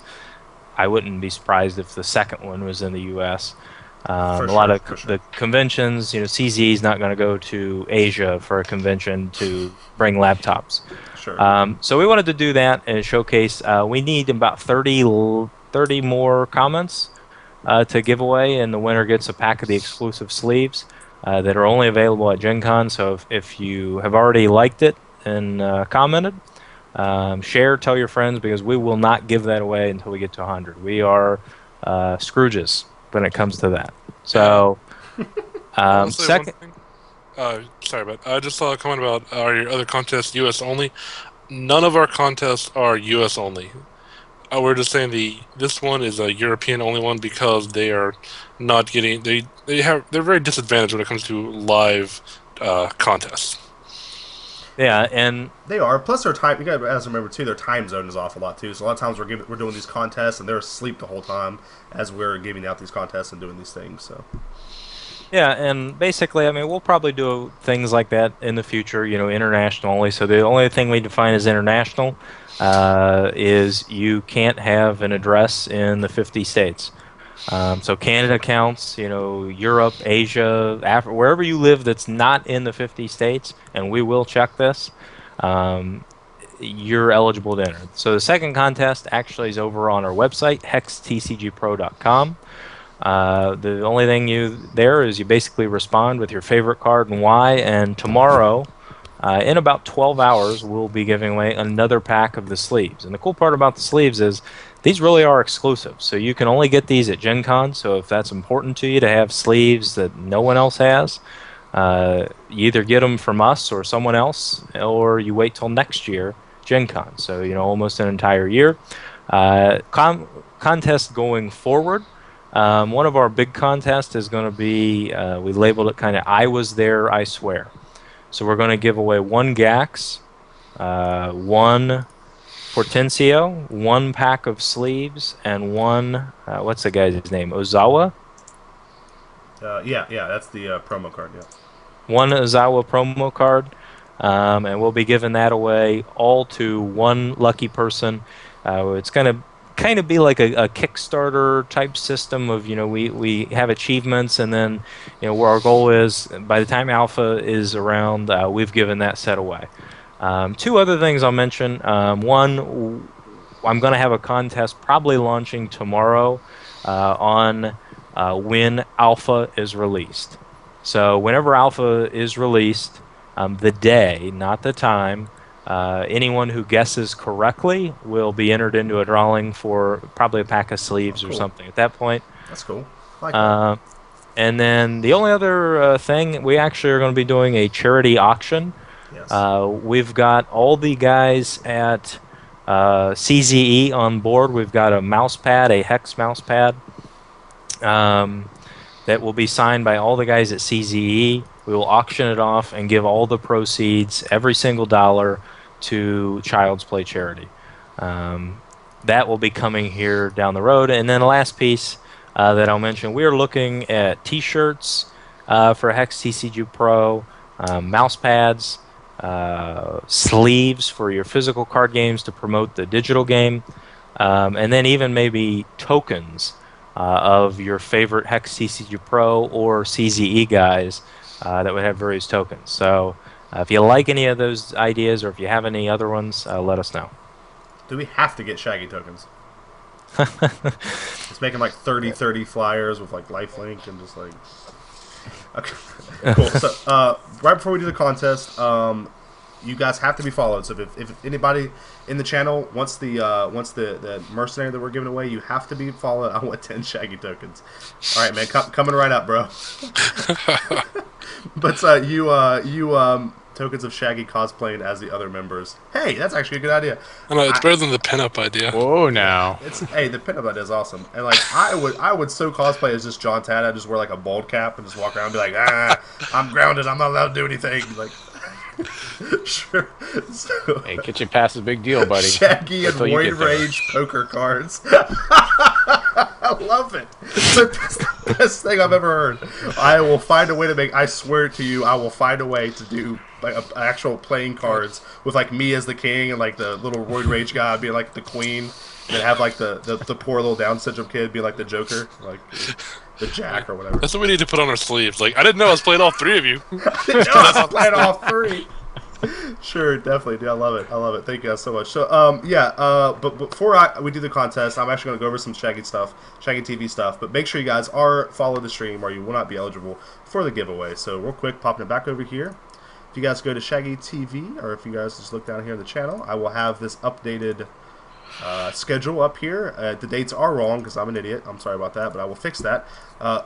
D: I wouldn't be surprised if the second one was in the U.S. Lot of the conventions, CZ's not going to go to Asia for a convention to bring laptops.
A: Sure.
D: So we wanted to do that and showcase. We need about 30 more comments to give away, and the winner gets a pack of the exclusive sleeves that are only available at Gen Con. So if you have already liked it and commented, share, tell your friends, because we will not give that away until we get to 100. We are Scrooges when it comes to that. So, second.
C: Sorry, but I just saw a comment about your other contests U.S. only. None of our contests are U.S. only. We're just saying this one is a European only one because they are not getting they're very disadvantaged when it comes to live contests.
D: Yeah, and
A: they are. Plus, their time. You got to remember too. Their time zone is off a lot too. So a lot of times we're doing these contests and they're asleep the whole time as we're giving out these contests and doing these things. So.
D: Yeah, and basically, we'll probably do things like that in the future. International only. So the only thing we define as international is you can't have an address in the 50 states. So Canada counts, Europe, Asia, Africa, wherever you live that's not in the 50 states, and we will check this, you're eligible to enter. So the second contest actually is over on our website, HexTCGPro.com. The only thing there is you basically respond with your favorite card and why, and tomorrow, in about 12 hours, we'll be giving away another pack of the sleeves. And the cool part about the sleeves is these really are exclusive, so you can only get these at Gen Con. So if that's important to you to have sleeves that no one else has, you either get them from us or someone else, or you wait till next year, Gen Con. So, almost an entire year. Contest going forward. One of our big contests is going to be, we labeled it kind of I Was There, I Swear. So we're going to give away 1 Gax, 1 Portentio, 1 pack of sleeves, and 1, what's the guy's name, Ozawa?
A: Yeah, that's the promo card, yeah.
D: 1 Ozawa promo card, and we'll be giving that away all to 1 lucky person. It's going to kind of be like a Kickstarter type system of, we have achievements, and then, where our goal is, by the time Alpha is around, we've given that set away. 2 other things I'll mention. One, I'm going to have a contest probably launching tomorrow on when Alpha is released. So whenever Alpha is released, the day, not the time, anyone who guesses correctly will be entered into a drawing for probably a pack of sleeves or something at that point.
A: That's cool. I like that.
D: And then the only other thing, we actually are going to be doing a charity auction. Yes. We've got all the guys at CZE on board. We've got a mouse pad, a Hex mouse pad, that will be signed by all the guys at CZE. We will auction it off and give all the proceeds, every single dollar, to Child's Play charity. That will be coming here down the road. And then the last piece that I'll mention, we are looking at T-shirts for Hex TCG Pro, mouse pads, sleeves for your physical card games to promote the digital game, and then even maybe tokens of your favorite Hex TCG Pro or CZE guys that would have various tokens. So if you like any of those ideas or if you have any other ones, let us know.
A: Do we have to get Shaggy tokens? It's making like 30 flyers with like lifelink and just like. Okay. Cool. So right before we do the contest, you guys have to be followed. So if anybody in the channel wants the mercenary that we're giving away, you have to be followed. I want 10 Shaggy tokens. All right, man, coming right up, bro. But you tokens of Shaggy cosplaying as the other members. Hey, that's actually a good idea.
C: I know, it's better than the pinup idea.
B: Whoa, now.
A: Hey, the pinup idea is awesome. And like I would so cosplay as just John Tad. I just wear like a bald cap and just walk around and be like, I'm grounded. I'm not allowed to do anything. Like, sure. So,
B: Hey, kitchen pass is a big deal, buddy.
A: Shaggy and Void Rage poker cards. I love it. It's the best thing I've ever heard. I will find a way to make. I swear to you, I will find a way to do like actual playing cards with like me as the king and like the little Void Rage guy being like the queen, and have like the poor little Down syndrome kid be like the Joker, like the Jack or whatever.
C: That's what we need to put on our sleeves. Like, I didn't know I was playing all three of you.
A: I didn't know I was playing all three. Sure, definitely. Dude, I love it. I love it. Thank you guys so much. So, but before we do the contest, I'm actually going to go over some Shaggy stuff, Shaggy TV stuff. But make sure you guys are follow the stream or you will not be eligible for the giveaway. So, real quick, popping it back over here. If you guys go to Shaggy TV, or if you guys just look down here in the channel, I will have this updated schedule up here. The dates are wrong because I'm an idiot. I'm sorry about that, but I will fix that.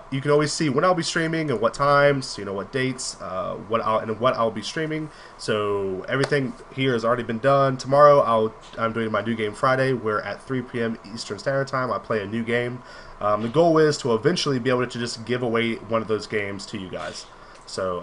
A: You can always see when I'll be streaming and what times, what dates, what I'll be streaming. So everything here has already been done. Tomorrow I'm doing my new game Friday. We're at 3 p.m. Eastern Standard Time. I play a new game. The goal is to eventually be able to just give away one of those games to you guys. So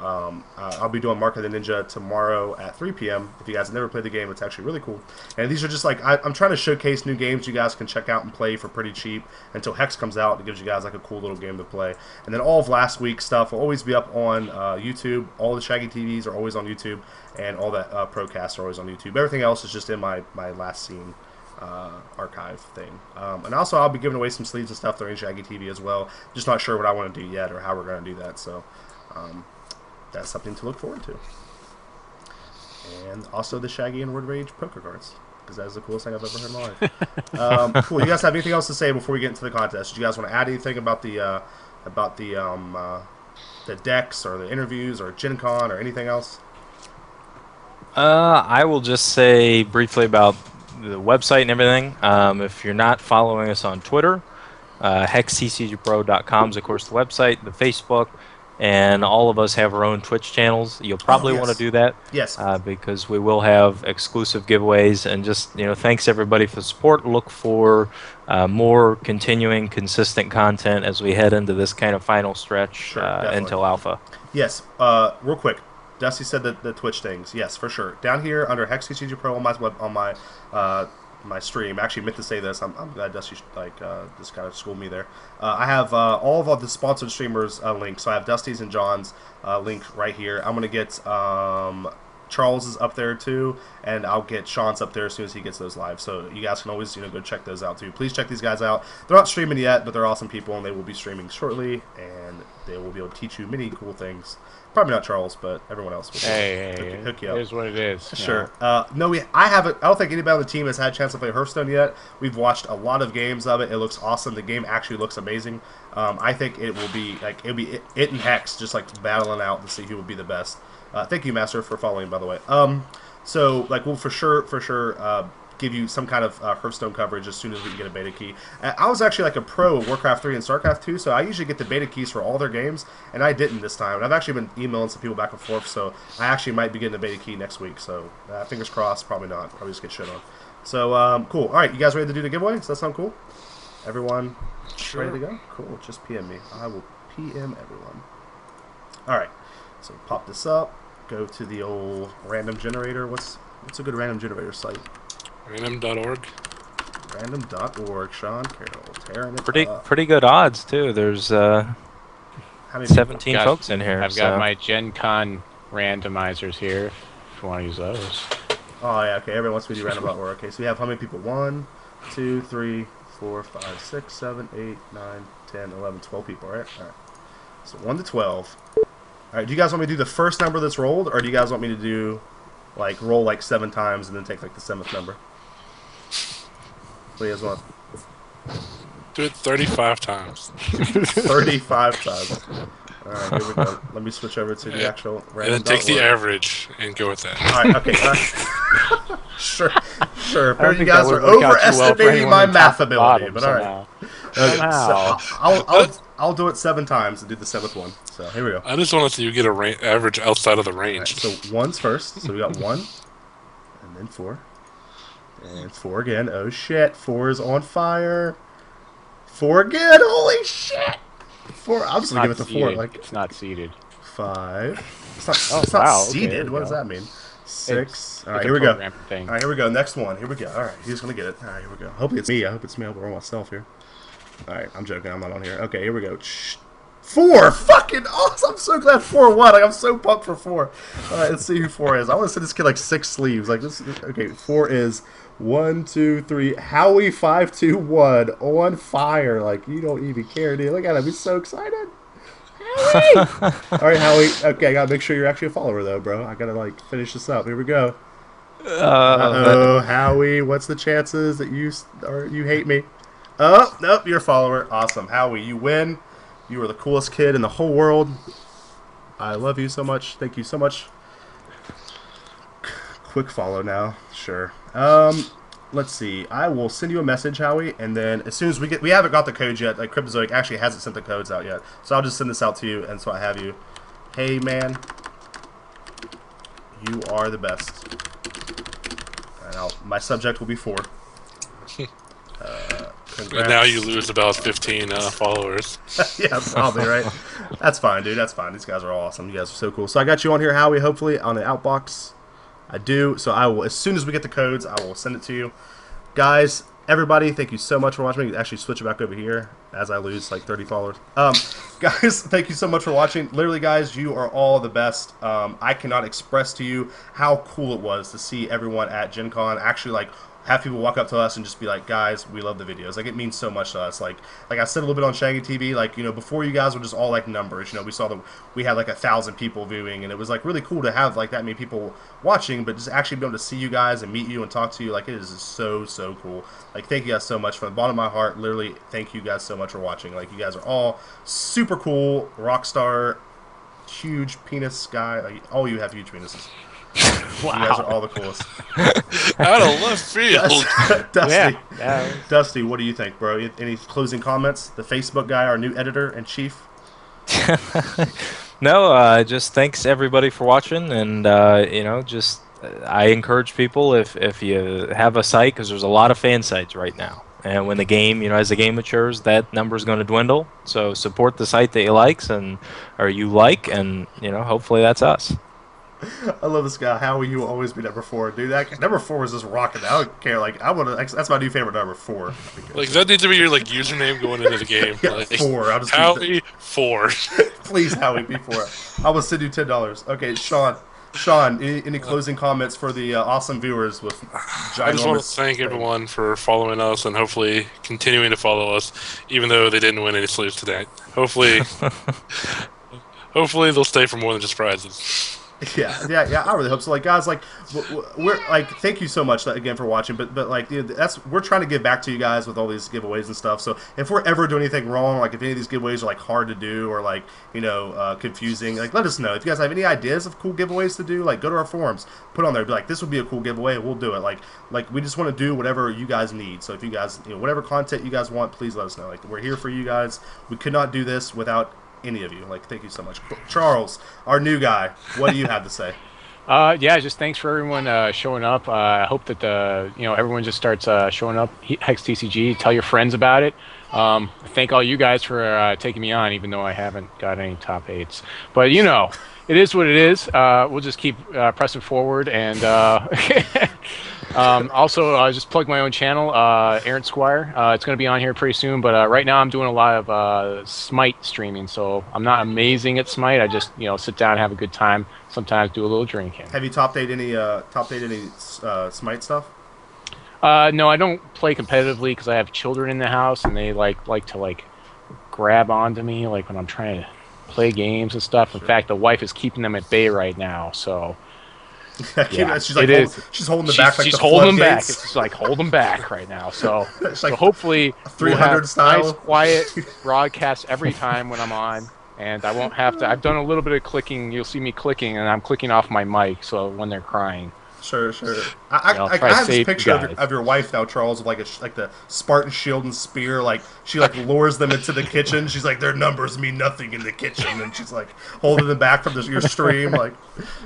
A: I'll be doing Mark of the Ninja tomorrow at 3 p.m. If you guys have never played the game, it's actually really cool. And these are just like, I'm trying to showcase new games you guys can check out and play for pretty cheap until Hex comes out. It gives you guys like a cool little game to play. And then all of last week's stuff will always be up on YouTube. All the Shaggy TVs are always on YouTube. And all that Procasts are always on YouTube. Everything else is just in my last scene archive thing. And also I'll be giving away some sleeves and stuff during Shaggy TV as well. Just not sure what I want to do yet or how we're going to do that. So that's something to look forward to. And also the Shaggy and Word Rage poker cards, because that is the coolest thing I've ever heard in my life. Cool. You guys have anything else to say before we get into the contest? Do you guys want to add anything about the decks or the interviews or Gen Con or anything else?
D: I will just say briefly about the website and everything. If you're not following us on Twitter, HexTCGPro.com is of course the website, the Facebook. And all of us have our own Twitch channels. You'll probably want to do that.
A: Yes.
D: Because we will have exclusive giveaways. And just, thanks everybody for the support. Look for more continuing, consistent content as we head into this kind of final stretch until Alpha.
A: Yes. Real quick. Dusty said that the Twitch things. Yes, for sure. Down here under HexTCG Pro on my stream. I actually meant to say this. I'm glad Dusty just kind of schooled me there. I have all of the sponsored streamers links. So I have Dusty's and John's link right here. I'm gonna get Charles is up there too, and I'll get Sean's up there as soon as he gets those live. So you guys can always go check those out too. Please check these guys out. They're not streaming yet, but they're awesome people, and they will be streaming shortly, and they will be able to teach you many cool things. Probably not Charles, but everyone else will hook you up.
B: It is what it is.
A: Sure. No, I haven't. I don't think anybody on the team has had a chance to play Hearthstone yet. We've watched a lot of games of it. It looks awesome. The game actually looks amazing. I think it will be it and Hex just like battling out to see who will be the best. Thank you, Master, for following, by the way. So we'll for sure give you some kind of Hearthstone coverage as soon as we can get a beta key. I was actually like a pro of Warcraft 3 and StarCraft 2, so I usually get the beta keys for all their games, and I didn't this time. And I've actually been emailing some people back and forth, so I actually might be getting a beta key next week. So fingers crossed, probably not. Probably just get shit on. So cool. All right, you guys ready to do the giveaway? Does that sound cool? Everyone ready to go? Cool. Just PM me. I will PM everyone. All right. So pop this up. Go to the old random generator. What's a good random generator site?
C: Random.org.
A: Random.org. Sean Carroll tearing it up.
D: Pretty good odds too. There's
A: How many
D: 17 folks in here.
B: I've got my Gen Con randomizers here. If you want to use those.
A: Oh yeah, okay. Everyone wants me to do random.org. Okay, so we have how many people? 1, 2, 3, 4, 5, 6, 7, 8, 9, 10, 11, 12 people, right? Alright. So 1 to 12. Alright, do you guys want me to do the first number that's rolled, or do you guys want me to do, like, roll like 7 times and then take, like, the 7th number? What do you guys want?
C: Do it 35 times.
A: 35 times. Alright, here we go. Let me switch over to the actual random.
C: And then take the average and go with that.
A: Alright, okay. Sure. Apparently you
B: think that
A: guys are
B: would work out too well for
A: overestimating
B: anyone
A: my
B: in
A: math
B: top
A: ability,
B: bottom
A: but alright.
B: somehow.
A: So I'll do it 7 times and do the 7th one. So here we go.
C: I just want to see you get a average outside of the range.
A: Right, so 1's first. So we got 1, and then 4, and 4 again. Oh shit! 4 is on fire. 4 again. Holy shit! 4. I'm just gonna give it the 4. Like
B: it's not seeded.
A: 5. It's not
B: wow,
A: seeded.
B: okay,
A: what does
B: go.
A: that mean? 6. All right,
B: It's
A: here
B: a
A: we go.
B: program thing.
A: All right, here we go. Next one. Here we go. All right, he's gonna get it. All right, here we go. Hopefully it's me. I hope it's me. I hope we're myself here. All right, I'm joking. I'm not on here. Okay, here we go. 4. Fucking awesome. I'm so glad 4 won. Like, I'm so pumped for 4. All right, let's see who 4 is. I want to send this kid like 6 sleeves. Like this. Okay, 4 is 1, 2, 3. Howie 521 on fire. Like you don't even care, dude. Look at him. He's so excited. Howie! All right, Howie. Okay, I gotta make sure you're actually a follower though, bro. I gotta like finish this up. Here we go. Uh-oh, Howie. What's the chances that you hate me? Oh, nope, you're a follower. Awesome. Howie, you win. You are the coolest kid in the whole world. I love you so much. Thank you so much. Quick follow now. Sure. Let's see. I will send you a message, Howie, and then as soon as we haven't got the codes yet. Like Cryptozoic actually hasn't sent the codes out yet. So I'll just send this out to you, and so I have you. Hey, man. You are the best. And my subject will be 4.
C: And now you lose about 15 followers.
A: Yeah, probably, right? That's fine, dude. That's fine. These guys are awesome. You guys are so cool. So I got you on here, Howie, hopefully, on the outbox. I do. So I will, as soon as we get the codes, I will send it to you. Guys, everybody, thank you so much for watching. Actually, switch it back over here as I lose like 30 followers. Guys, thank you so much for watching. Literally, guys, you are all the best. I cannot express to you how cool it was to see everyone at Gen Con actually like have people walk up to us and just be like, guys, we love the videos. Like, it means so much to us. Like I said a little bit on Shaggy TV, like, you know, before you guys were just all like numbers. You know, we had like 1,000 people viewing, and it was like really cool to have like that many people watching, but just actually be able to see you guys and meet you and talk to you, like, it is so cool. Like, thank you guys so much from the bottom of my heart. Literally, thank you guys so much for watching. Like, you guys are all super cool, rock star, huge penis guy. Like, all you have huge penises. Wow. You guys are all the coolest.
C: Out of left field.
A: Dusty.
B: Yeah.
A: Dusty, what do you think, bro? Any closing comments? The Facebook guy, our new editor in chief.
D: No, just thanks everybody for watching, and you know, just I encourage people if you have a site, because there's a lot of fan sites right now, and when the game, you know, as the game matures, that number is going to dwindle. So support the site that you like, and you know, hopefully that's us.
A: I love this guy. Howie, you will always be number 4, dude. Number 4 is just rocking. I don't care. Like, that's my new favorite number, 4.
C: Like, that needs to be your like username going into the game.
A: Yeah,
C: like,
A: 4. I'll just
C: Howie 4.
A: Please, Howie, be 4. I will send you $10. Okay, Sean, any closing comments for the awesome viewers with ginormous...
C: I just want to thank everyone for following us and hopefully continuing to follow us, even though they didn't win any sleeves today. Hopefully they'll stay for more than just prizes.
A: Yeah, I really hope so. Like, guys, like, we're like, thank you so much again for watching. But like, you know, we're trying to give back to you guys with all these giveaways and stuff. So if we're ever doing anything wrong, like if any of these giveaways are like hard to do or like, you know, confusing, like, let us know. If you guys have any ideas of cool giveaways to do, like, go to our forums, put on there, be like, this would be a cool giveaway, we'll do it. Like we just want to do whatever you guys need. So if you guys, you know, whatever content you guys want, please let us know. Like, we're here for you guys. We could not do this without any of you. Like, thank you so much. Charles, our new guy, what do you have to say?
B: Yeah, just thanks for everyone showing up. I hope that you know, everyone just starts showing up. HexTCG, tell your friends about it. Thank all you guys for taking me on, even though I haven't got any top 8s. But you know, it is what it is. We'll just keep pressing forward, and Also, just plug my own channel, Aaron Squire. It's going to be on here pretty soon, but right now I'm doing a lot of Smite streaming, so I'm not amazing at Smite. I just sit down and have a good time. Sometimes do a little drinking.
A: Have you top eight any Smite stuff?
B: No, I don't play competitively because I have children in the house, and they like to grab onto me like when I'm trying to play games and stuff. In fact, the wife is keeping them at bay right now, so. Yeah,
A: she's holding them back.
B: She's holding them back. It's just like hold them back right now. So, so hopefully
A: 300 style.
B: Nice, quiet broadcast every time when I'm on, and I won't have to. I've done a little bit of clicking. You'll see me clicking, and I'm clicking off my mic. So when they're crying.
A: Sure. I have this picture of your wife now, Charles, of like the Spartan shield and spear. Like she lures them into the kitchen. She's like, their numbers mean nothing in the kitchen, and she's like holding them back from your stream. Like,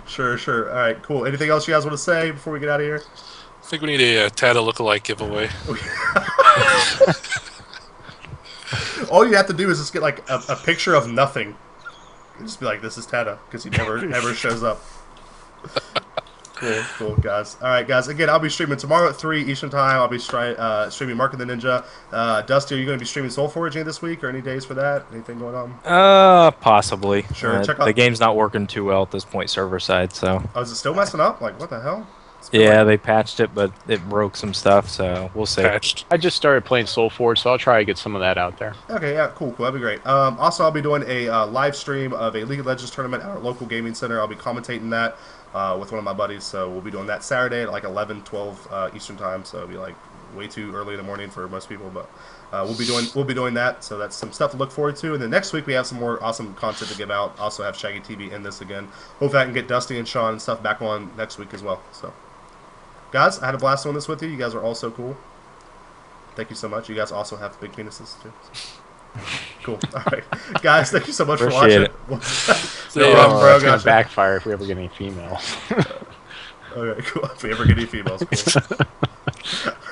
A: sure. All right, cool. Anything else you guys want to say before we get out of here?
C: I think we need a Tata lookalike giveaway.
A: All you have to do is just get like a picture of nothing. And just be like, this is Tata, because he never shows up. Cool, guys. All right, guys. Again, I'll be streaming tomorrow at 3 Eastern Time. I'll be streaming Mark and the Ninja. Dusty, are you going to be streaming Soul Foraging this week or any days for that? Anything going on?
D: Possibly.
A: Sure. Check out
D: the game's not working too well at this point, server side. So.
A: Oh, is it still messing up? Like, what the hell?
D: Yeah, they patched it, but it broke some stuff. So we'll see.
C: Patched.
B: I just started playing Soul Forge, so I'll try to get some of that out there.
A: Okay, yeah, cool. That'd be great. Also, I'll be doing a live stream of a League of Legends tournament at our local gaming center. I'll be commentating that. With one of my buddies, so we'll be doing that Saturday at like 11, 12 Eastern Time. So it'll be like way too early in the morning for most people, but we'll be doing that. So that's some stuff to look forward to. And then next week we have some more awesome content to give out. Also have Shaggy TV in this again. Hopefully I can get Dusty and Sean and stuff back on next week as well. So guys, I had a blast doing this with you. You guys are all so cool. Thank you so much. You guys also have big penises too. Cool. All right, guys. Thank you so much
D: Appreciate
A: for watching.
B: It's gonna backfire if we ever get any females.
A: Okay, cool. If we ever get any females, cool.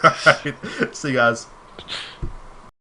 A: All right. See you guys.